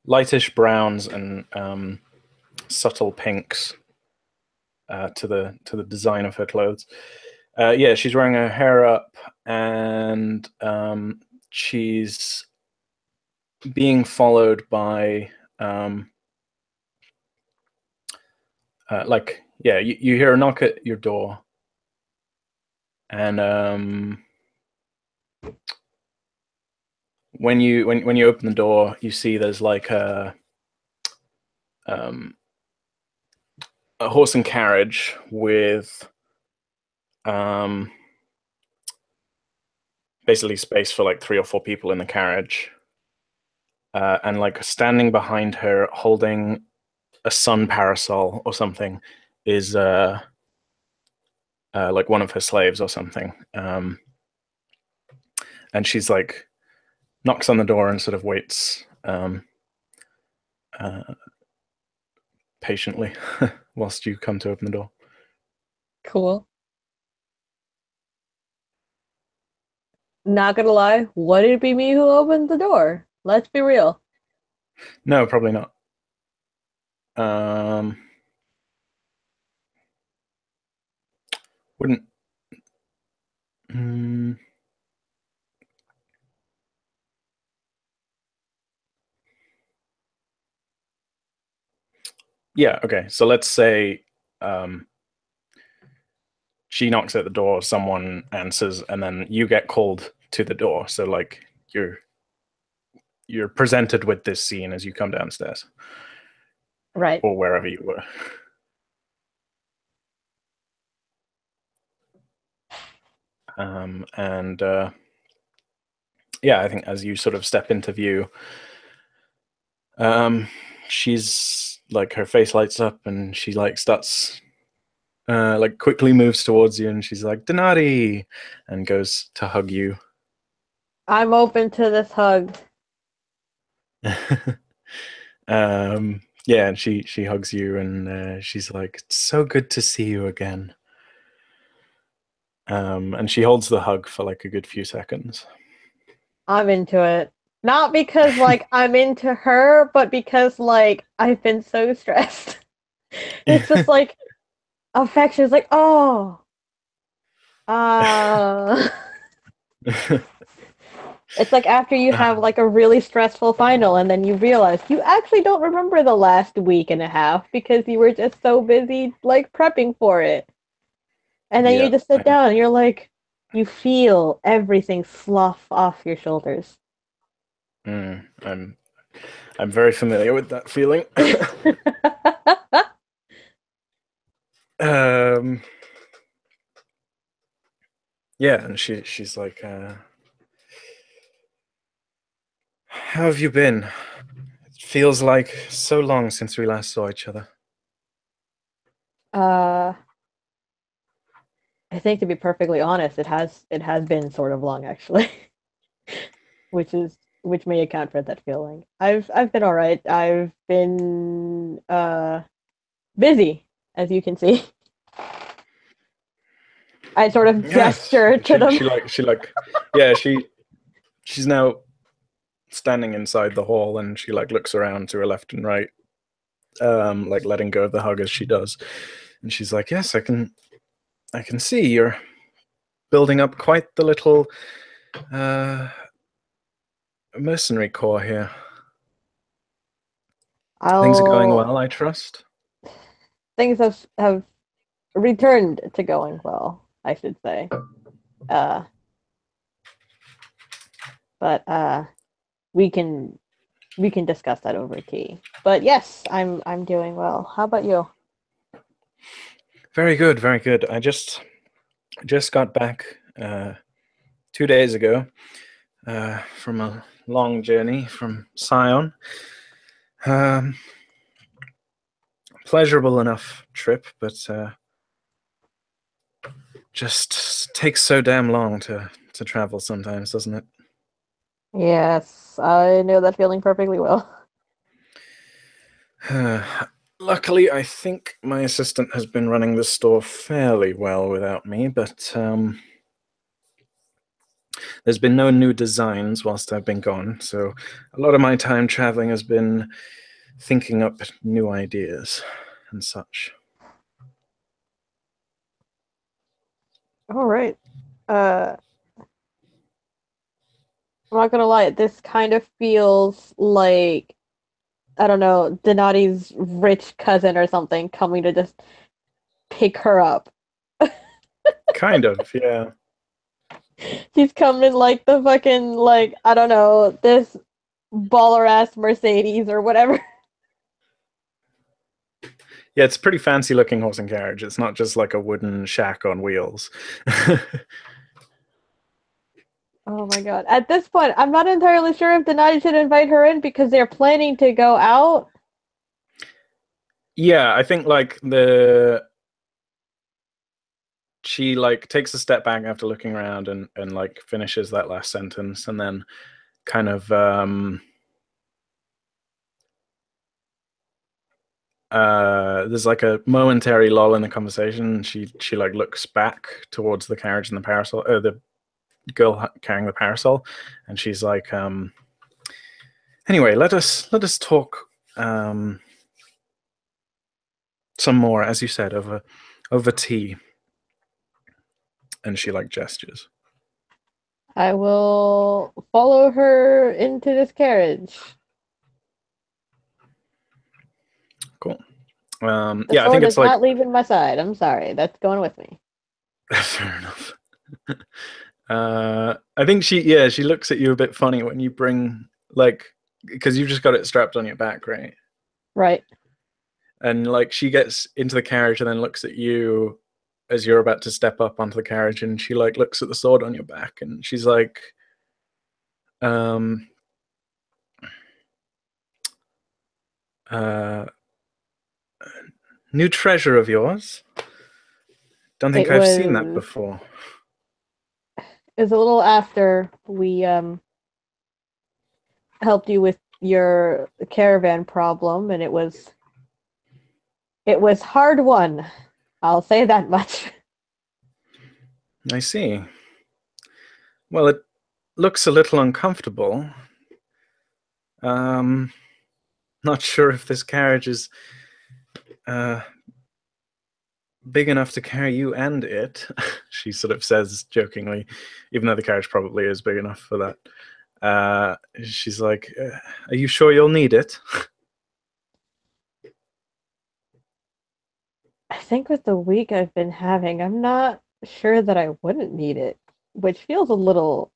lightish browns and subtle pinks to the design of her clothes. Yeah, she's wearing her hair up, and she's being followed by like yeah, you hear a knock at your door, and when you open the door, you see there's like a horse and carriage with basically space for like 3 or 4 people in the carriage, and like standing behind her, holding a sun parasol or something, is like one of her slaves or something. And she's like knocks on the door and sort of waits uh, patiently whilst you come to open the door. Cool. Not gonna lie, would it be me who opened the door? Let's be real. No, probably not. Um, wouldn't. Mm, yeah. Okay. So let's say she knocks at the door, someone answers, and then you get called to the door. So like you're presented with this scene as you come downstairs, Right. or wherever you were. And yeah, I think as you sort of step into view, she's like her face lights up, and she like starts like quickly moves towards you, and she's like Denati, and goes to hug you. I'm open to this hug. Yeah, and she hugs you, and she's like, "It's so good to see you again." And she holds the hug for like a good few seconds. I'm into it. Not because like I'm into her, but because like I've been so stressed. It's just like affection is like, oh, uh it's like after you have like a really stressful final and then you realize you actually don't remember the last week and a half because you were just so busy like prepping for it. And then you Yeah, just sit down and you're like, you feel everything slough off your shoulders. I'm very familiar with that feeling. um, Yeah, and she's like, how have you been? It feels like so long since we last saw each other. Uh, I think to be perfectly honest, it has been sort of long actually, which may account for that feeling. I've been all right. I've been busy, as you can see. I sort of Yes, gesture to them. yeah, she's now standing inside the hall, and she like looks around to her left and right, like letting go of the hug as she does, and she's like, yes, I can see you're building up quite the little uh mercenary corps here. Things are going I'll well, I trust. Things have returned to going well, I should say. Uh, but we can we can discuss that over tea. But yes, I'm doing well. How about you? Very good, very good. I just got back 2 days ago from a long journey from Sion. Um, Pleasurable enough trip, but just takes so damn long to travel sometimes, doesn't it? Yes, I know that feeling perfectly well. Luckily, I think my assistant has been running the store fairly well without me, but there's been no new designs whilst I've been gone, so a lot of my time traveling has been thinking up new ideas and such. All right. Uh, I'm not gonna lie. This kind of feels like I don't know, Denati's rich cousin or something coming to just pick her up. Kind of, yeah. She's coming like the fucking like I don't know this baller ass Mercedes or whatever. Yeah, it's a pretty fancy looking horse and carriage. It's not just like a wooden shack on wheels. Oh my god. At this point, I'm not entirely sure if Denati should invite her in because they're planning to go out. Yeah, I think like the she like takes a step back after looking around and like finishes that last sentence and then kind of there's like a momentary lull in the conversation, and she like looks back towards the carriage and the parasol, or the girl carrying the parasol, and she's like, anyway, let us talk some more, as you said, over tea. And she like gestures. I will follow her into this carriage. Cool. The Yeah, I think sword is it's like not leaving my side. I'm sorry. That's going with me. fair enough. I think she looks at you a bit funny when you bring like, because you've just got it strapped on your back, right? Right. And like she gets into the carriage and then looks at you as you're about to step up onto the carriage, and she like looks at the sword on your back, and she's like, um, uh, new treasure of yours. Don't think It I've seen that was before. it was a little after we helped you with your caravan problem and it was hard won. I'll say that much. I see. Well, it looks a little uncomfortable. Um, Not sure if this carriage is uh, big enough to carry you and it. She sort of says jokingly, even though the carriage probably is big enough for that. She's like, "Are you sure you'll need it?" I think with the week I've been having, I'm not sure that I wouldn't need it, which feels a little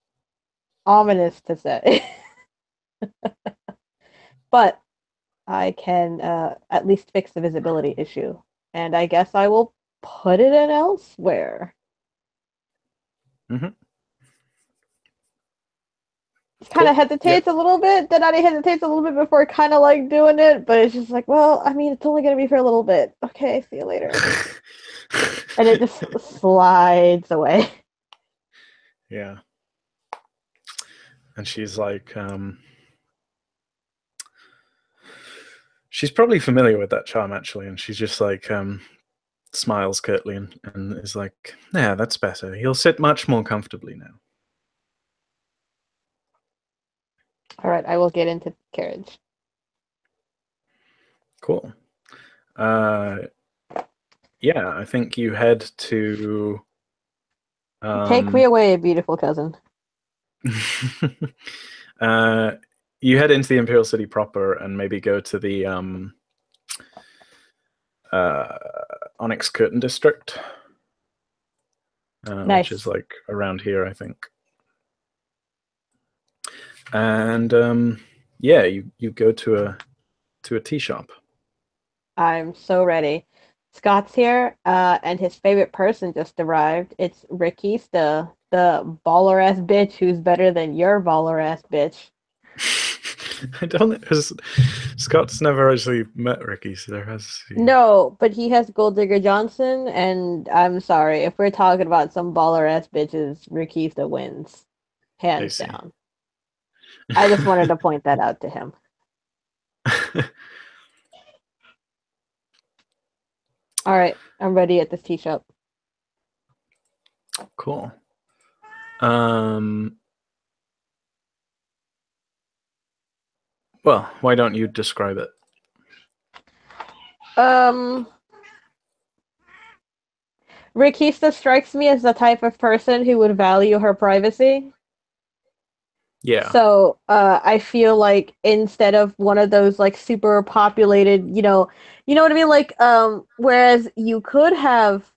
ominous to say. But I can at least fix the visibility issue. And I guess I will put it in elsewhere. Mm-hmm. Kind of Cool. Yeah. hesitates a little bit. Denati hesitates a little bit before kind of like doing it, but it's just like, well, I mean, it's only gonna be for a little bit. Okay, see you later. And it just slides away. Yeah. And she's like, she's probably familiar with that charm actually, and she's just like, smiles curtly and is like, yeah, that's better. He'll sit much more comfortably now. All right, I will get into the carriage. Cool. Yeah, I think you head to. Take me away, beautiful cousin. uh, you head into the Imperial City proper and maybe go to the Onyx Curtain district, Nice. which is like around here, I think. And yeah, you go to a tea shop. I'm so ready. Scott's here, and his favorite person just arrived. It's Ricky's, the baller ass bitch who's better than your baller ass bitch. I don't think Scott's never actually met Ricky, so there has to be. No, but he has Gold Digger Johnson, and I'm sorry, if we're talking about some baller ass bitches, Ricky's the wins. I Hands see. down. I just wanted to point that out to him. All right, I'm ready at this tea shop. Cool. Well, why don't you describe it? Rikista strikes me as the type of person who would value her privacy. Yeah. So I feel like instead of one of those like super populated, you know what I mean? Like whereas you could have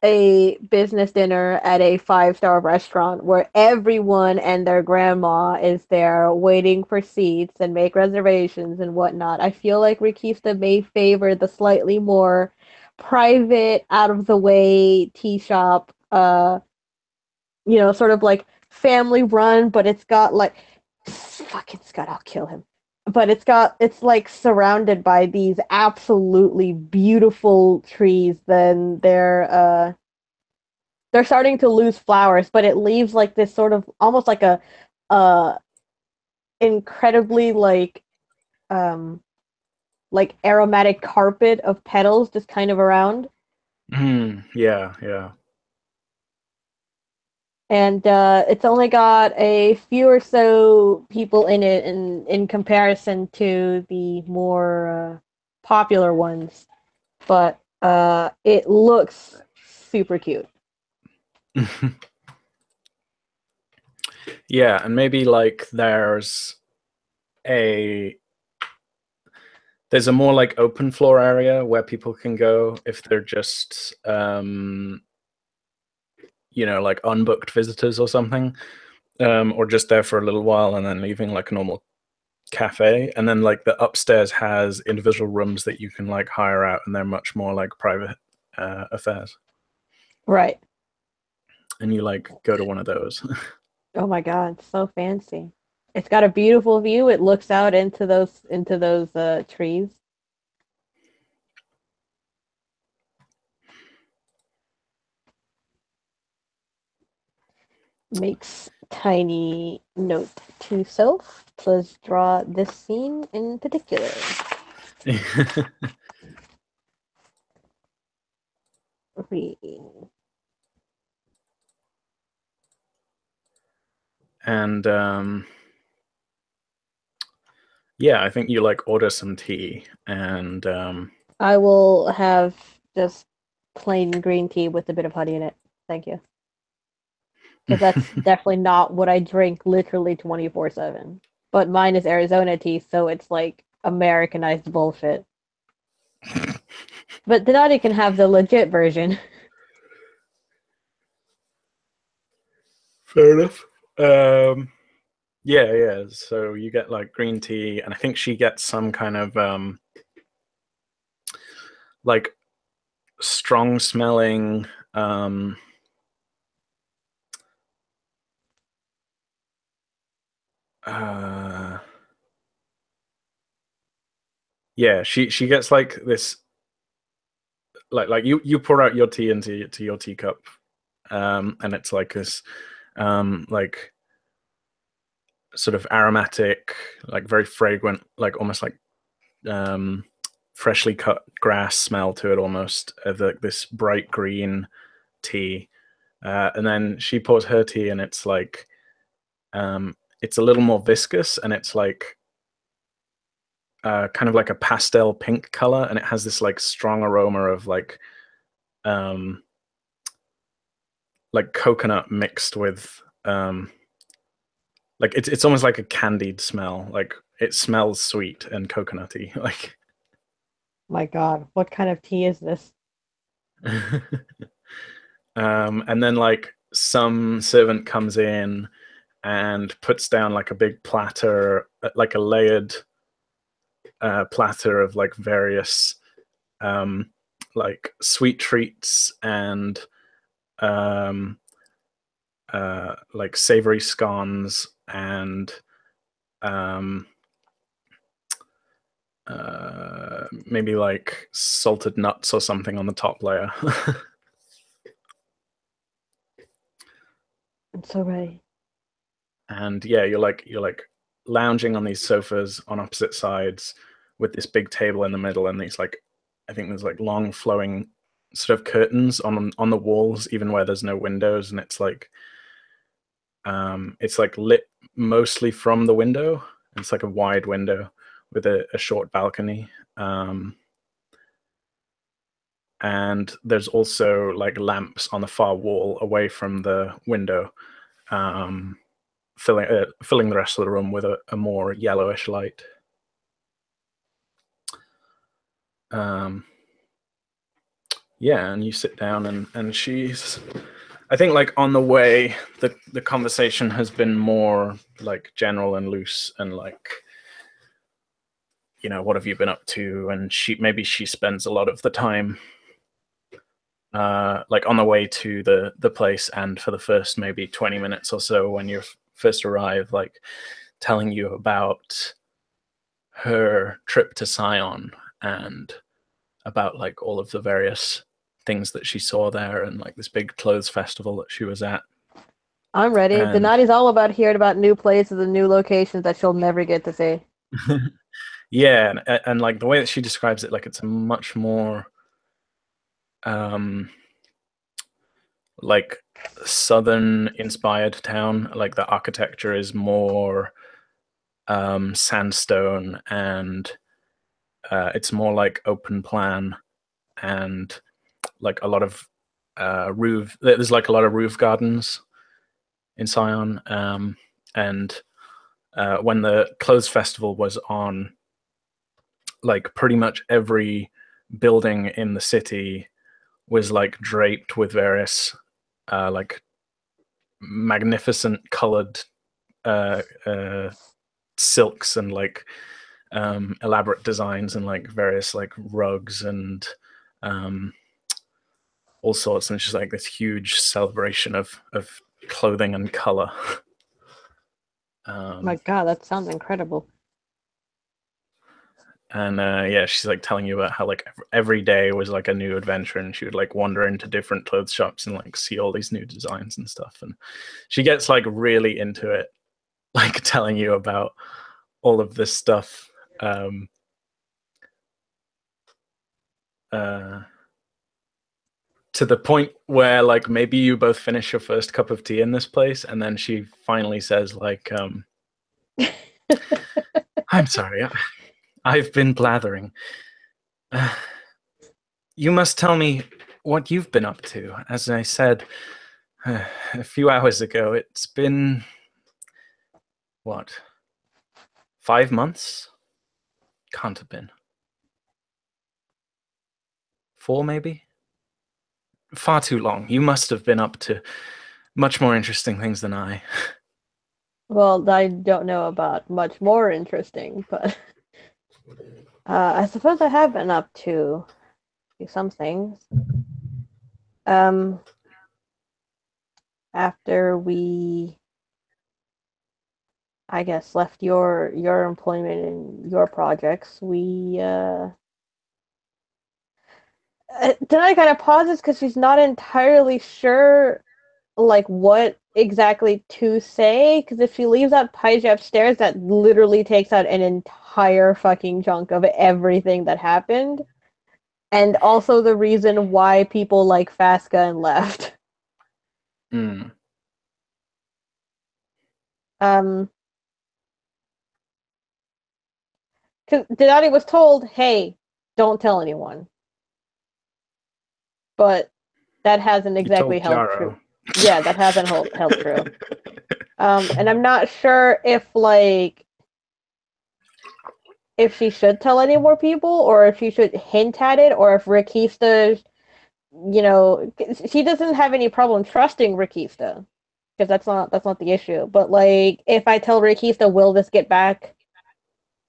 a business dinner at a five-star restaurant where everyone and their grandma is there waiting for seats and make reservations and whatnot. I feel like Rikista may favor the slightly more private, out of the way tea shop, sort of like family run, but it's got like fucking Scott, I'll kill him. But it's like surrounded by these absolutely beautiful trees. Then they're starting to lose flowers, but it leaves like this sort of almost like a uh incredibly um like aromatic carpet of petals just kind of around. Yeah, yeah. And it's only got a few or so people in it in comparison to the more popular ones, but it looks super cute. Yeah, and maybe like a there's a more like open floor area where people can go if they're just like unbooked visitors or something, or just there for a little while and then leaving, like a normal cafe. And then like the upstairs has individual rooms that you can like hire out, and they're much more like private affairs. Right. And you like go to one of those. Oh my god, so fancy. It's got a beautiful view. It looks out into those trees. Makes tiny note to self. Let's draw this scene in particular. And yeah, I think you like order some tea, and I will have just plain green tea with a bit of honey in it. Thank you. Because that's definitely not what I drink literally 24/7. But mine is Arizona tea, so it's like Americanized bullshit. But Denati can have the legit version. fair enough. Yeah, yeah. So you get like green tea, and I think she gets some kind of like strong smelling uh, yeah, she gets like this, like you pour out your tea into your teacup, and it's like this, like sort of aromatic, like very fragrant, like almost like um, freshly cut grass smell to it almost, this bright green tea. And then she pours her tea, and it's a little more viscous, and it's kind of like a pastel pink color, and it has this like strong aroma of um, like coconut mixed with like it's almost like a candied smell. Like it smells sweet and coconutty. Like My God, what kind of tea is this? and then like some servant comes in and puts down like a big platter, like a layered platter of like various um, like sweet treats and um, like savory scones and um, maybe like salted nuts or something on the top layer. I'm so ready. And yeah, you're like lounging on these sofas on opposite sides with this big table in the middle, and these like, I think there's like long flowing sort of curtains on the walls, even where there's no windows, and it's like lit mostly from the window. It's like a wide window with a short balcony. And there's also like lamps on the far wall away from the window, um, filling the rest of the room with a more yellowish light. Um, yeah, and you sit down, and she's, I think like on the way, the conversation has been more like general and loose, and like, what have you been up to? And she spends a lot of the time like on the way to the place, and for the first maybe 20 minutes or so when you first arrive, like telling you about her trip to Sion, and about like all of the various things that she saw there, and like this big clothes festival that she was at. I'm ready. And Denati's all about hearing about new places and new locations that she'll never get to see. yeah, and like the way that she describes it, like it's a much more um like southern inspired town. Like the architecture is more sandstone, and it's more like open plan, and like a lot of roof. There's like a lot of roof gardens in Sion, and when the clothes festival was on, like pretty much every building in the city was like draped with various like magnificent colored uh, uh, silks, and like elaborate designs, and like various like rugs and um, all sorts. And it's just like this huge celebration of clothing and color. My um, God, that sounds incredible. and yeah, she's like telling you about how like every day was like a new adventure, and she would like wander into different clothes shops and like see all these new designs and stuff. And she gets like really into it, like telling you about all of this stuff. um uh to the point where like maybe you both finish your first cup of tea in this place, and then she finally says like, I'm sorry, I've been blathering. uh, you must tell me what you've been up to. As I said a few hours ago, it's been what, 5 months? Can't have been 4, maybe. Far too long. You must have been up to much more interesting things than I. Well, I don't know about much more interesting, but I suppose I have been up to some things. Um, after we I guess, left your employment and your projects, Denai kind of pauses because she's not entirely sure like what exactly to say, because if she leaves out Paige upstairs, that literally takes out an entire fucking chunk of everything that happened, and also the reason why people like Fasca and left. Mm. Um, because Denati was told, "Hey, don't tell anyone," but that hasn't You exactly told held true. Jaro. Yeah, that hasn't held true. And I'm not sure if she should tell any more people, or if she should hint at it, or if Rikista, she doesn't have any problem trusting Rikista, because that's not the issue. But like, if I tell Rikista, will this get back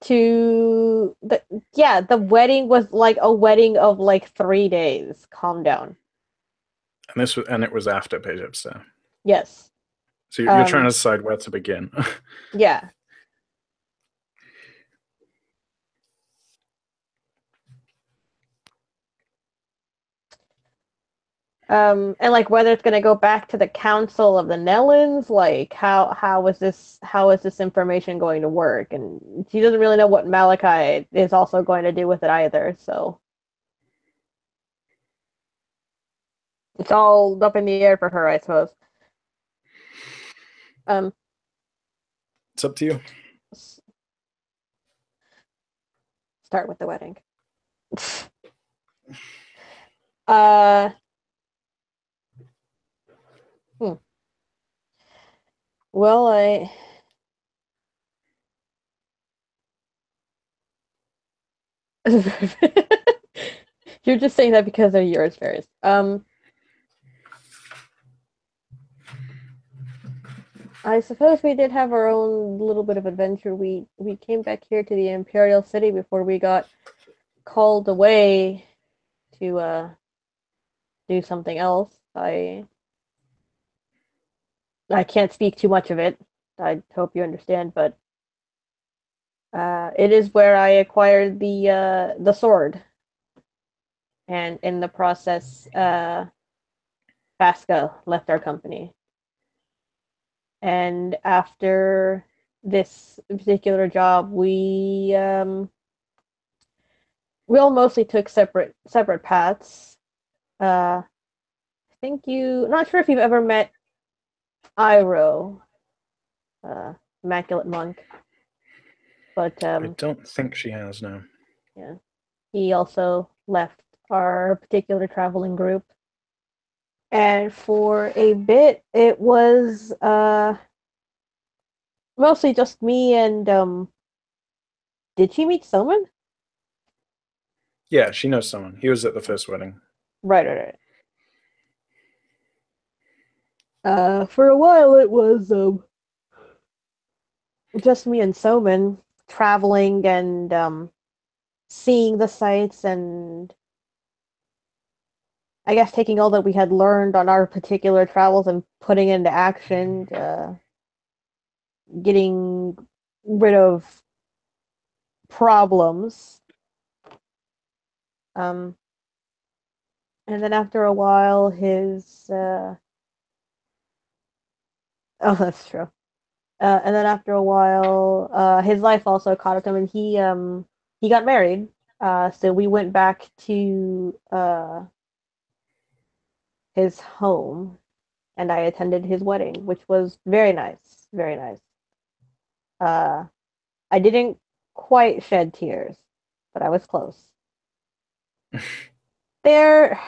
to the? Yeah, the wedding was like a wedding of like 3 days. Calm down. And it was after Page Upstairs. Yes. So you're trying to decide where to begin. Yeah. And like whether it's gonna go back to the Council of the Nellens, like how is this information going to work? And she doesn't really know what Malachi is also going to do with it either, so it's all up in the air for her, I suppose. Um, It's up to you. start with the wedding. uh, hmm. Well, you're just saying that because of yours, Ferris. I suppose we did have our own little bit of adventure. We came back here to the Imperial City before we got called away to do something else. I can't speak too much of it. I hope you understand, but it is where I acquired the sword, and in the process, Fasca left our company. And after this particular job, we all mostly took separate paths. I think not sure if you've ever met Iroh, Immaculate Monk, but I don't think she has now. yeah, he also left our particular traveling group. And for a bit, it was mostly just me and did she meet someone? Yeah, she knows someone. He was at the first wedding. Right. For a while, it was just me and Soman traveling and seeing the sights, and I guess taking all that we had learned on our particular travels and putting it into action, getting rid of problems. Um, and then after a while, his oh, that's true. And then after a while, his life also caught up to him, and he got married. So we went back to his home, and I attended his wedding, which was very nice, very nice. Uh, I didn't quite shed tears, but I was close. There,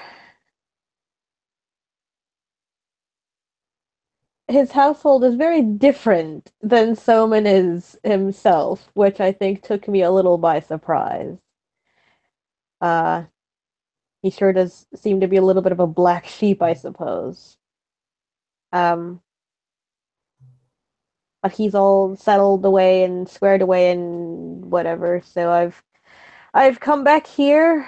his household is very different than Soman is himself, which I think took me a little by surprise. Uh, he sure does seem to be a little bit of a black sheep, I suppose. Um, but he's all settled away and squared away and whatever. So I've come back here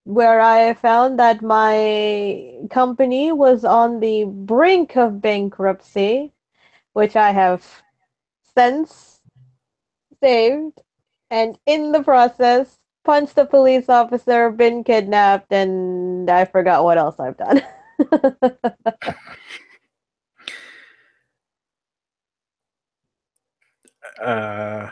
where I found that my company was on the brink of bankruptcy, which I have since saved, and in the process, punched a police officer, been kidnapped, and I forgot what else I've done. Uh,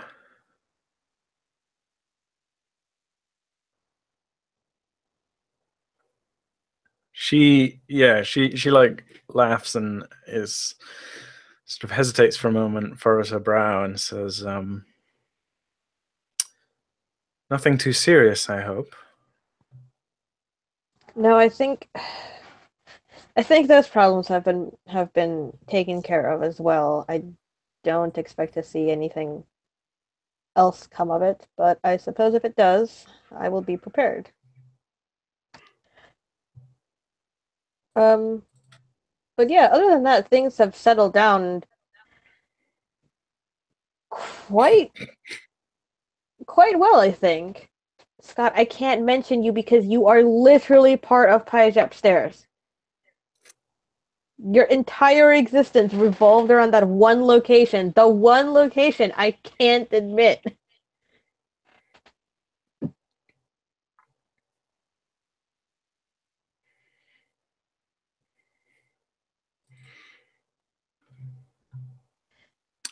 she like laughs and is sort of hesitates for a moment, furrows her brow, and says, "Nothing too serious, I hope." No, I think those problems have been taken care of as well. I don't expect to see anything else come of it, but I suppose if it does, I will be prepared. Um, but yeah, other than that, things have settled down quite quite well, I think. Scott, I can't mention you because you are literally part of Page Upstairs. Your entire existence revolved around that one location. The one location I can't admit.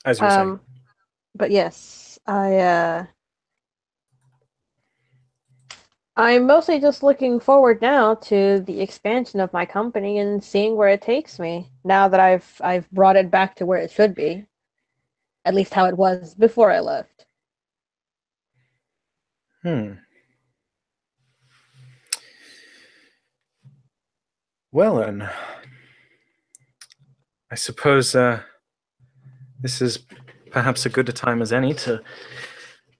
As you were saying. But yes, I'm mostly just looking forward now to the expansion of my company and seeing where it takes me. Now that I've brought it back to where it should be, at least how it was before I left. Well then, I suppose this is perhaps a good a time as any to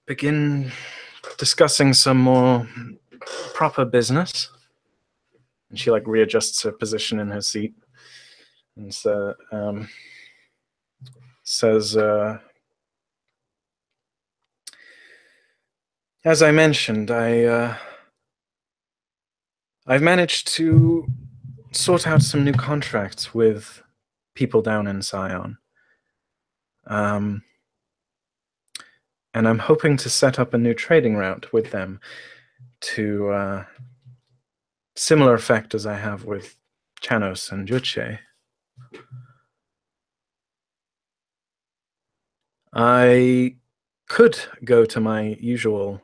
begin discussing some more proper business. And she like readjusts her position in her seat and says, "As I mentioned, I've managed to sort out some new contracts with people down in Sion. And I'm hoping to set up a new trading route with them to similar effect as I have with Chanos and Juche. I could go to my usual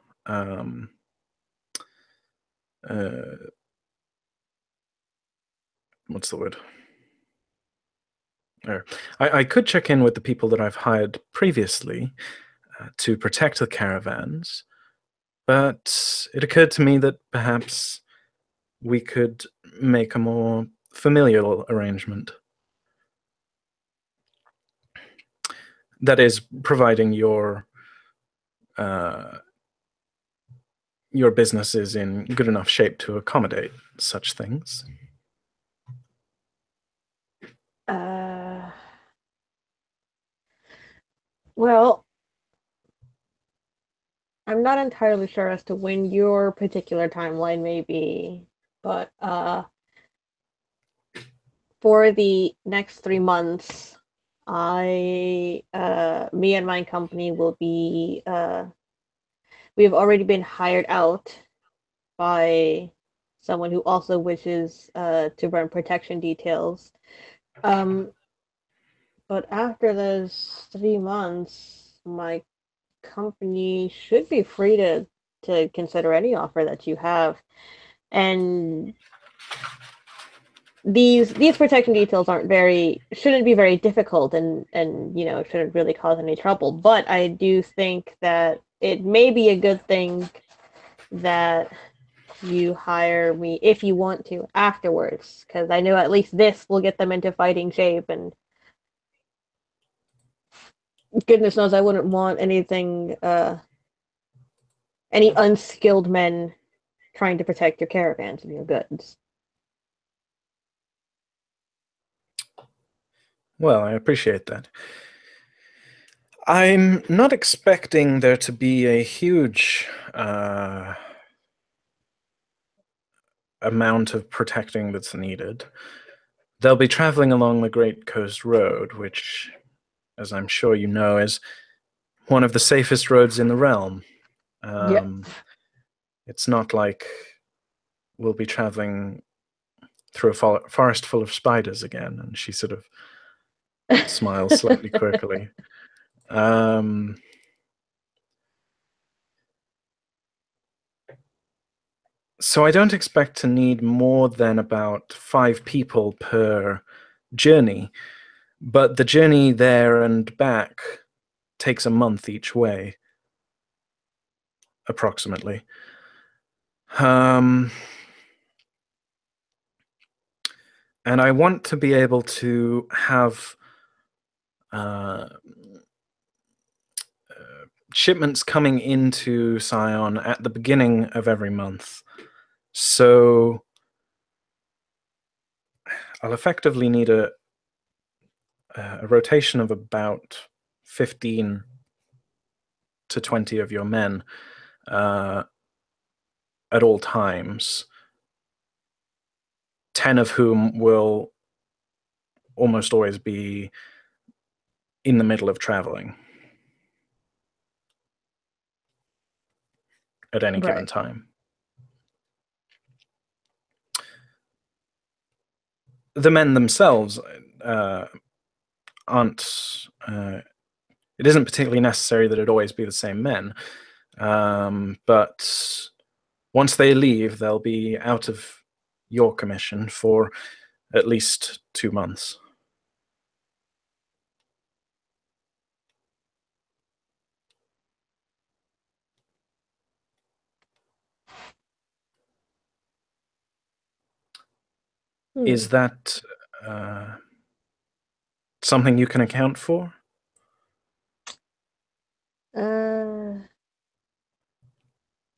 what's the word? I could check in with the people that I've hired previously to protect the caravans, but it occurred to me that perhaps we could make a more familial arrangement. That is, providing your business is in good enough shape to accommodate such things." Well, I'm not entirely sure as to when your particular timeline may be, but for the next 3 months, me and my company will be, we have already been hired out by someone who also wishes to run protection details. But after those 3 months, my company should be free to consider any offer that you have. And these protection details shouldn't be very difficult and shouldn't really cause any trouble. But I do think that it may be a good thing that you hire me if you want to afterwards, because I know at least this will get them into fighting shape, and goodness knows I wouldn't want any unskilled men trying to protect your caravans and your goods. Well, I appreciate that. I'm not expecting there to be a huge amount of protecting that's needed. They'll be traveling along the Great Coast Road, which as I'm sure you know, is one of the safest roads in the realm. It's not like we'll be traveling through a forest full of spiders again. And she sort of smiles slightly quirkily. So I don't expect to need more than about 5 people per journey, but the journey there and back takes a month each way, approximately. And I want to be able to have shipments coming into Scion at the beginning of every month. So I'll effectively need a rotation of about 15 to 20 of your men at all times, 10 of whom will almost always be in the middle of traveling at any given time. The men themselves aren't... it isn't particularly necessary that it always be the same men, but once they leave, they'll be out of your commission for at least 2 months. Is that something you can account for?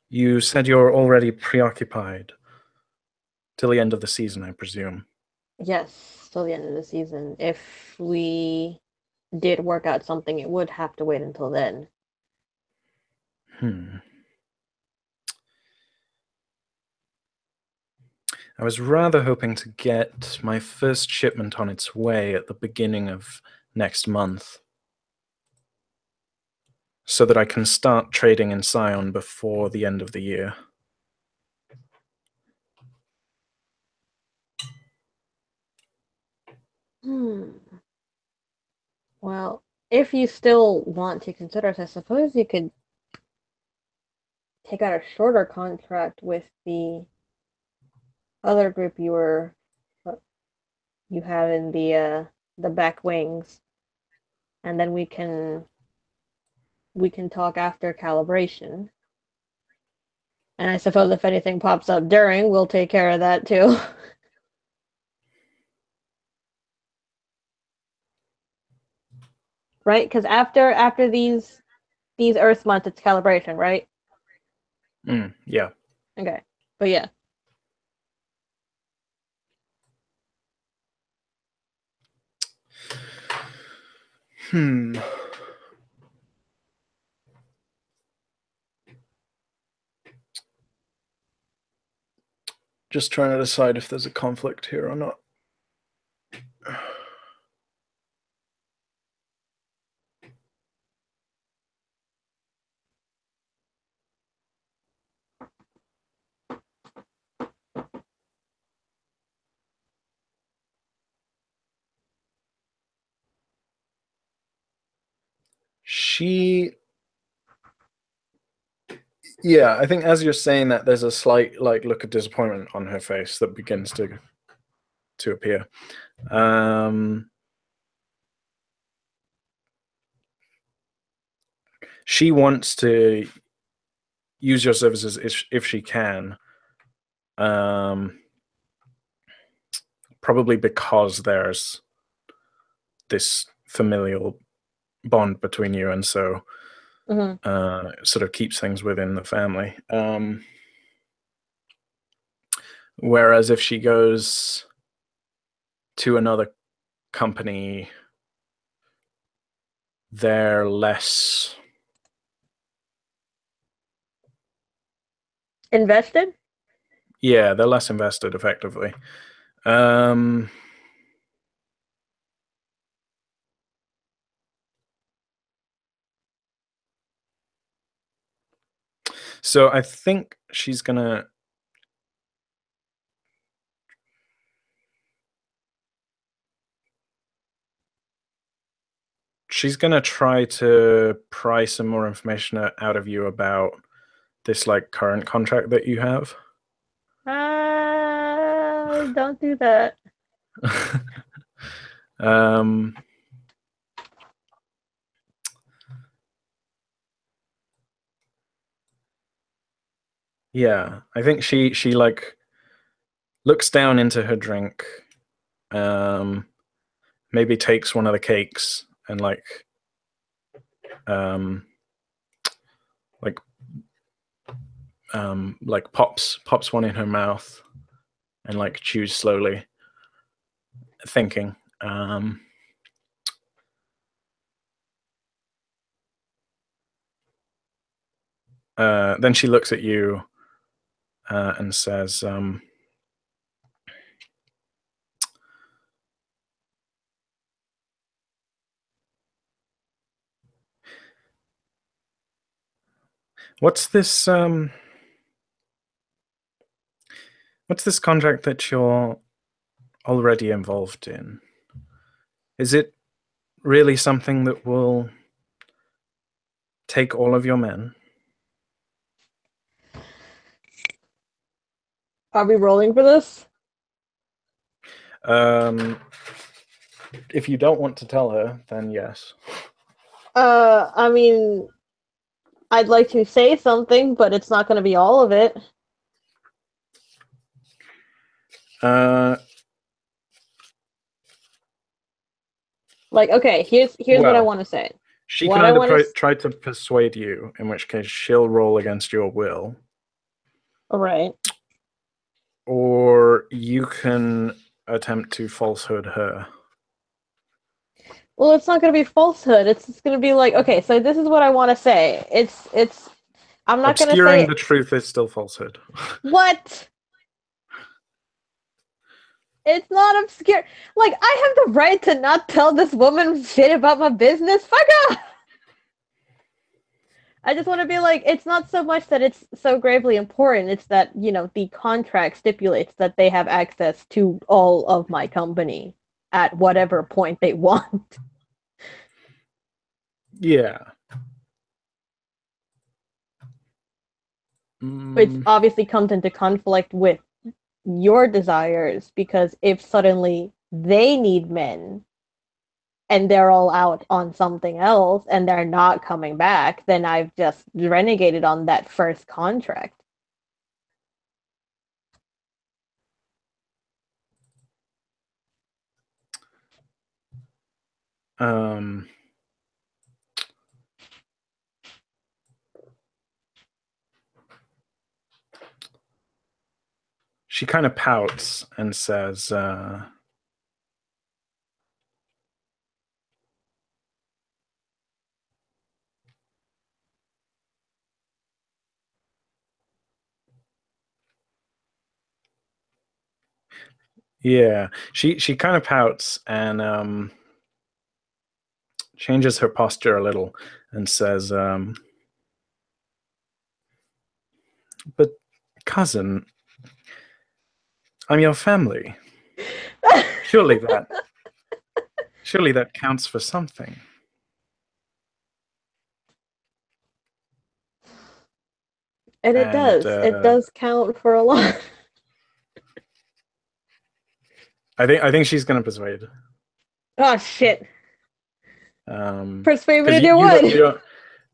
You said you're already preoccupied till the end of the season, I presume. Yes, till the end of the season. If we did work out something, it would have to wait until then. I was rather hoping to get my first shipment on its way at the beginning of next month, so that I can start trading in Scion before the end of the year. Well, if you still want to consider it, I suppose you could take out a shorter contract with the other group you have in the back wings, and then we can talk after calibration. And I suppose if anything pops up during, we'll take care of that too. Right? Because after these Earth months, it's calibration, right? Yeah. Okay. But yeah. Just trying to decide if there's a conflict here or not. Yeah, I think as you're saying that, there's a slight look of disappointment on her face that begins to appear. She wants to use your services if she can, probably because there's this familial bond between you, and so sort of keeps things within the family. Whereas if she goes to another company, they're less invested? Yeah, they're less invested, effectively. So I think she's gonna. She's gonna try to pry some more information out of you about this like current contract that you have. Don't do that. um, yeah, I think she like looks down into her drink, maybe takes one of the cakes and um, like like pops one in her mouth and like chews slowly, thinking. Then she looks at you and says, what's this contract that you're already involved in? Is it really something that will take all of your men? Are we rolling for this? If you don't want to tell her, then yes. I mean, I'd like to say something, but it's not going to be all of it. Like, okay, here's what I want to say. She can either try to persuade you, in which case she'll roll against your will. All right. Or you can attempt to falsehood her. Well, it's not going to be falsehood. It's just going to be like, okay, so this is what I want to say. I'm not going to say... Obscuring the truth is still falsehood. What? It's not obscure. Like, I have the right to not tell this woman shit about my business. Fuck off! I just want to be like, it's not so much that it's so gravely important. It's that, you know, the contract stipulates that they have access to all of my company at whatever point they want. Yeah. Which obviously comes into conflict with your desires, because if suddenly they need men and they're all out on something else and they're not coming back, then I've just renegated on that first contract. She kind of pouts and says, yeah, she kind of pouts and changes her posture a little and says, but cousin, I'm your family. Surely that counts for something. And it does. It does count for a lot. I think she's gonna persuade. Oh shit. Persuade me to you do what?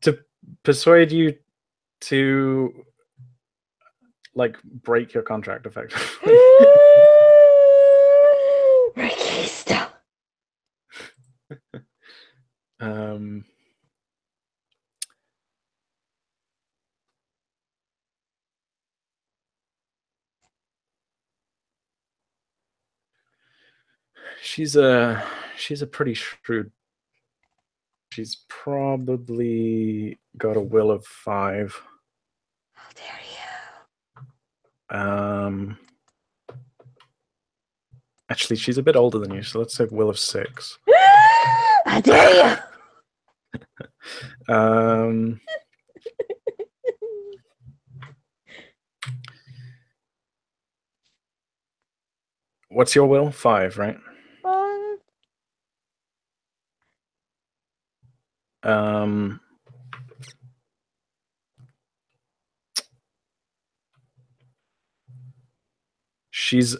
To persuade you to like break your contract effectively. Requista. She's a pretty shrewd. She's probably got a will of 5. How dare you? Actually, she's a bit older than you, so let's say will of 6. How dare you? What's your will? 5, right? Um, Um, she's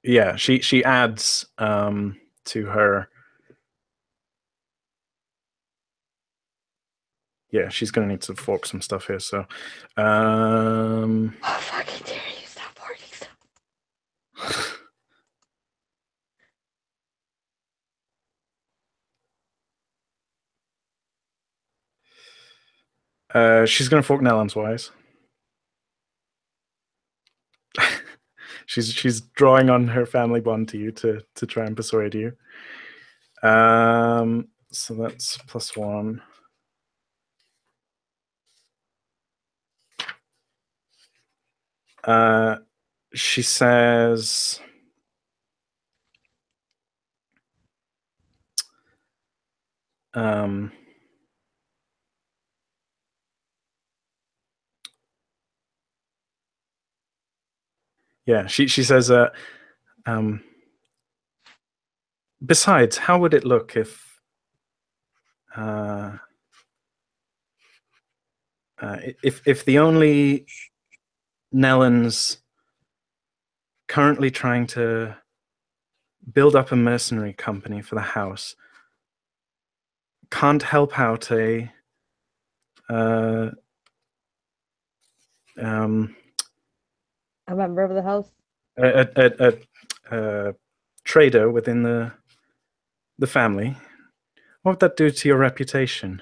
yeah, she adds to her. Yeah, she's gonna need to fork some stuff here. So, oh, fucking dare you stop hoarding stuff. she's gonna fork Nellan's wise. she's drawing on her family bond to you to try and persuade you. So that's +1. She says, yeah, she says, besides, how would it look if the only Nellans currently trying to build up a mercenary company for the house can't help out a A member of the house? a trader within the family, what would that do to your reputation?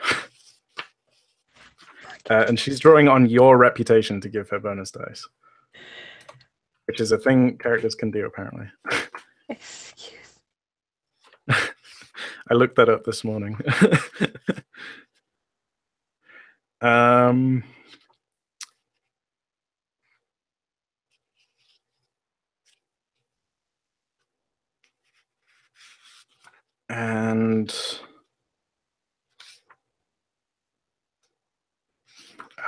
And she's drawing on your reputation to give her bonus dice, which is a thing characters can do, apparently. Excuse. I looked that up this morning. And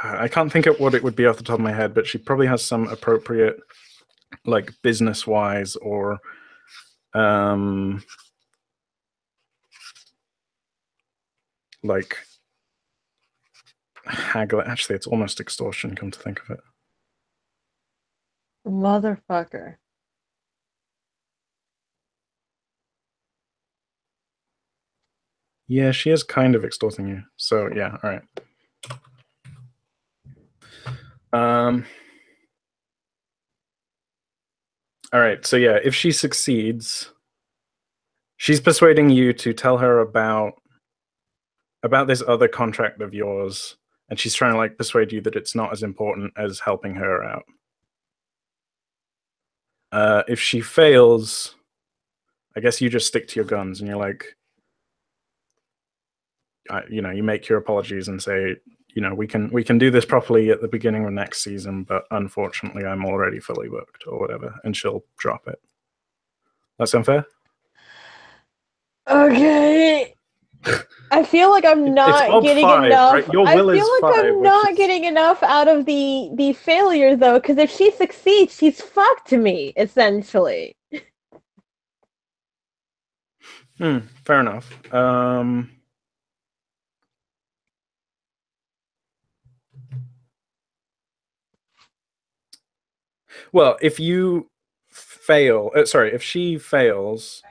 I can't think of what it would be off the top of my head, but she probably has some appropriate, like, business-wise or like haggle. Actually, it's almost extortion, come to think of it. Motherfucker. Yeah, she is kind of extorting you. So yeah, all right. All right. So yeah, if she succeeds, she's persuading you to tell her about this other contract of yours, and she's trying to like persuade you that it's not as important as helping her out. If she fails, I guess you just stick to your guns and you're like, you make your apologies and say, we can do this properly at the beginning of next season, but unfortunately, I'm already fully booked or whatever, and she'll drop it. That sound fair? Okay. I feel like I'm It's not ob getting 5, enough. right? Your I will feel is like 5, I'm which not is getting enough out of the failure though, because if she succeeds, she's fucked me essentially. fair enough. Well, if you fail, if she fails,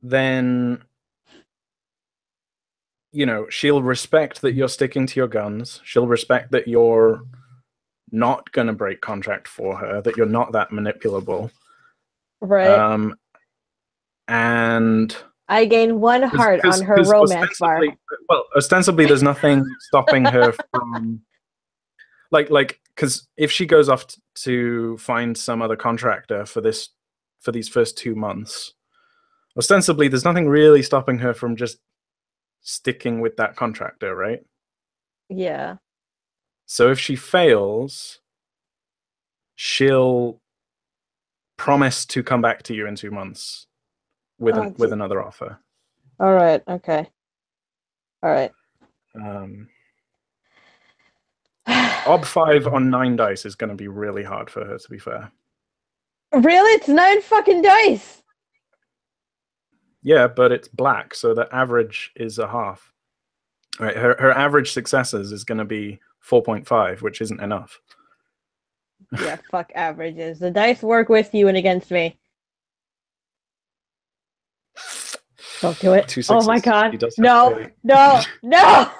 then she'll respect that you're sticking to your guns. She'll respect that you're not going to break contract for her, that you're not that manipulable. Right. And I gain 1 heart on her romance bar. Ostensibly, there's nothing stopping her from because if she goes off to find some other contractor for these first 2 months, ostensibly there's nothing really stopping her from just sticking with that contractor, right? Yeah. So if she fails, she'll promise to come back to you in 2 months with another offer. All right. Okay. All right. Ob 5 on 9 dice is going to be really hard for her, to be fair. Really? It's 9 fucking dice! Yeah, but it's black, so the average is a half. Right, her average successes is going to be 4.5, which isn't enough. Yeah, fuck averages. The dice work with you and against me. Don't do it. Two Oh my sixes. god. She does have No, fate. no, no!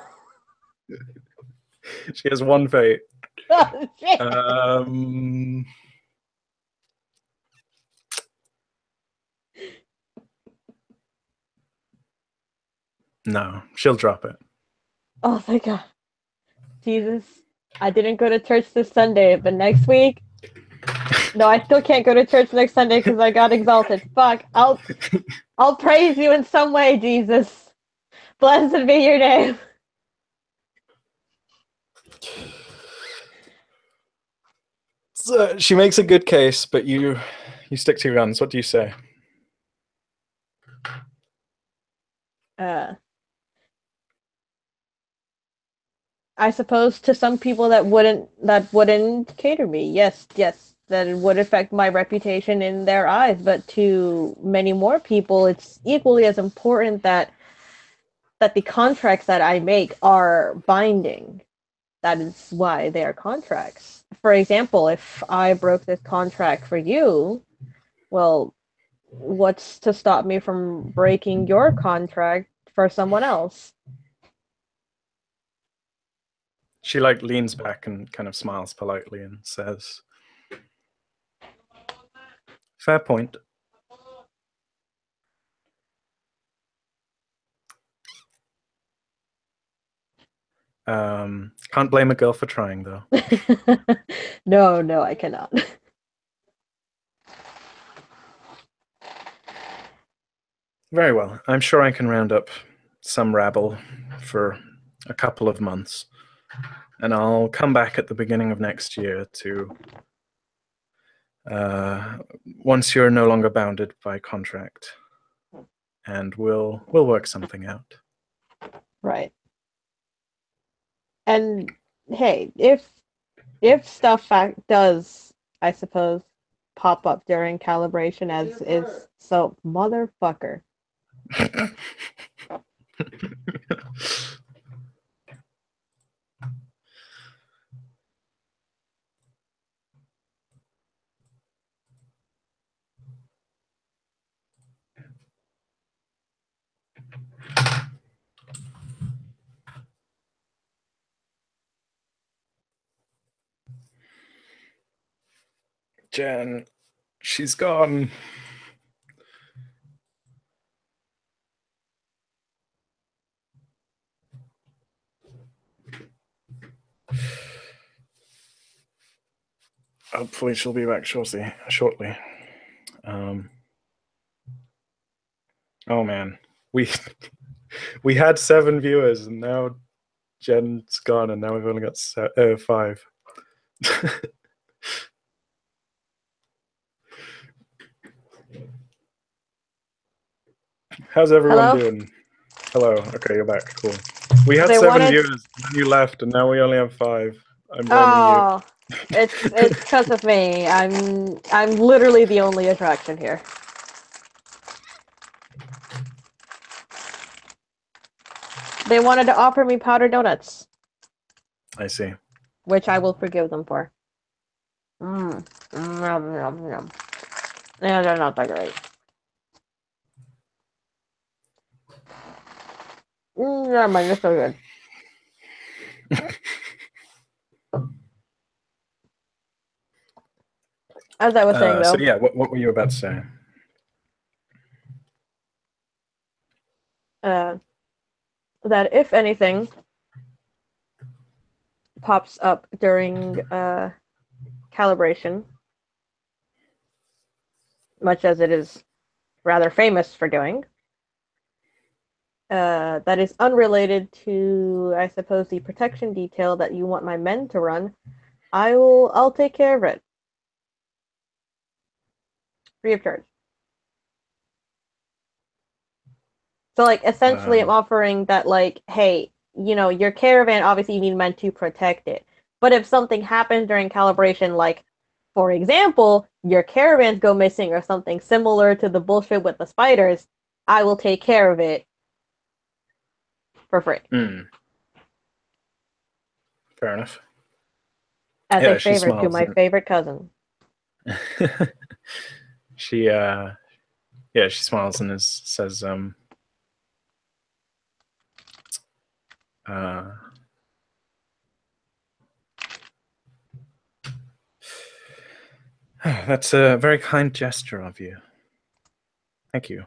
She has one fate. Oh, shit. No, she'll drop it. Oh, thank god. Jesus. I didn't go to church this Sunday, but next week. No, I still can't go to church next Sunday because I got exalted. Fuck. I'll praise you in some way, Jesus. Blessed be your name. So she makes a good case, but you stick to your guns. What do you say? I suppose to some people that wouldn't cater me. Yes, yes, that it would affect my reputation in their eyes. But to many more people, it's equally as important that the contracts that I make are binding. That is why they are contracts. For example, if I broke this contract for you, well, what's to stop me from breaking your contract for someone else? She like leans back and kind of smiles politely and says, "Fair point." Can't blame a girl for trying, though. No, no, I cannot. Very well. I'm sure I can round up some rabble for a couple of months, and I'll come back at the beginning of next year to once you're no longer bounded by contract, and we'll work something out. Right. And hey, if stuff does, I suppose, pop up during calibration as is so motherfucker. Jen, she's gone. Hopefully she'll be back shortly. Oh man, we we had 7 viewers, and now Jen's gone, and now we've only got 5. How's everyone Hello? doing? Hello. Okay, you're back. Cool. We had They 7 wanted. viewers, and then you left, and now we only have 5. I'm blaming you. Oh, it's because of me. I'm literally the only attraction here. They wanted to offer me powdered donuts, I see. which I will forgive them for. Mmm. Yum, yum, yum. Yeah, they're not that great. Never mind, they're so good. As I was saying, though. So yeah, what were you about to say? That if anything pops up during calibration, much as it is rather famous for doing, that is unrelated to, I suppose, the protection detail that you want my men to run, I'll take care of it. Free of charge. So, like, essentially, I'm offering that, like, hey, your caravan, obviously, you need men to protect it. But if something happens during calibration, like, for example, your caravans go missing or something similar to the bullshit with the spiders, I will take care of it for free. Fair enough. As Yeah, a she favor to smiles. my favorite cousin. She she smiles and says that's a very kind gesture of you. Thank you.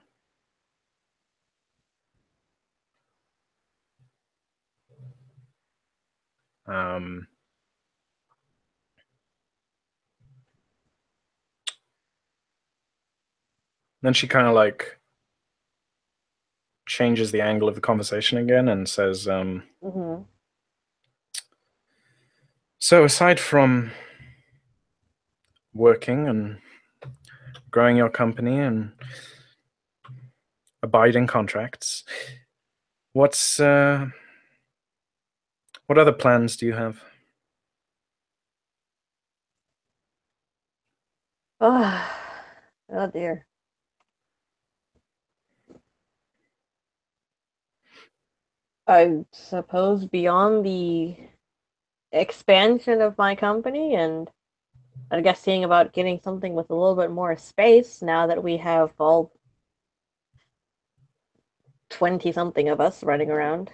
Then she kind of like changes the angle of the conversation again and says, so aside from working and growing your company and abiding contracts, what other plans do you have? Oh dear. I suppose beyond the expansion of my company, and I guess seeing about getting something with a little bit more space now that we have all 20 something of us running around.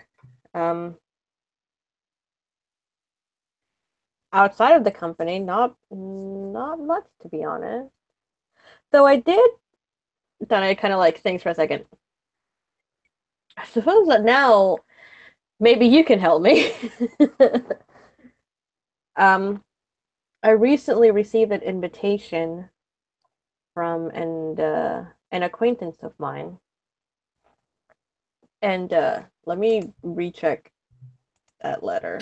Outside of the company, not much, to be honest. Though I did. Then I kind of like thinks for a second. I suppose that now maybe you can help me. I recently received an invitation from an acquaintance of mine, and let me recheck that letter,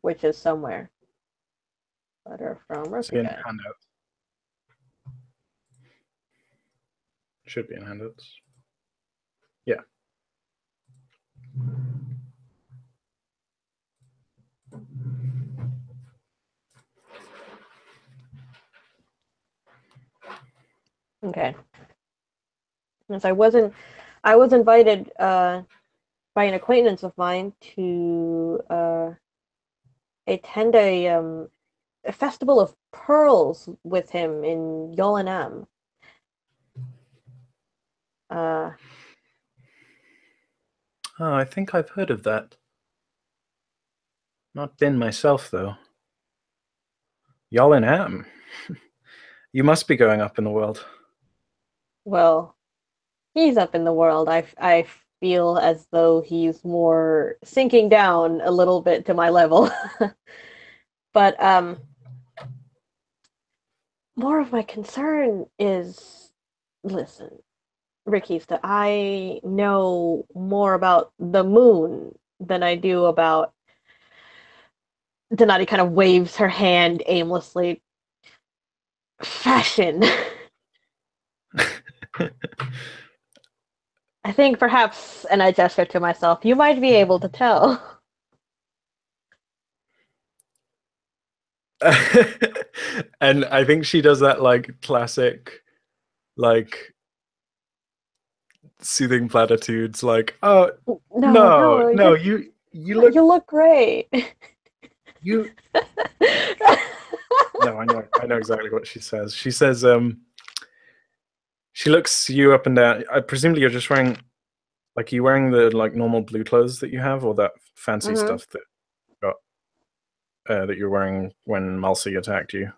which is somewhere. Letter from Rosika. Handouts. Should be in handouts. Yeah. Okay. Yes, I was invited by an acquaintance of mine to attend a festival of pearls with him in Yolanam. I think I've heard of that. Not been myself, though. Yolanam. You must be going up in the world. Well, he's up in the world. I feel as though he's more sinking down a little bit to my level. But more of my concern is, listen, Rikista, I know more about the moon than I do about. Denati kind of waves her hand aimlessly. Fashion. I think perhaps, and I gesture to myself, you might be able to tell. And I think she does that like classic, like soothing platitudes, like, oh no, you look great. You No, I know exactly what she says. She says, she looks you up and down. Presumably you're just wearing, like, you wearing the like normal blue clothes that you have, or that fancy stuff that got that you're wearing when Malsi attacked you.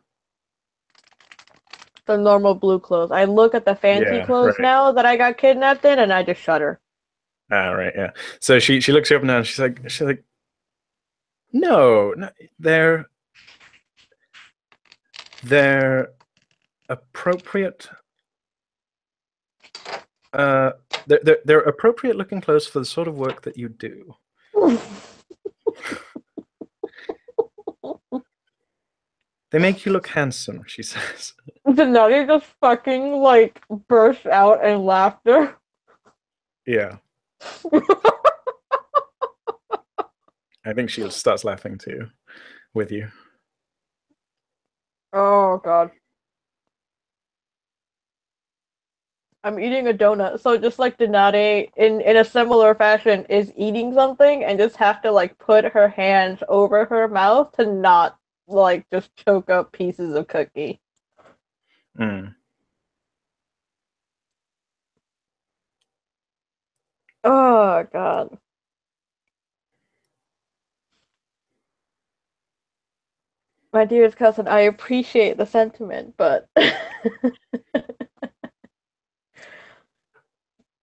The normal blue clothes. I look at the fancy clothes now that I got kidnapped in, and I just shudder. Ah, right, yeah. So she looks you up and down. And she's like, no, they're appropriate. They're appropriate looking clothes for the sort of work that you do. They make you look handsome, she says. Denati just fucking like bursts out in laughter. Yeah. I think she starts laughing too, with you. Oh god. I'm eating a donut. So just like Denati, in a similar fashion, is eating something and just have to like put her hands over her mouth to not like just choke up pieces of cookie. Mm. Oh god. My dearest cousin, I appreciate the sentiment, but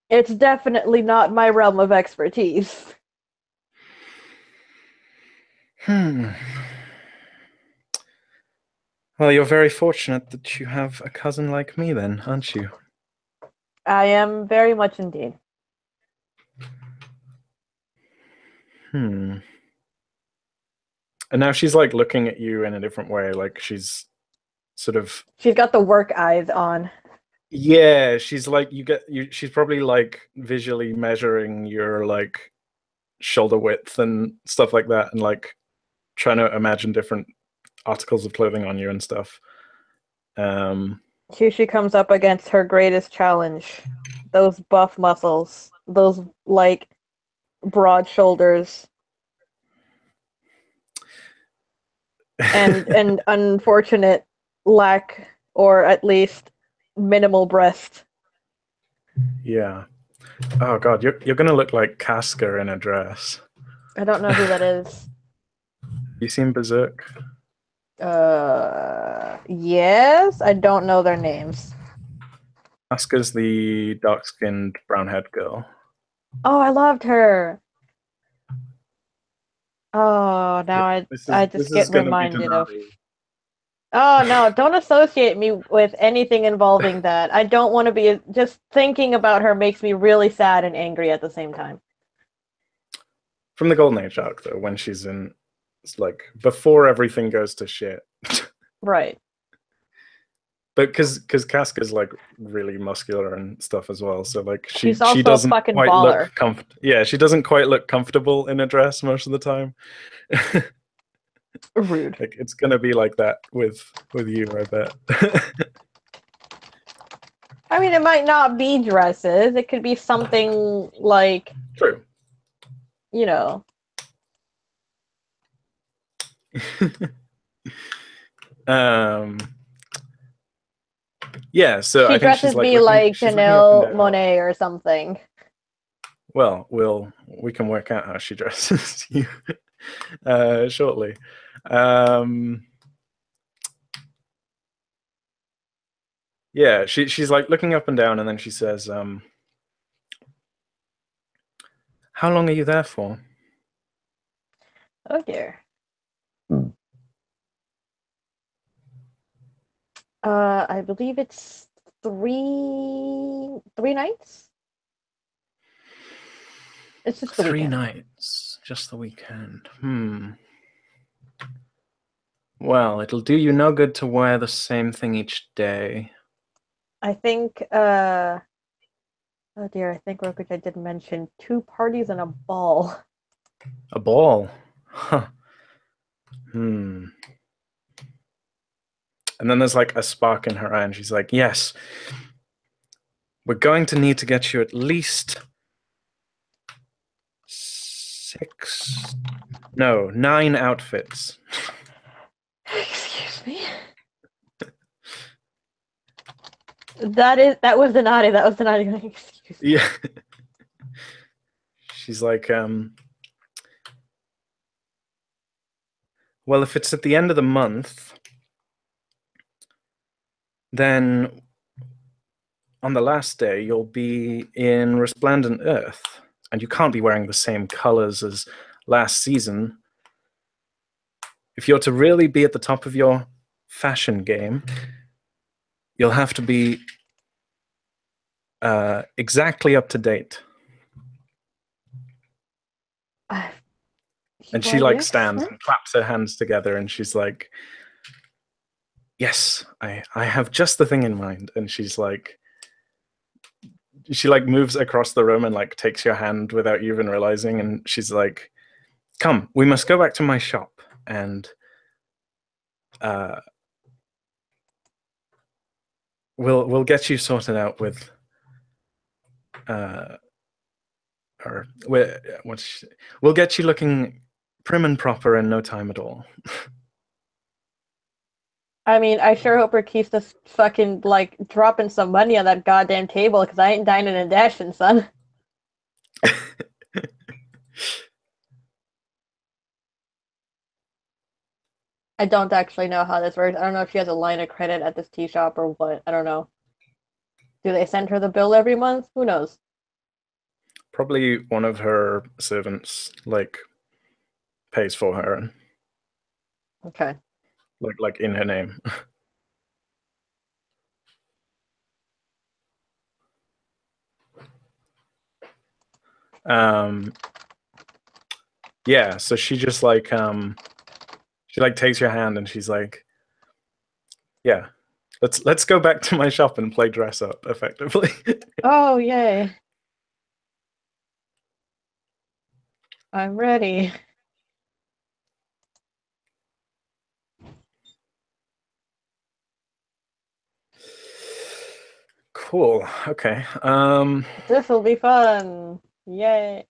it's definitely not my realm of expertise. Hmm. Well, you're very fortunate that you have a cousin like me, then, aren't you? I am very much indeed. Hmm. And now she's like looking at you in a different way, like she's sort of She's got the work eyes on. yeah, she's like she's probably like visually measuring your like shoulder width and stuff like that and like trying to imagine different articles of clothing on you and stuff. Here she comes up against her greatest challenge. Those buff muscles, those like broad shoulders, and unfortunate lack or at least minimal breast. Yeah. Oh god, you're gonna look like Casca in a dress. I don't know who that is. You seen Berserk? Yes, I don't know their names. Casca's the dark-skinned, brown-haired girl. Oh, I loved her. Oh, Yeah, now I this I is just this get is gonna be reminded of. Denati. Oh no, don't associate me with anything involving that. I don't want to be just thinking about her makes me really sad and angry at the same time. From the Golden Age arc, though, when she's in, it's like before everything goes to shit. Right. But because Casca's like really muscular and stuff as well, so like She's she also a doesn't fucking quite baller. look yeah, she doesn't quite look comfortable in a dress most of the time. Rude. Like it's gonna be like that with you, I bet. I mean, it might not be dresses. It could be something like, True. you know. um yeah, so She I think she's dresses like me looking like she's looking up and Janelle down. Monet or something. Well, we can work out how she dresses you shortly. Yeah, she's like looking up and down, and then she says, "How long are you there for?" Oh dear. I believe it's three nights. It's just the 3 weekend. nights, just the weekend. Well, it'll do you no good to wear the same thing each day. I think oh dear, I think real quick I did mention 2 parties and a ball. A ball. Huh. Hmm. And then there's like a spark in her eye, and she's like, "Yes, we're going to need to get you at least 9 outfits." Excuse me. That was Denati. That was Denati. Excuse me. Yeah. She's like, well, if it's at the end of the month, then on the last day you'll be in Resplendent Earth, and you can't be wearing the same colors as last season. If you're to really be at the top of your fashion game, you'll have to be exactly up to date. And she like stands and claps her hands together, and she's like, "Yes, I have just the thing in mind." And she's like, she like moves across the room and like takes your hand without you even realizing, and she's like, "Come, we must go back to my shop, and we'll get you sorted out with or we'll get you looking prim and proper in no time at all. I mean, I sure hope Rikista's fucking, like, dropping some money on that goddamn table, because I ain't dining and dashing, son. I don't actually know how this works. I don't know if she has a line of credit at this tea shop or what. I don't know. Do they send her the bill every month? Who knows? Probably one of her servants, like, pays for her, and Okay. like in her name. um, yeah. So she just like she like takes your hand and she's like, yeah, let's go back to my shop and play dress up effectively. Oh, yay. I'm ready. Cool. Okay. This will be fun. Yay.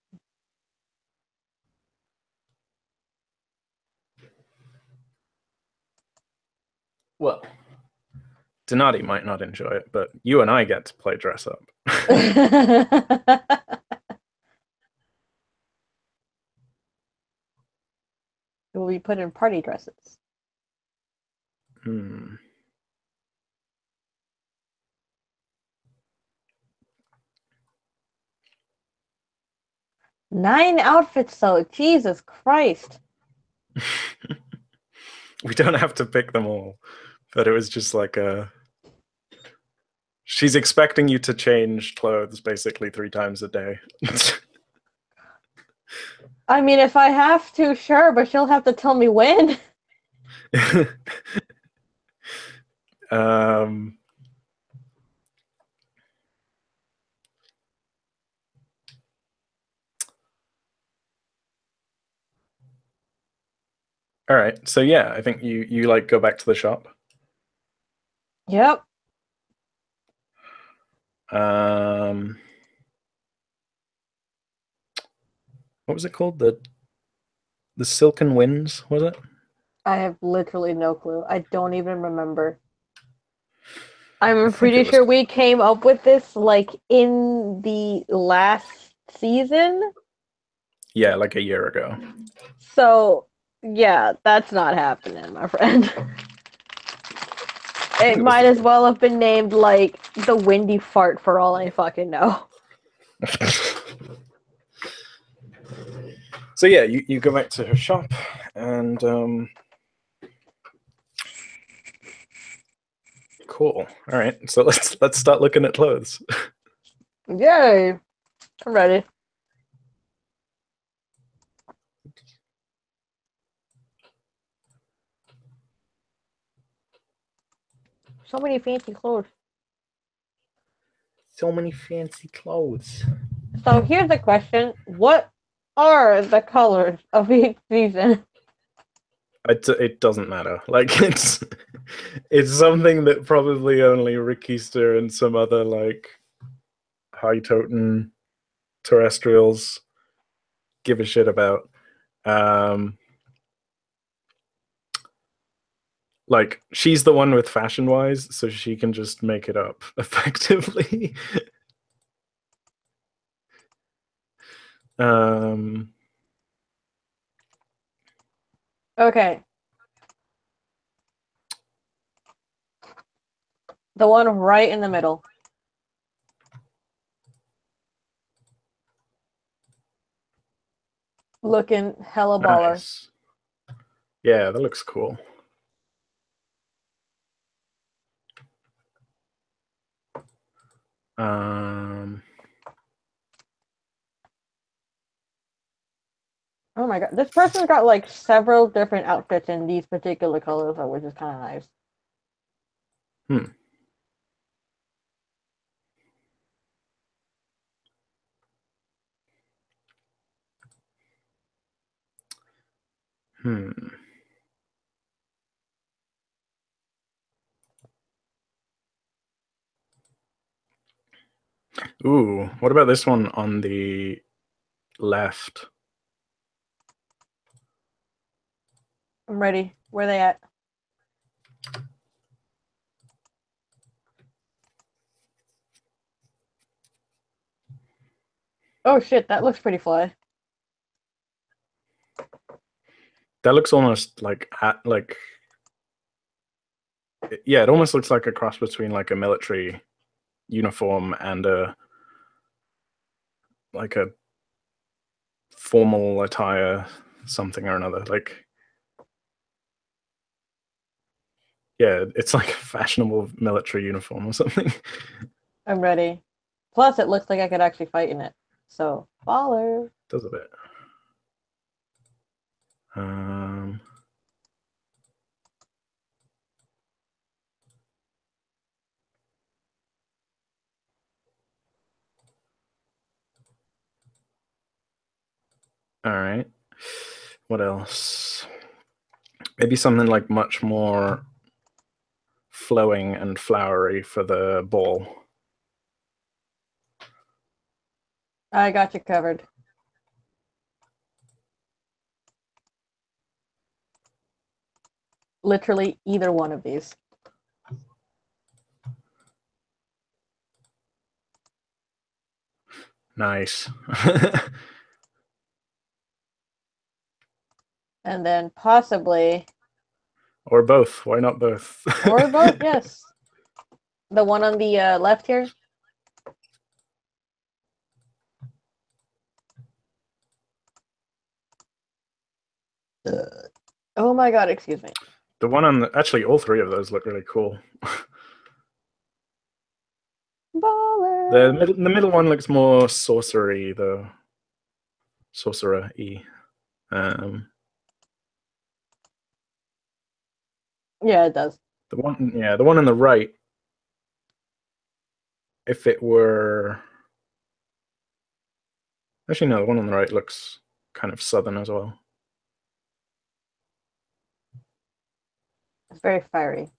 Well, Denati might not enjoy it, but you and I get to play dress up. Will be put in party dresses. Hmm. 9 outfits, though. Jesus Christ. We don't have to pick them all, but it was just like a. She's expecting you to change clothes basically 3 times a day. I mean, if I have to, sure, but she'll have to tell me when. um, all right. So yeah, I think you like go back to the shop. Yep. Um, what was it called? The Silken Winds, was it? I have literally no clue. I don't even remember. I I'm think pretty it was. sure we came up with this like in the last season. Yeah, like a year ago. So, yeah, that's not happening, my friend. I It think it was might as the well have been named like the Windy Fart for all I fucking know. So yeah, you go back to her shop and cool. All right. So let's start looking at clothes. Yay! I'm ready. So many fancy clothes. So many fancy clothes. So here's the question: what are the colors of each season? It doesn't matter. Like it's something that probably only Rikista and some other like high totem terrestrials give a shit about. Um, like she's the one with fashion wise, so she can just make it up effectively. um, Okay, the one right in the middle, looking hella baller. nice. Yeah, that looks cool. Um, Oh my god, this person's got like several different outfits in these particular colors, which is kind of nice. hmm. Hmm. Ooh, what about this one on the left? I'm ready. Where they at? Oh shit, that looks pretty fly. That looks almost like yeah, it almost looks like a cross between like a military uniform and a formal attire, something or another. Like, yeah, it's like a fashionable military uniform or something. I'm ready. Plus, it looks like I could actually fight in it. So, baller. Does a bit. All right. What else? Maybe something like much more flowing and flowery for the ball. I got you covered. Literally either one of these. Nice. And then possibly... Or both. Why not both? Or both, yes. The one on the left here. Oh my god, excuse me. The one on actually, all three of those look really cool. Baller. The middle one looks more sorcery, though. Sorcerer-y. Yeah, it does. The one on the right, if it were... Actually, no, the one on the right looks kind of southern as well. It's very fiery.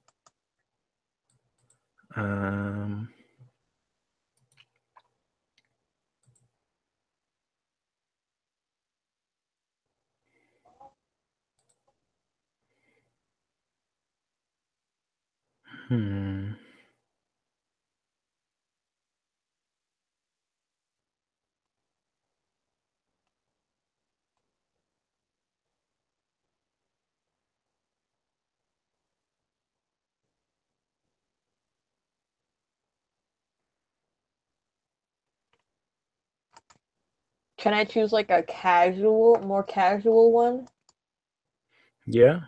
Can I choose like a more casual one? Yeah.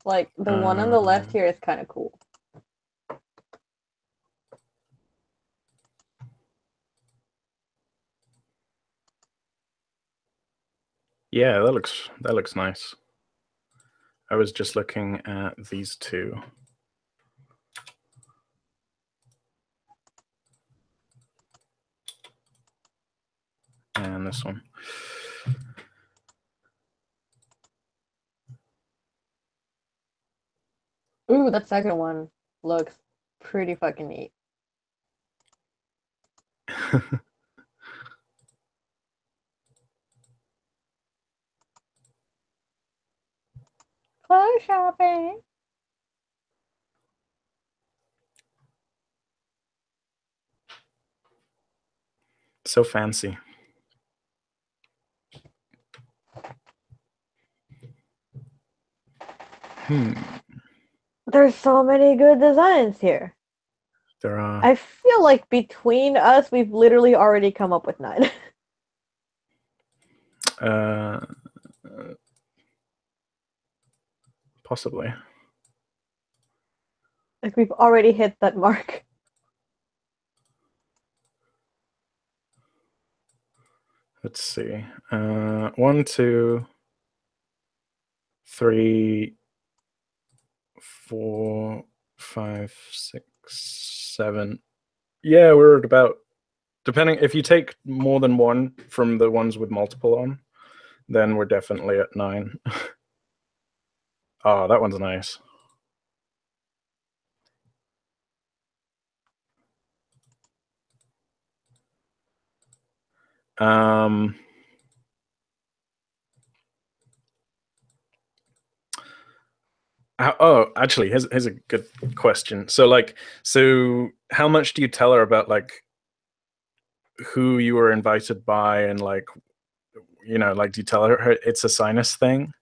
Like the one on the left here is kind of cool. Yeah, that looks nice. I was just looking at these two. And this one. Ooh, that second one looks pretty fucking neat. Clothes shopping. So fancy. There's so many good designs here. There are. I feel like between us, we've literally already come up with 9. Possibly. Like we've already hit that mark. Let's see. 1, 2, 3, 4, 5, 6, 7. Yeah, we're at about, depending, if you take more than one from the ones with multiple on, then we're definitely at 9. Oh, that one's nice. Um, actually, here's a good question. So how much do you tell her about like who you were invited by and like, like do you tell her it's a sinus thing?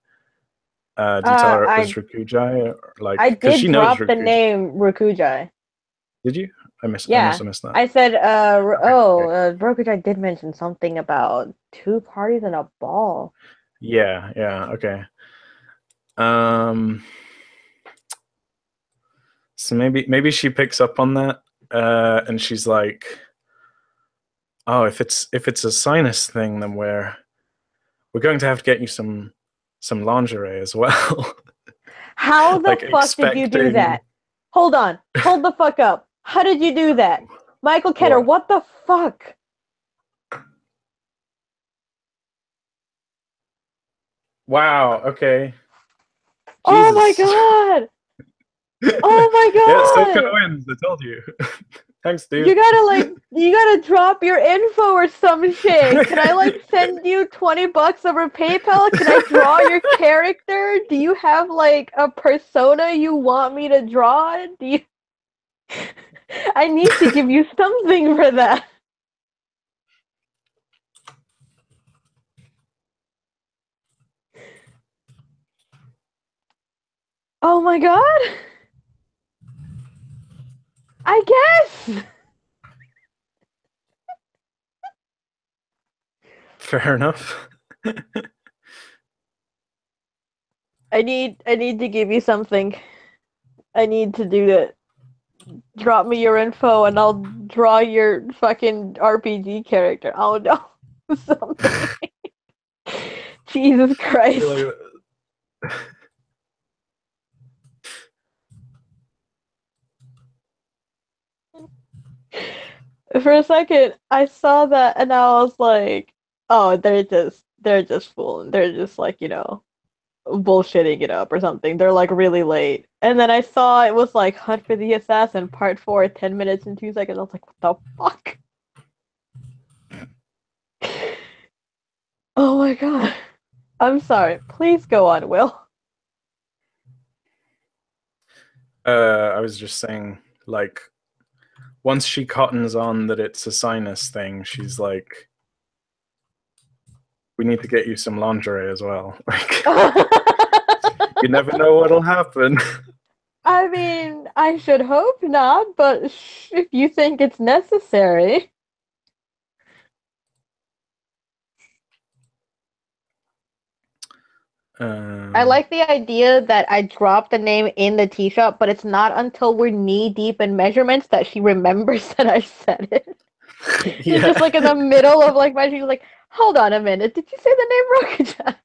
Do you tell her it was I Rikujai? Or, like, I because did she knows drop the Rikujai. name Rokujai. Did you? I must Yeah. have missed that. I said, Okay. Rokujai did mention something about two parties and a ball. Yeah, yeah, okay. Um, so maybe she picks up on that, and she's like, "Oh, if it's a sinus thing, then we're going to have to get you some lingerie as well." How the Like fuck did you do expecting that? Hold on. Hold the fuck up. How did you do that? Michael Kenner, what? what the fuck? Wow. Okay. Oh my Jesus. god! Oh Yeah, my Soka god! wins. I told you. Thanks, dude. You gotta drop your info or some shit. Can I like send you $20 over PayPal? Can I draw your character? Do you have like a persona you want me to draw? Do you I need to give you something for that. Oh my god! I guess! Fair enough. I need to give you something. I need to do that. Drop me your info and I'll draw your fucking RPG character. Oh no. Something. Jesus Christ. Really, For a second, I saw that and I was like, oh, they're just fooling. They're just like, bullshitting it up or something. They're like really late. And then I saw it was like Hunt for the Assassin Part 4, 10 minutes and 2 seconds. I was like, what the fuck? Oh my god. I'm sorry. Please go on, Will. I was just saying, like, once she cottons on that it's a sinus thing, she's like, "We need to get you some lingerie as well." Like, you never know what'll happen. I mean, I should hope not, but if you think it's necessary. I Um, like the idea that I dropped the name in the tea shop, but it's not until we're knee deep in measurements that she remembers that I said it. It's just yeah, like in the middle of like my she's like, hold on a minute, did you say the name Rokuchan?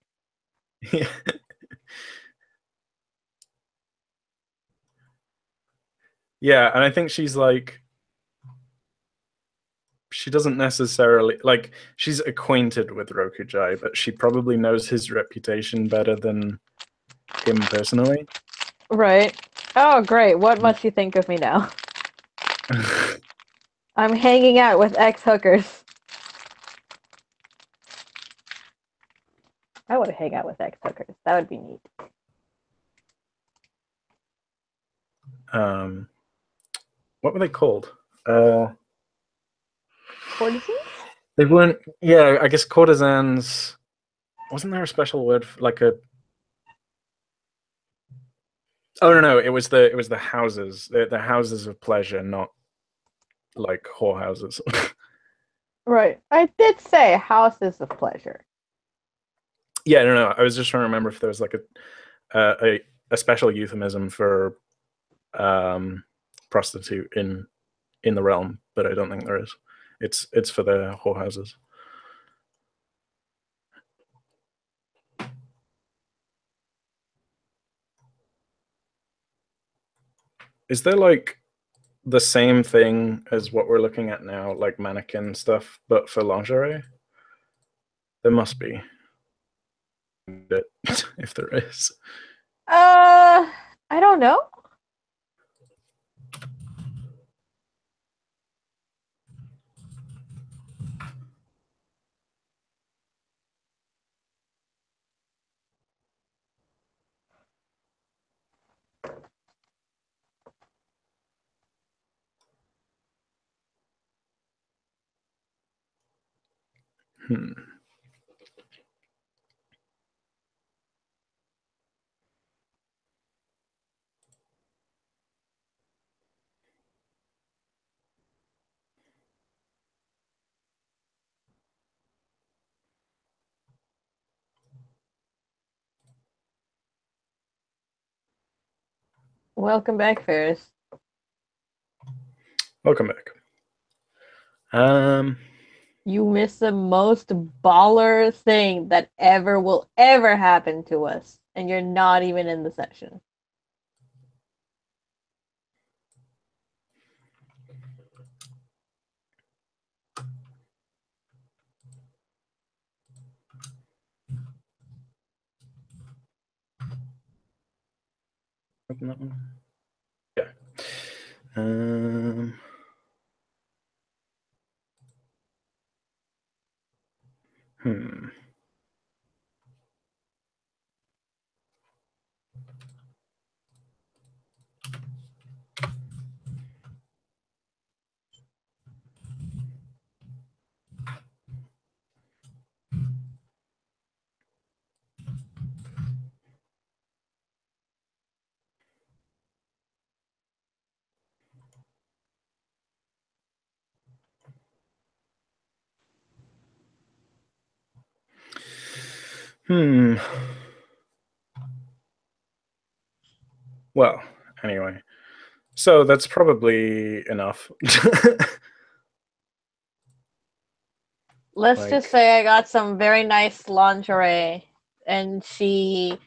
yeah, yeah. And I think she's like, she doesn't necessarily like she's acquainted with Rokujai, but she probably knows his reputation better than him personally. Right. Oh great, what must you think of me now? I'm hanging out with ex hookers. I would hang out with ex hookers. That would be neat. um, what were they called? Courtesans? They weren't. Yeah, I guess courtesans. Wasn't there a special word for, like a? Oh no, it was the houses, the houses of pleasure, not like whorehouses. Right. I did say houses of pleasure. Yeah, no, no. I was just trying to remember if there was like a special euphemism for prostitute in the realm, but I don't think there is. It's for the whorehouses. Is there like the same thing as what we're looking at now, like mannequin stuff, but for lingerie? There must be, if there is. I don't know. Hmm. Welcome back, Ferris. Welcome back. You missed the most baller thing that will ever happen to us, and you're not even in the session. Open that one. Yeah. Hmm. Hmm. Well, anyway. So that's probably enough. Let's Like, just say I got some very nice lingerie, and she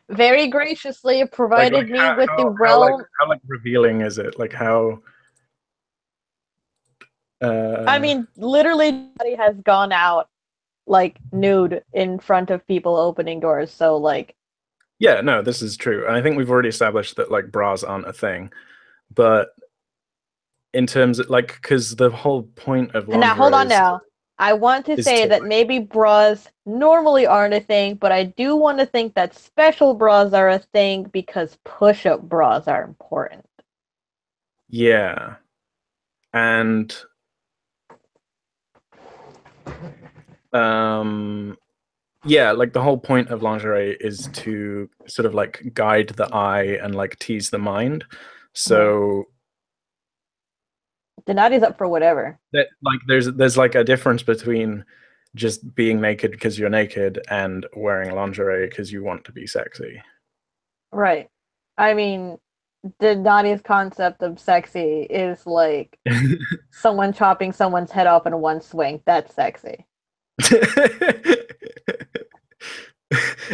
very graciously provided me with the realm. how like revealing is it? Like how I mean, literally, nobody has gone out like nude in front of people opening doors. So like, yeah, no, this is true. And I think we've already established that like bras aren't a thing. But in terms of like, because the whole point of now hold lingerie on now. I want to is say to that maybe bras normally aren't a thing, but I do want to think that special bras are a thing because push-up bras are important. yeah. And yeah, like the whole point of lingerie is to sort of like guide the eye and like tease the mind. So Denati's up for whatever. that like there's like a difference between just being naked because you're naked and wearing lingerie because you want to be sexy. Right. I mean, Denati's concept of sexy is like someone chopping someone's head off in one swing. That's sexy.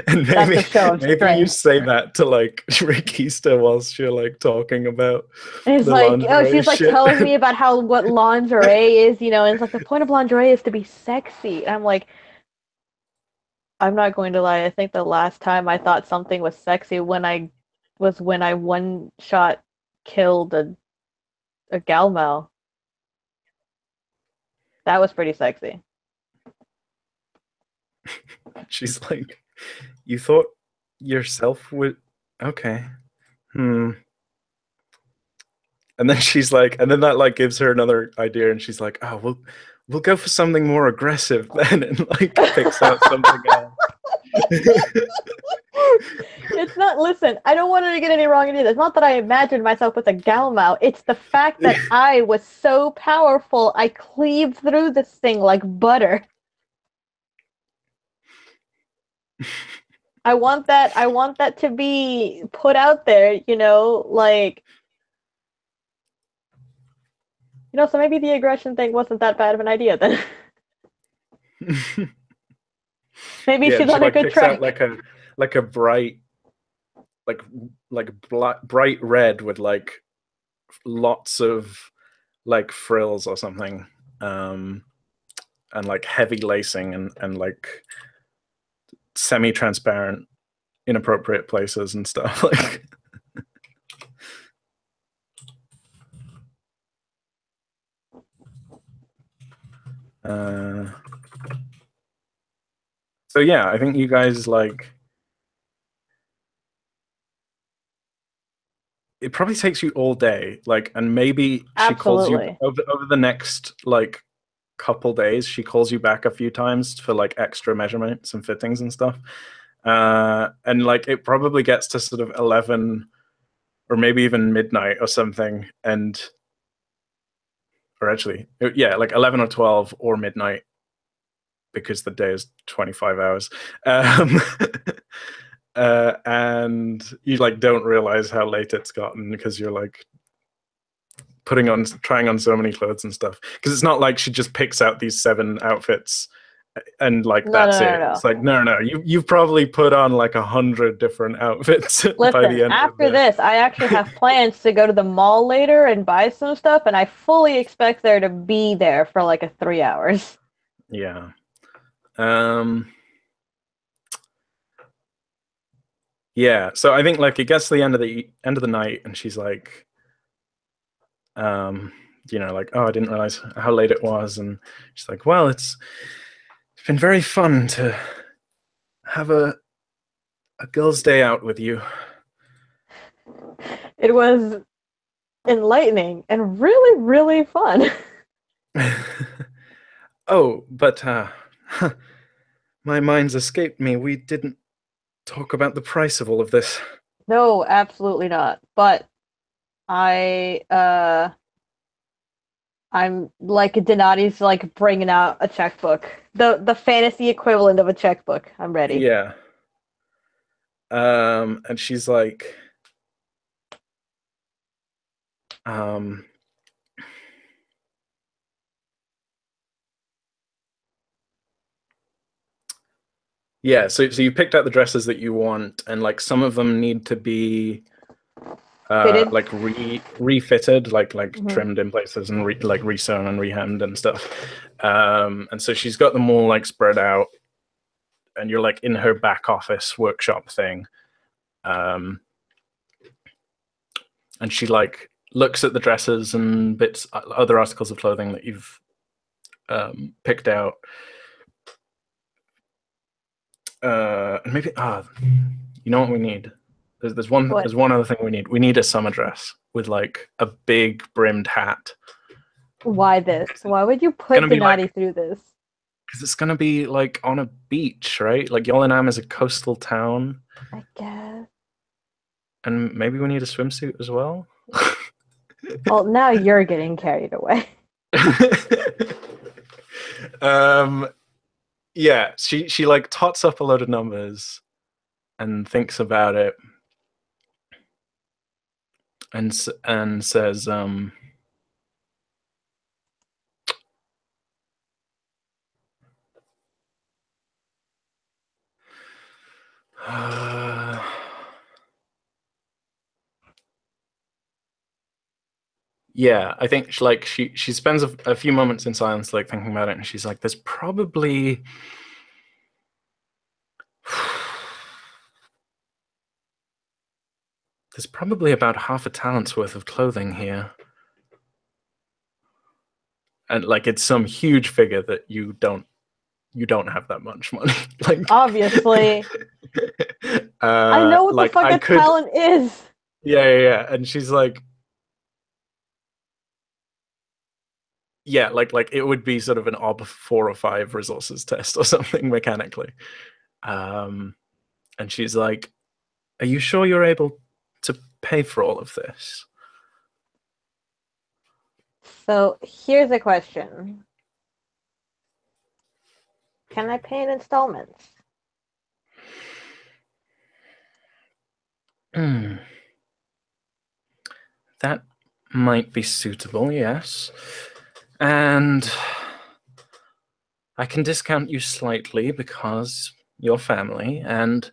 And That's a show of maybe you strength. say that to like Rikista whilst you're like talking about And it's the like, oh, lingerie she's like shit. telling me about how what lingerie is, and it's like the point of lingerie is to be sexy. And I'm like, I'm not going to lie. I think the last time I thought something was sexy when I one shot killed a Galmo. That was pretty sexy. She's like, you thought yourself would okay. Hmm. And then she's like, and then that like gives her another idea, and she's like, oh, we'll go for something more aggressive then, and like picks out something else. It's not, listen, I don't want her to get any wrong either. It's not that I imagined myself with a Galmao. It's the fact that I was so powerful, I cleaved through this thing like butter. I want that to be put out there, like, so maybe the aggression thing wasn't that bad of an idea then. Maybe Yeah, she's and she on a like good picks out track. like a bright like bright red with like lots of like frills or something, and like heavy lacing and like semi-transparent inappropriate places and stuff like uh so yeah, I think you guys like it probably takes you all day, like, and maybe she calls you Absolutely. over the next like couple days. She calls you back a few times for like extra measurements and fittings and stuff. And like it probably gets to sort of 11 or maybe even midnight or something, or actually, yeah, like 11 or 12 or midnight, because the day is 25 hours. And you like don't realize how late it's gotten because you're like trying on so many clothes and stuff, because it's not like she just picks out these 7 outfits and like No, that's no, no, it. no. It's like no, you've probably put on like 100 different outfits by Listen, the end of after the this, I actually have plans to go to the mall later and buy some stuff, and I fully expect there to be there for like a 3 hours. yeah. Yeah, so I think like it gets to the end of the night, and she's like, like, oh, I didn't realize how late it was, and she's like, well, it's been very fun to have a girl's day out with you. It was enlightening and really, really fun. Oh, but my mind's escaped me. We didn't talk about the price of all of this. No, absolutely not. But I I'm like Denati's like bringing out a checkbook. The fantasy equivalent of a checkbook. I'm ready. Yeah. And she's like, um, yeah, so you picked out the dresses that you want, and like some of them need to be Fitted. like refitted, like Mhm. trimmed in places and like resewn and rehemmed and stuff. And so she's got them all like spread out, and you're like in her back office workshop thing. And she like looks at the dresses and bits, other articles of clothing that you've picked out. And maybe you know what we need? There's one What? other thing we need. We need a summer dress with like a big brimmed hat. Why this? Why would you It's put gonna be like, Denati through this? because it's gonna be like on a beach, right? Like Yolenam is a coastal town, I guess. and maybe we need a swimsuit as well. Well, now you're getting carried away. um, yeah, she like tots up a load of numbers and thinks about it, and says, yeah, I think she spends a few moments in silence, like thinking about it, and she's like, there's probably about half a talent's worth of clothing here. And like it's some huge figure that you don't have that much money. Like Obviously. I know what the like fuck I a could, talent is. yeah. And she's like, yeah, like it would be sort of an ob 4 or 5 resources test or something mechanically. And she's like, are you sure you're able to pay for all of this? So here's a question. Can I pay in installments? That might be suitable, yes. And I can discount you slightly because you're family and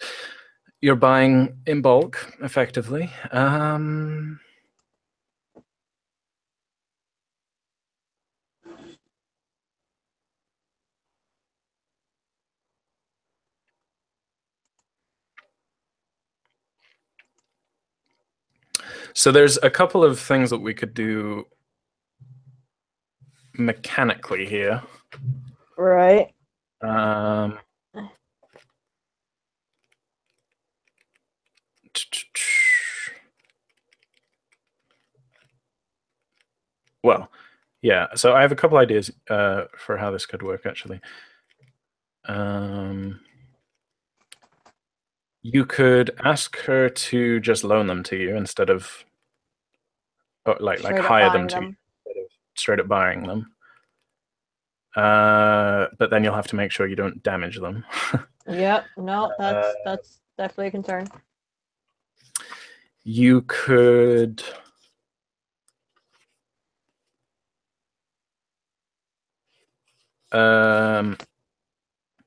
you're buying in bulk, effectively. So there's a couple of things that we could do mechanically here. Right. Um, well, Yeah, so I have a couple ideas for how this could work, actually. You could ask her to just loan them to you instead of like hire them to you instead of straight up buying them. But then you'll have to make sure you don't damage them. Yep. No, that's definitely a concern. You could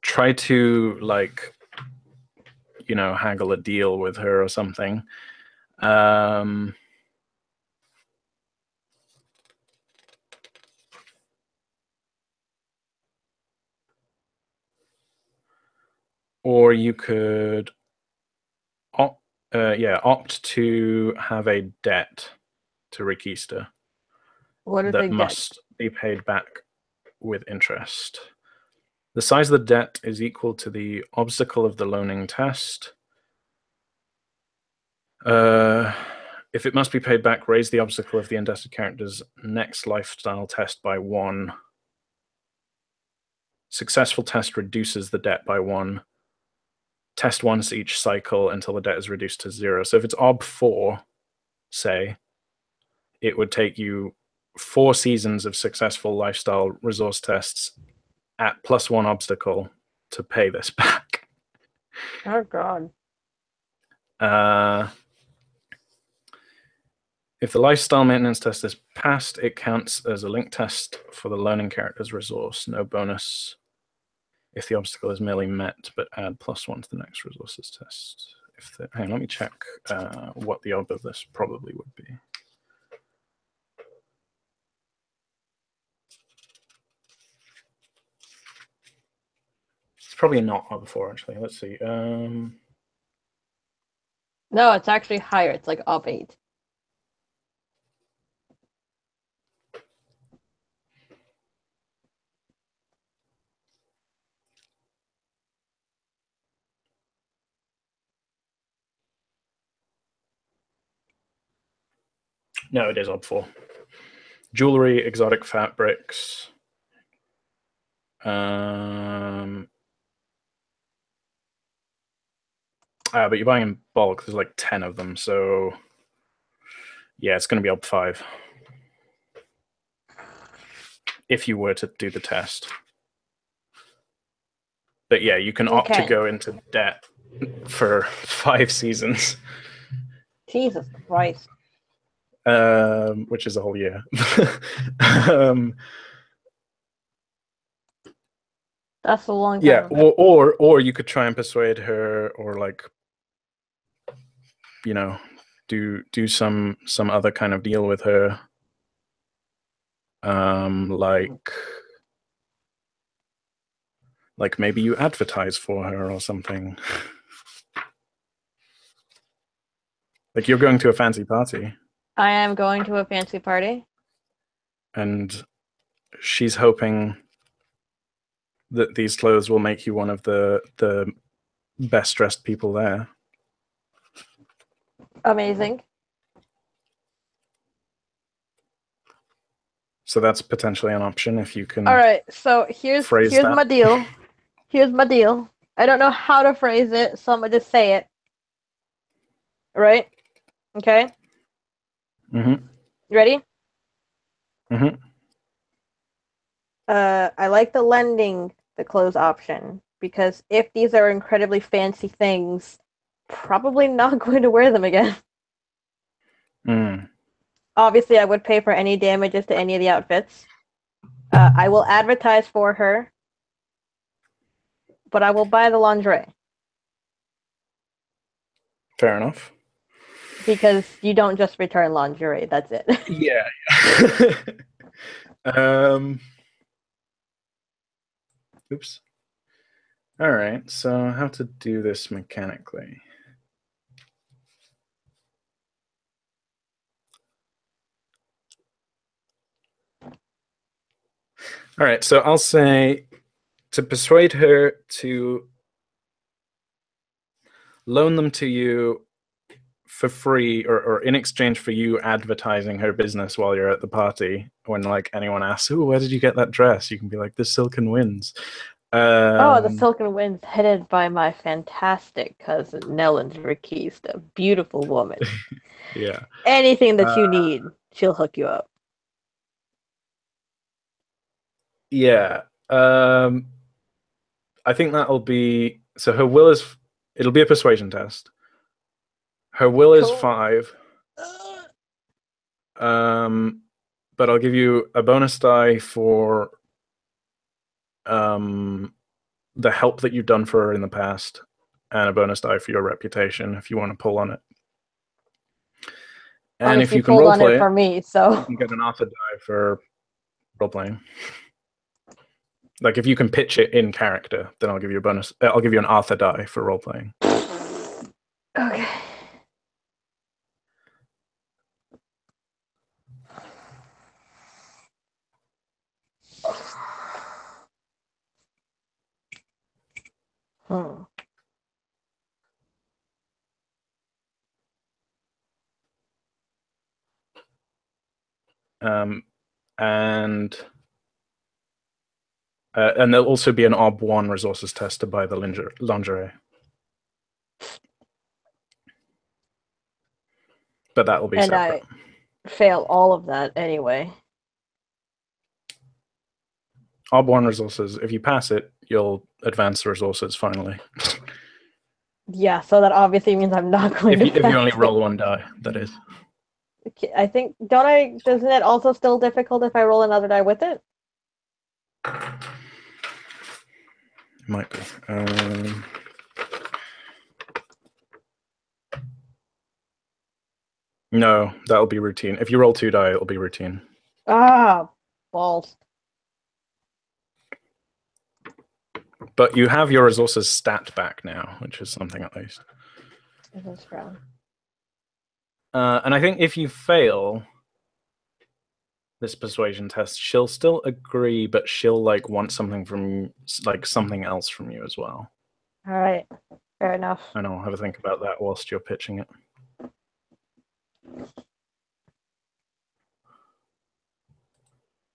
try to, like, you know, haggle a deal with her or something. Or you could opt to have a debt to Rikista that must be paid back with interest. The size of the debt is equal to the obstacle of the loaning test. If it must be paid back, raise the obstacle of the indebted character's next lifestyle test by 1. Successful test reduces the debt by 1. Test once each cycle until the debt is reduced to 0. So if it's OB 4, say, it would take you 4 seasons of successful lifestyle resource tests at +1 obstacle to pay this back. Oh, God. If the lifestyle maintenance test is passed, it counts as a link test for the learning character's resource. No bonus if the obstacle is merely met, but add +1 to the next resources test. Hang on, let me check what the OB of this probably would be. It's probably not OB 4, actually. Let's see. No, it's actually higher. It's like OB 8. No, it is OB 4. Jewelry, exotic fabrics. But you're buying in bulk. There's like 10 of them, so yeah, it's going to be OB 5 if you were to do the test. But yeah, you can opt to go into debt for 5 seasons. Jesus Christ. Which is a whole year. That's a long time. Yeah, or you could try and persuade her, or, like, you know, do some other kind of deal with her. Like maybe you advertise for her or something. Like, you're going to a fancy party. I am going to a fancy party. And she's hoping that these clothes will make you one of the best dressed people there. Amazing. So that's potentially an option if you can. All right, so here's my deal. Here's my deal. I don't know how to phrase it, so I'm gonna just say it. Right? Okay. Mm-hmm. You ready? Mm-hmm. I like the lending the clothes option, because if these are incredibly fancy things, probably not going to wear them again. Obviously, I would pay for any damages to any of the outfits. I will advertise for her, but I will buy the lingerie. Fair enough. Because you don't just return lingerie, that's it. Yeah. Oops. All right, so how to do this mechanically? All right, so I'll say to persuade her to loan them to you for free or in exchange for you advertising her business while you're at the party, when like anyone asks, "Oh, where did you get that dress?" You can be like, "The Silken Winds." Oh, the Silken Winds, headed by my fantastic cousin Nellens Rakist, a beautiful woman. Yeah. Anything that you need, she'll hook you up. Yeah. I think that'll be so. Her will is it'll be a persuasion test. Her will is Cool. 5. But I'll give you a bonus die for the help that you've done for her in the past, and a bonus die for your reputation if you want to pull on it. And if Honestly, you can pulled on roleplay it for me, you so can get an Arthur die for roleplaying. Like if you can pitch it in character, then I'll give you a bonus. I'll give you an Arthur die for roleplaying. okay. Hmm. And there'll also be an OB1 resources test to buy the lingerie. But that will be And separate. I fail all of that anyway. OB1 resources, if you pass it, you'll advance the resources finally. Yeah, so that obviously means I'm not going If to you only pass roll 1 die, that is. it. I think, doesn't it also still difficult if I roll another die with it? Might be. No, that'll be routine. If you roll 2 die, it'll be routine. Ah, balls. But you have your resources stat back now, which is something at least. It is round. And I think if you fail this persuasion test, she'll still agree, but she'll like want something from like something else from you as well. All right, fair enough. And I'll have a think about that whilst you're pitching it.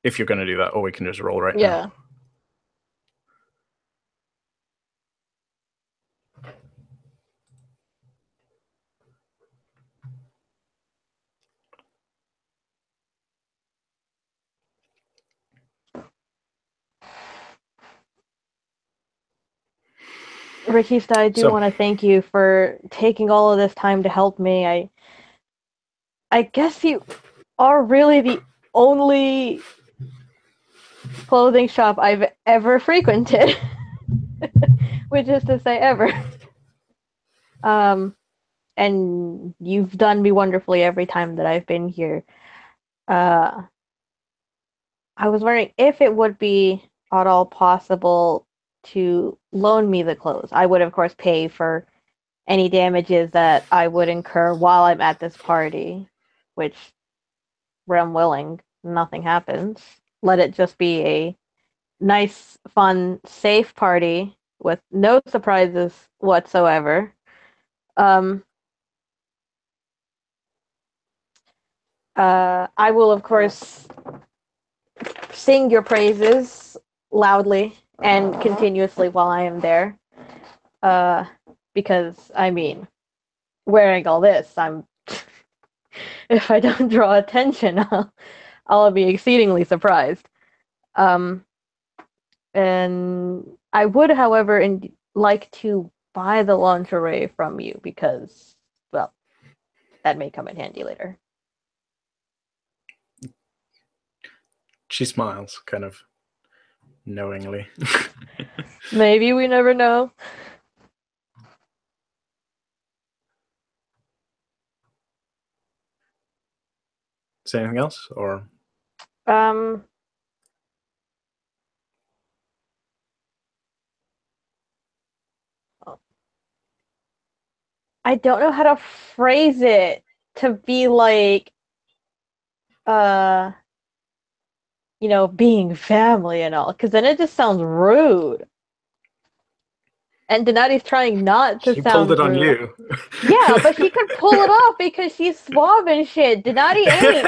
If you're going to do that, or we can just roll right now. Rakista, I do want to thank you for taking all of this time to help me. I guess you are really the only clothing shop I've ever frequented, which is to say ever. And you've done me wonderfully every time that I've been here. I was wondering if it would be at all possible to loan me the clothes. I would, of course, pay for any damages that I would incur while I'm at this party, which, where I'm willing, nothing happens. Let it just be a nice, fun, safe party with no surprises whatsoever. I will, of course, sing your praises loudly and continuously while I am there. Because, I mean, wearing all this, if I don't draw attention, I'll be exceedingly surprised. And I would, however, like to buy the lingerie from you because, well, that may come in handy later. She smiles, kind of knowingly. Maybe, we never know. Say anything else, or? I don't know how to phrase it to be like, being family and all, because then it just sounds rude. And Denati's trying not to She pulled sound it on rude. you. Yeah, but she could pull it off because she's suave and shit. Denati ain't.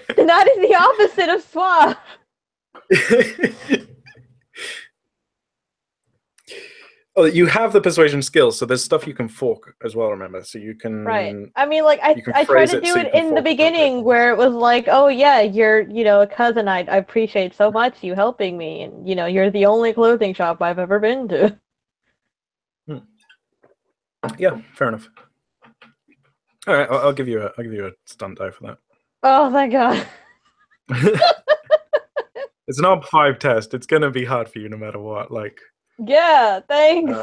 Denati's the opposite of suave. Oh, you have the persuasion skills, so there's stuff you can fork as well. Remember, so you can Right. I mean, like, you can I tried phrase to it do so you it can in the fork beginning appropriately. where it was like, oh yeah, you're, a cousin. I appreciate so much you helping me, and you're the only clothing shop I've ever been to. Yeah, fair enough. All right, I'll give you a stunt die for that. Oh, thank God. It's an OB5 test. It's gonna be hard for you no matter what. Like, Yeah, thanks.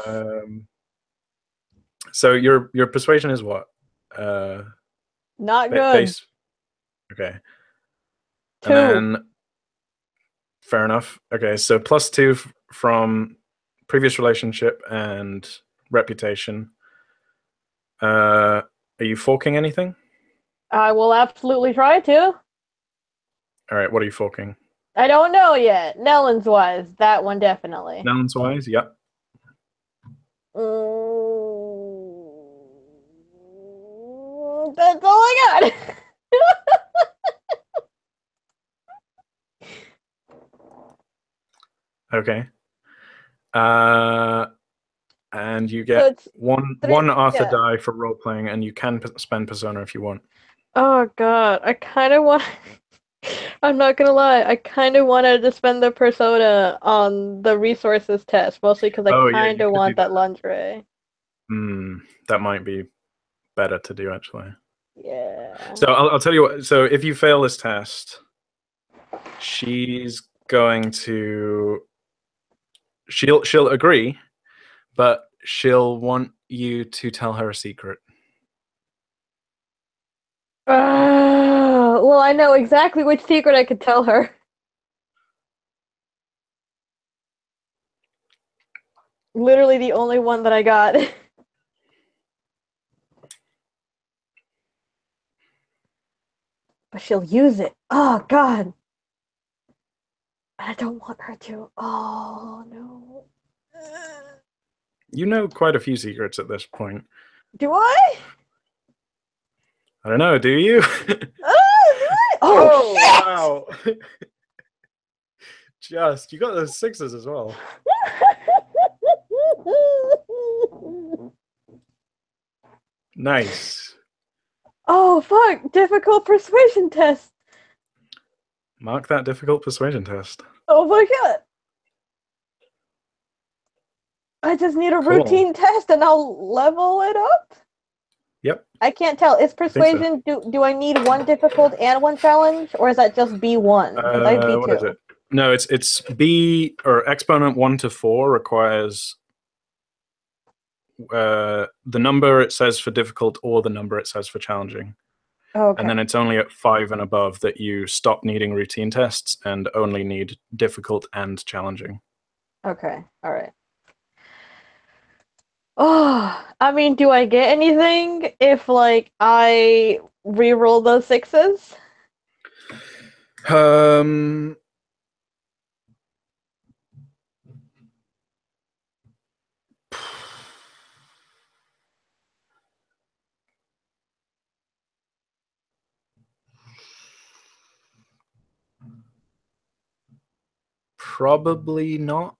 so your persuasion is what? Not good. Base. Okay. 2. And then, fair enough. Okay, so +2 from previous relationship and reputation. Are you forking anything? I will absolutely try to. All right, what are you forking? I don't know yet. Nellens wise, that one definitely. Nouns wise, yep. That's all I got. Okay. And you So get it's one 3. Arthur Yeah. die for role playing, and you can spend persona if you want. Oh God, I kind of want. I'm not gonna lie, I kind of wanted to spend the persona on the resources test, mostly because I Oh yeah, kind you of could do want that that. lingerie. That might be better to do actually. Yeah. So I'll tell you what. So if you fail this test, she's going to she'll agree, but she'll want you to tell her a secret. Well, I know exactly which secret I could tell her. Literally the only one that I got. But she'll use it. Oh God. I don't want her to. Oh no. You know quite a few secrets at this point. Do I? I don't know. Do you? Do I? Oh, Wow! Just you got those 6s as well. Nice. Oh fuck! Difficult persuasion test. Mark that difficult persuasion test. Oh my God. I just need a Cool. routine test and I'll level it up. Yep. I can't tell. Is I think so. persuasion do I need one difficult and one challenge, or is that just B1? Because I have What is B2. it? No, it's B or exponent 1 to 4 requires the number it says for difficult or the number it says for challenging. Okay. And then it's only at 5 and above that you stop needing routine tests and only need difficult and challenging. Okay. All right. Oh, I mean, do I get anything if like I re-roll those 6s? Probably not.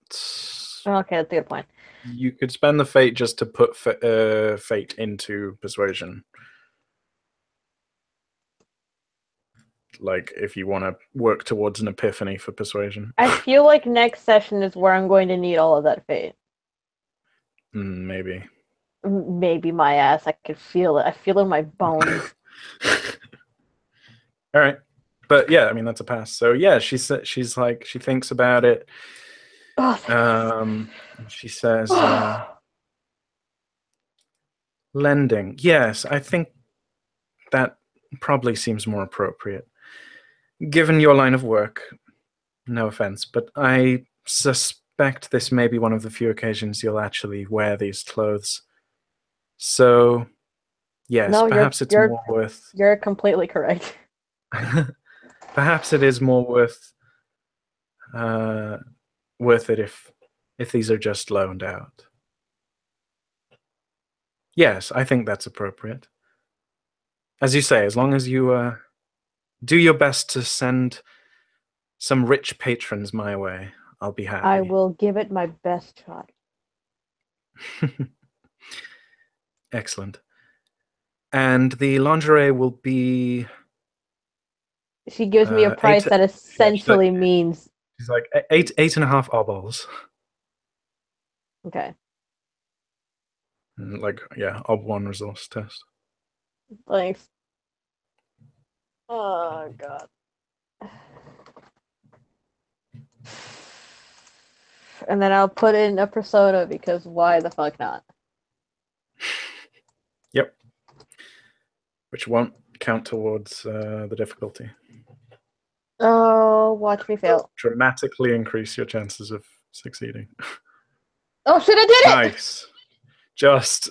Okay, that's a good point. You could spend the fate just to put fate into persuasion. Like if you want to work towards an epiphany for persuasion. I feel like next session is where I'm going to need all of that fate. Maybe. Maybe my ass. I could feel it. I feel it in my bones. All right. But yeah, I mean that's a pass. So yeah, she's like she thinks about it. Oh, She says lending. Yes, I think that probably seems more appropriate. Given your line of work, no offense, but I suspect this may be one of the few occasions you'll actually wear these clothes. So, yes, no, perhaps it's more worth. You're completely correct. Perhaps it is more worth it if these are just loaned out. Yes, I think that's appropriate. As you say, as long as you do your best to send some rich patrons my way, I'll be I happy. will give it my best shot. Excellent. And the lingerie will be She gives me a eight. price that Yeah, essentially means she's like eight and a half obols. okay. Like yeah, ob1 resource test. Thanks. Oh god. And then I'll put in a persona because why the fuck not? Yep. Which won't count towards the difficulty. Oh, watch me fail. Dramatically increase your chances of succeeding. Oh shit, I did it! Nice. Just.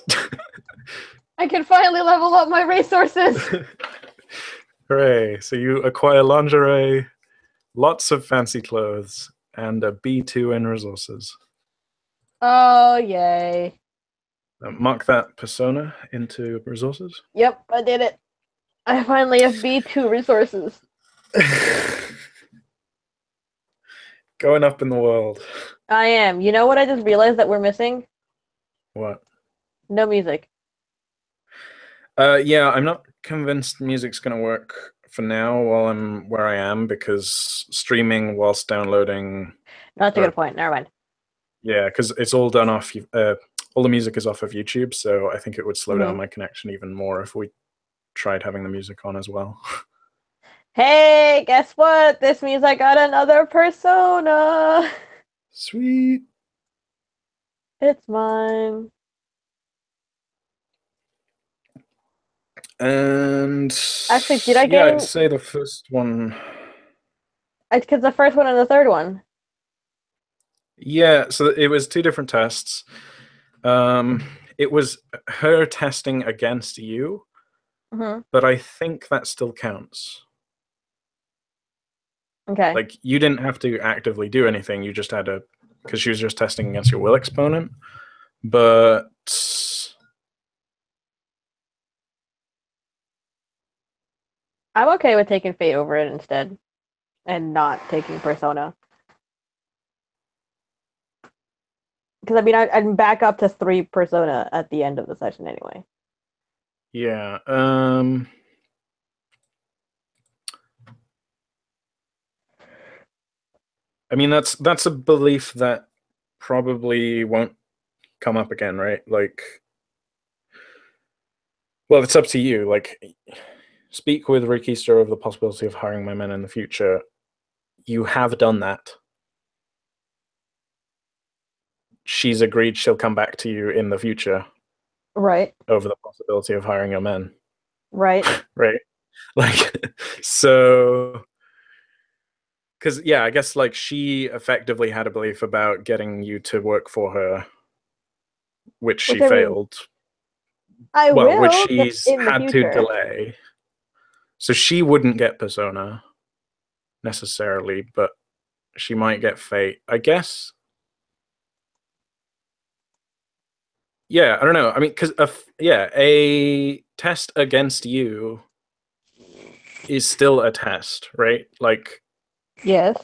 I can finally level up my resources. Hooray. So you acquire lingerie, lots of fancy clothes, and a B2 in resources. Oh, yay. Mark that persona into resources. Yep, I did it. I finally have B2 resources. Going up in the world. I am. You know what I just realized that we're missing? What? No music. Yeah, I'm not convinced music's going to work for now while I'm where I am, because streaming whilst downloading. No, that's a good point. Never mind. Yeah, because it's all done off. All the music is off of YouTube, so I think it would slow down my connection even more if we tried having the music on as well. Hey, guess what? This means I got another persona. Sweet. It's mine. And actually, did I yeah, gain? I'd say the first one. Because the first one and the third one. Yeah, so it was two different tests. It was her testing against you, but I think that still counts. Okay. Like, you didn't have to actively do anything. You just had to, because she was just testing against your will exponent. But I'm okay with taking Fate over it instead, and not taking Persona. Because I mean, I'm back up to 3 Persona at the end of the session anyway. yeah, I mean, that's a belief that probably won't come up again, right? Like, well, it's up to you. Like, speak with Rikister of the possibility of hiring my men in the future. You have done that. She's agreed she'll come back to you in the future. Right. Over the possibility of hiring your men. Right. Right. Like, so, because yeah, I guess like she effectively had a belief about getting you to work for her, which she failed. I will, which she's in the had to future. delay. So she wouldn't get Persona necessarily, but she might get Fate, I guess. Yeah, I don't know. I mean, because a test against you is still a test, right? Like, Yes.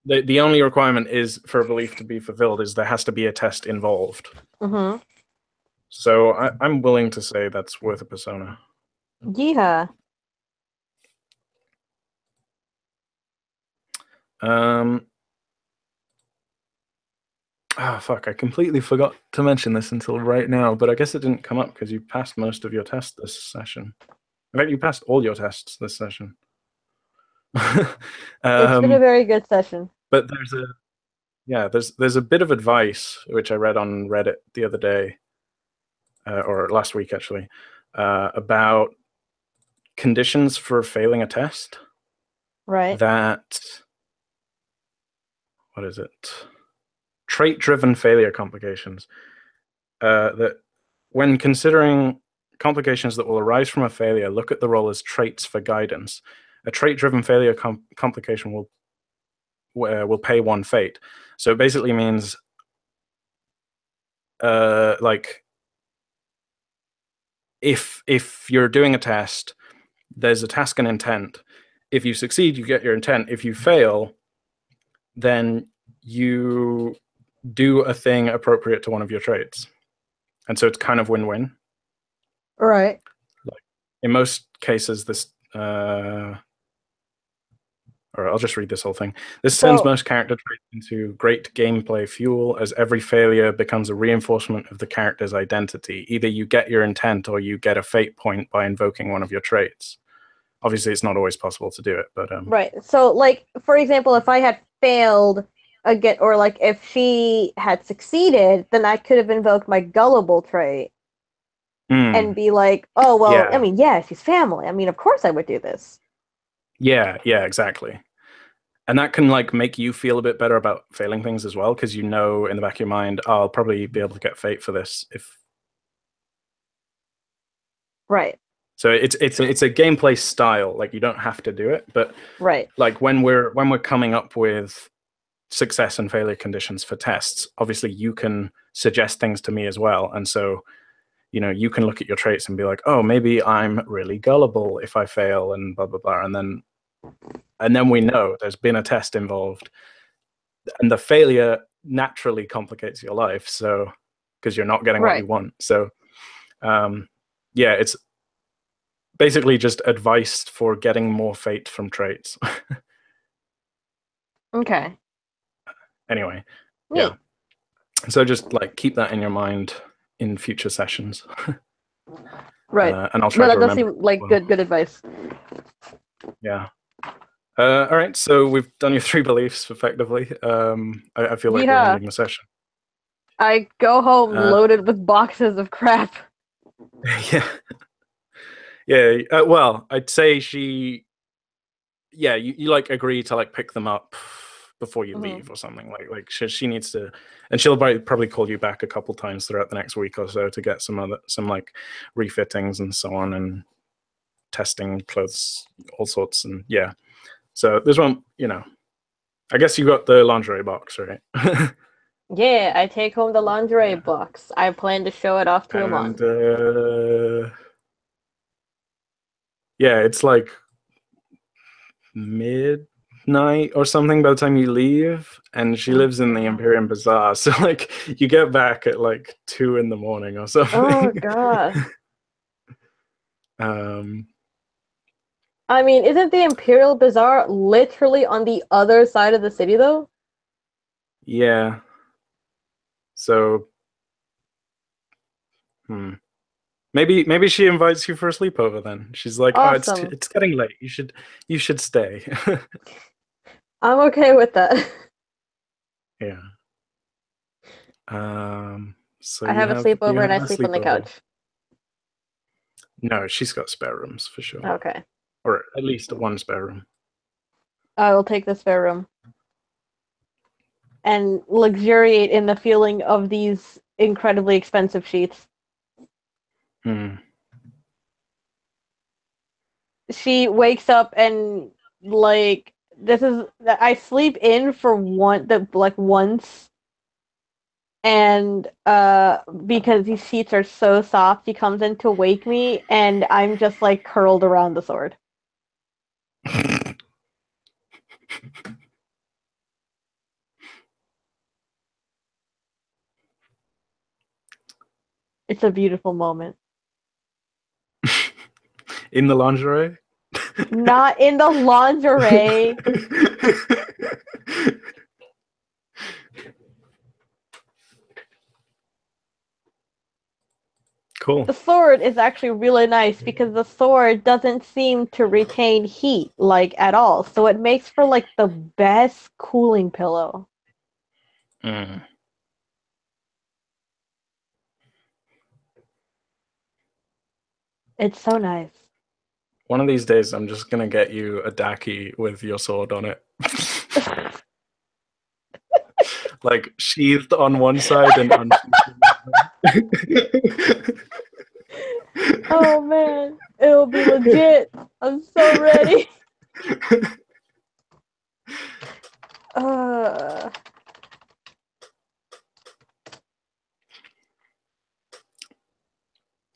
the only requirement is for a belief to be fulfilled is there has to be a test involved. So I'm willing to say that's worth a Persona. Yeah. Fuck, I completely forgot to mention this until right now, but I guess it didn't come up because you passed most of your tests this session. In fact, you passed all your tests this session. It's been a very good session. But there's a bit of advice which I read on Reddit the other day, or last week actually, about conditions for failing a test. Right. That, what is it? Trait-driven failure complications. That when considering complications that will arise from a failure, look at the role as traits for guidance. A trait-driven failure complication will pay 1 fate. So it basically means like if you're doing a test, there's a task and intent. If you succeed, you get your intent. If you fail, then you do a thing appropriate to one of your traits. And so it's kind of win-win. Right. Like in most cases, this or I'll just read this whole thing. This turns most character traits into great gameplay fuel, as every failure becomes a reinforcement of the character's identity. Either you get your intent or you get a fate point by invoking one of your traits. Obviously, it's not always possible to do it, but right. So, like, for example, if I had failed again, or like if she had succeeded, then I could have invoked my gullible trait and be like, "Oh, well, yeah. I mean, yeah, she's family. I mean, of course I would do this." Yeah, exactly. And that can like make you feel a bit better about failing things as well, because you know in the back of your mind, oh, I'll probably be able to get fate for this if. Right. So it's a gameplay style. Like you don't have to do it, but right. Like when we're coming up with success and failure conditions for tests, obviously you can suggest things to me as well, and so you can look at your traits and be like, oh, maybe I'm really gullible if I fail, and blah blah blah, and then we know there's been a test involved, and the failure naturally complicates your life, so because you're not getting what you want. So yeah, it's basically just advice for getting more fate from traits. Okay. Anyway, Neat. yeah. So just like keep that in your mind in future sessions. Right. And I'll try to remember. That does seem like good advice. Yeah. All right. So we've done your 3 beliefs effectively. I feel like we're ending the session. I go home loaded with boxes of crap. Yeah. Yeah. Well, I'd say she. Yeah, you like agree to like pick them up before you leave or something. Like she needs to, and she'll probably call you back a couple times throughout the next week or so to get some like refittings and so on, and testing clothes, all sorts. And yeah, so this one, I guess you got the lingerie box, right? Yeah, I take home the lingerie box. I plan to show it off to Amon. Yeah, it's like midnight or something by the time you leave, and she lives in the Imperial Bazaar, so like you get back at like 2 a.m. or something. Oh god. I mean, isn't the Imperial Bazaar literally on the other side of the city though? Yeah. So maybe she invites you for a sleepover then. She's like, awesome. Oh, it's getting late. You should stay. I'm okay with that. Yeah. So I have a sleepover and I sleep on the couch. No, she's got spare rooms for sure. Okay. Or at least one spare room. I will take the spare room and luxuriate in the feeling of these incredibly expensive sheets. She wakes up and like I sleep in for once, and because these sheets are so soft, she comes in to wake me, and I'm just like curled around the sword. It's a beautiful moment. In the lingerie? Not in the lingerie. Cool. The sword is actually really nice because the sword doesn't seem to retain heat like at all, so it makes for like the best cooling pillow. It's so nice. One of these days, I'm just gonna get you a daki with your sword on it. Like sheathed on one side and unsheathed on the other. Oh man, it'll be legit. I'm so ready.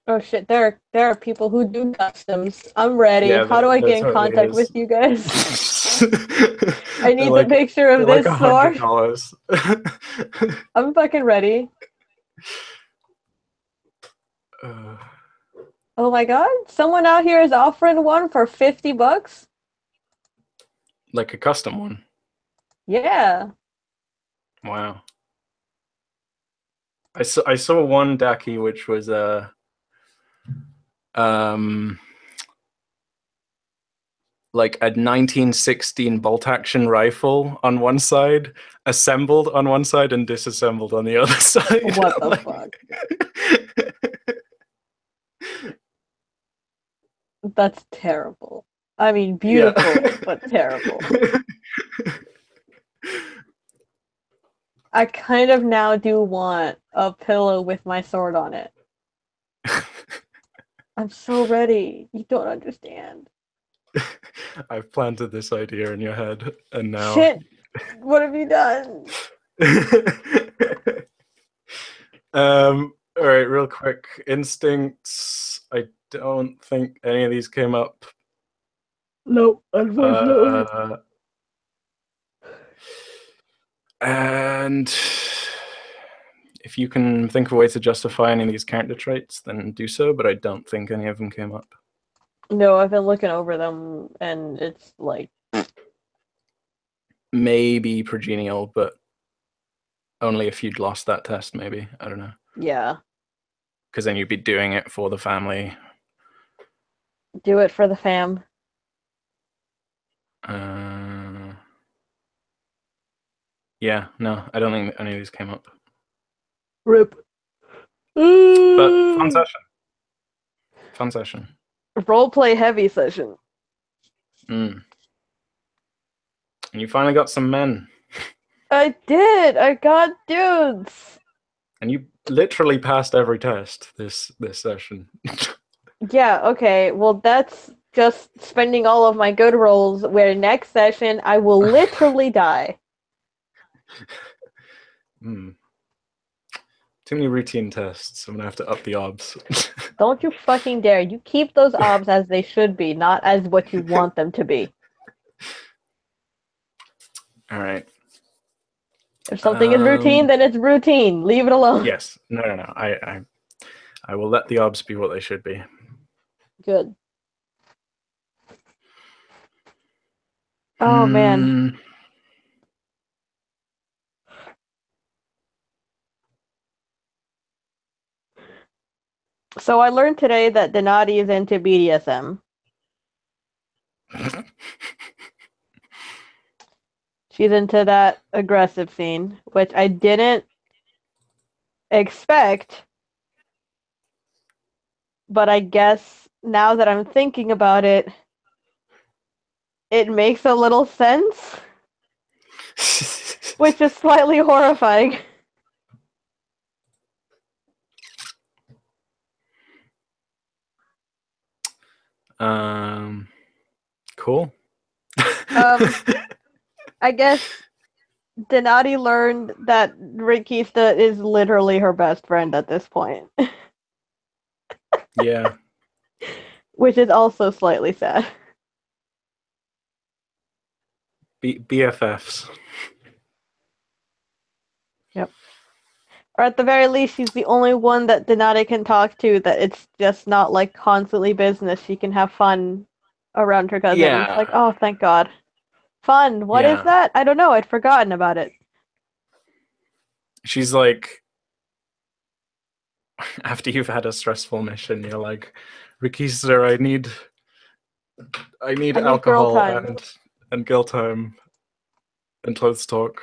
Oh shit, there are people who do customs. I'm ready. Yeah, How do I there get in totally contact with is. you guys? I they're need the like picture of they're like this sword. $100. I'm fucking ready. uh, Oh my god, someone out here is offering one for $50. like a custom one. Yeah. Wow. I saw one Daki which was um like a 1916 bolt action rifle on one side, assembled on one side and disassembled on the other side. What the Like... fuck? That's terrible. I mean, yeah. beautiful, but terrible. I kind of now do want a pillow with my sword on it. I'm so ready. You don't understand. I've planted this idea in your head, and now. Shit! What have you done? All right, real quick. Instincts. I don't think any of these came up. Nope, unfortunately. And if you can think of a way to justify any of these character traits, then do so, but I don't think any of them came up. No, I've been looking over them and it's like Maybe progenial, but only if you'd lost that test, maybe. I don't know. yeah. Because then you'd be doing it for the family. Do it for the fam. Yeah, no, I don't think any of these came up. Rip. But fun session. Fun session. Roleplay heavy session. And you finally got some men. I did. I got dudes. And you literally passed every test this session. Yeah, okay. Well, that's just spending all of my good rolls where next session I will literally die. Too many routine tests. I'm gonna have to up the odds. Don't you fucking dare. You keep those obs as they should be, not as what you want them to be. All right. If something is routine, then it's routine. Leave it alone. Yes. No. I will let the obs be what they should be. Good. Oh, man. So I learned today that Denati is into BDSM. She's into that aggressive scene, which I didn't expect. But I guess now that I'm thinking about it, it makes a little sense. Which is slightly horrifying. Cool. I guess Denati learned that Rikista is literally her best friend at this point. Yeah. Which is also slightly sad. BFFs. Yep. Or at the very least, she's the only one that Denati can talk to that it's just not like constantly business. She can have fun around her cousin. Yeah. It's like, oh, thank God. Fun. What is that? I don't know. I'd forgotten about it. She's like, after you've had a stressful mission, you're like, Rikista, I need alcohol and girl time and clothes talk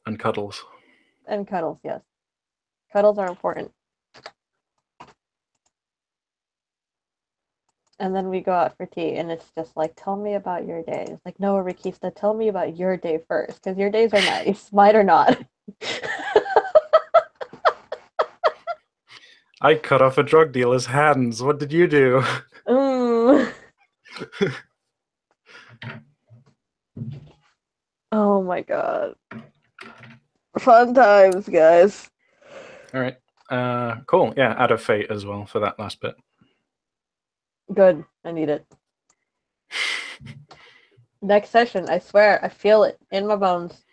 and cuddles. And cuddles, yes. Cuddles are important. And then we go out for tea, and it's just like, tell me about your day. It's like, no, Rikista, tell me about your day first, because your days are nice. Mine are not. I cut off a drug dealer's hands. What did you do? Oh my God. Fun times, guys. All right. Cool. Yeah, add a fate as well for that last bit. Good. I need it. Next session, I swear, I feel it in my bones.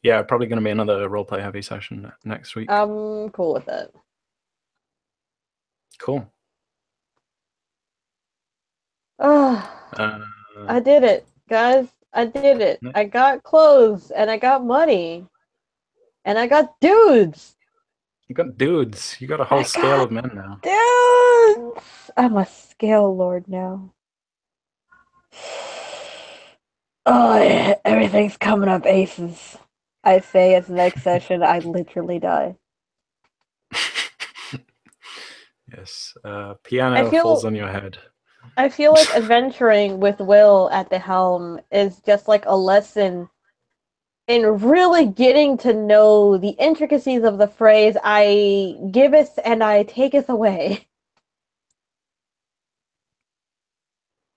Yeah, probably going to be another roleplay heavy session next week. I'm cool with it. Cool. I did it, guys. I did it. I got clothes, and I got money, and I got dudes. You got dudes. You got a whole scale of men now. Dudes! I'm a scale lord now. Oh, everything's coming up aces. I say it's next session, I literally die. Yes. Piano falls on your head. I feel like adventuring with Will at the helm is just like a lesson in really getting to know the intricacies of the phrase I giveth and I taketh away.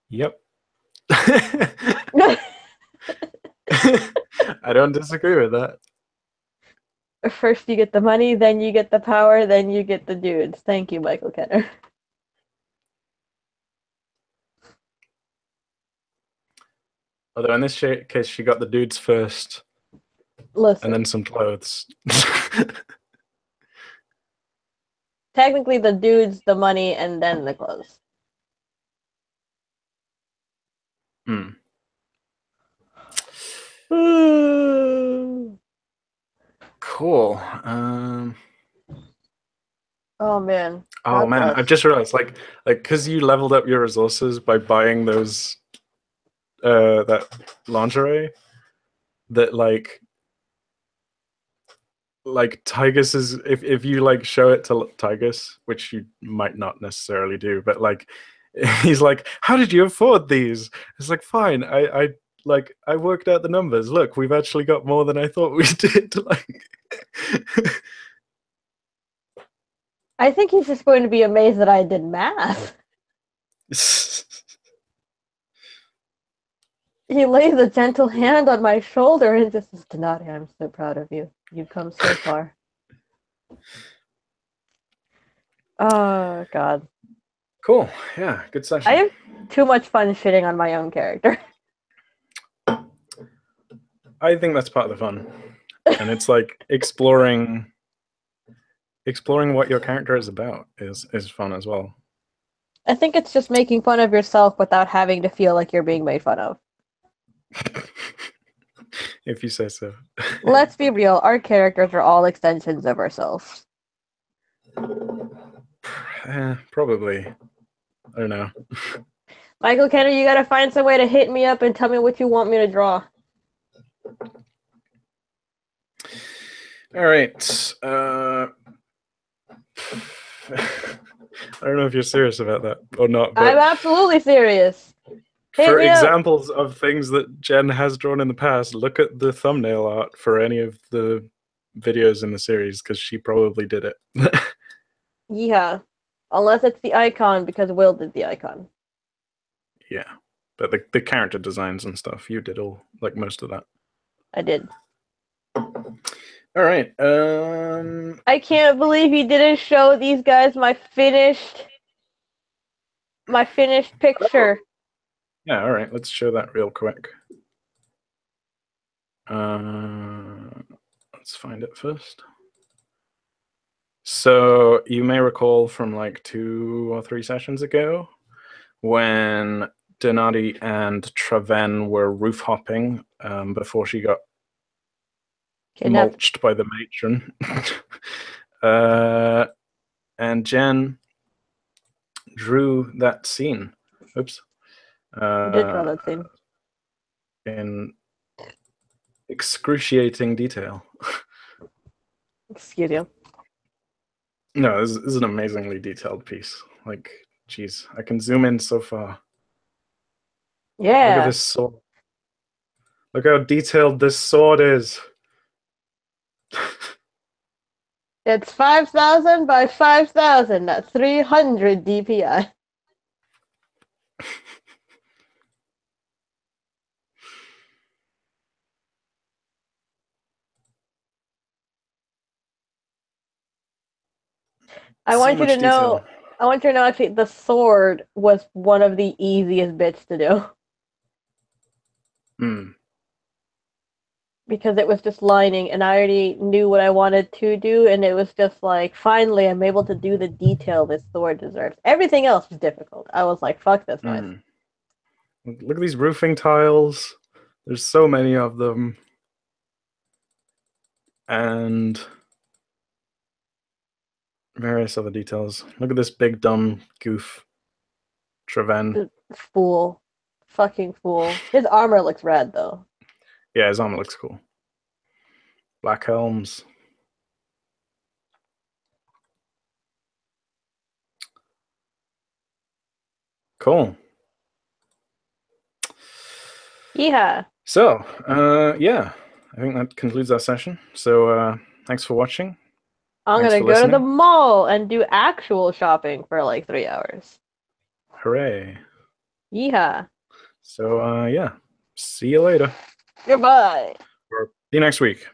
Yep. I don't disagree with that. First you get the money, then you get the power, then you get the dudes. Thank you, Michael Kenner. Although in this case, she got the dudes first. Listen. And then some clothes. Technically the dudes, the money, and then the clothes. Cool. Oh man. Oh man, I've just realized, like, because you leveled up your resources by buying those, that lingerie, that like Tigus is, if you like show it to Tigus, which you might not necessarily do, but like, he's like, "How did you afford these?" It's like, fine, I worked out the numbers. Look, we've actually got more than I thought we did. Like. I think he's just going to be amazed that I did math. He lays a gentle hand on my shoulder and just says, Denati, I'm so proud of you. You've come so far. Oh, God. Cool. Yeah, good session. I have too much fun shitting on my own character. I think that's part of the fun. And it's like exploring what your character is about is fun as well. I think it's just making fun of yourself without having to feel like you're being made fun of. If you say so. Let's be real, our characters are all extensions of ourselves. Probably. I don't know. Michael Kenner, you gotta find some way to hit me up and tell me what you want me to draw. All right. I don't know if you're serious about that or not. But I'm absolutely serious. for examples of things that Jen has drawn in the past, look at the thumbnail art for any of the videos in the series, because she probably did it. Yeah. Unless it's the icon, because Will did the icon. Yeah. But the character designs and stuff, you did all, like, most of that. I did. All right. I can't believe he didn't show these guys my finished picture. Yeah, all right. Let's show that real quick. Let's find it first. So you may recall from like 2 or 3 sessions ago when Denati and Traven were roof hopping before she got mulched by the matron. And Jen drew that scene. Oops. You did draw that scene. In excruciating detail. Excuse you. No, this is an amazingly detailed piece. Like, geez, I can zoom in so far. Yeah. Look at this sword. Look how detailed this sword is. It's 5,000 by 5,000. That's 300 DPI. I So want you to much know. detail. I want you to know. Actually, the sword was one of the easiest bits to do Hmm. because it was just lining, and I already knew what I wanted to do, and it was just like, finally, I'm able to do the detail this sword deserves. Everything else was difficult. I was like, fuck this noise. Hmm. Look at these roofing tiles. There's so many of them. And various other details. Look at this big dumb goof. Treven. Fool, fucking fool. His armor looks rad though. Yeah, his armor looks cool. Black helms. Cool. Yeah. So, yeah, I think that concludes our session. So, thanks for watching. I'm Thanks gonna for go to the listening. mall and do actual shopping for like 3 hours. Hooray. Yeehaw. So, yeah, see you later. Goodbye. Or see you next week.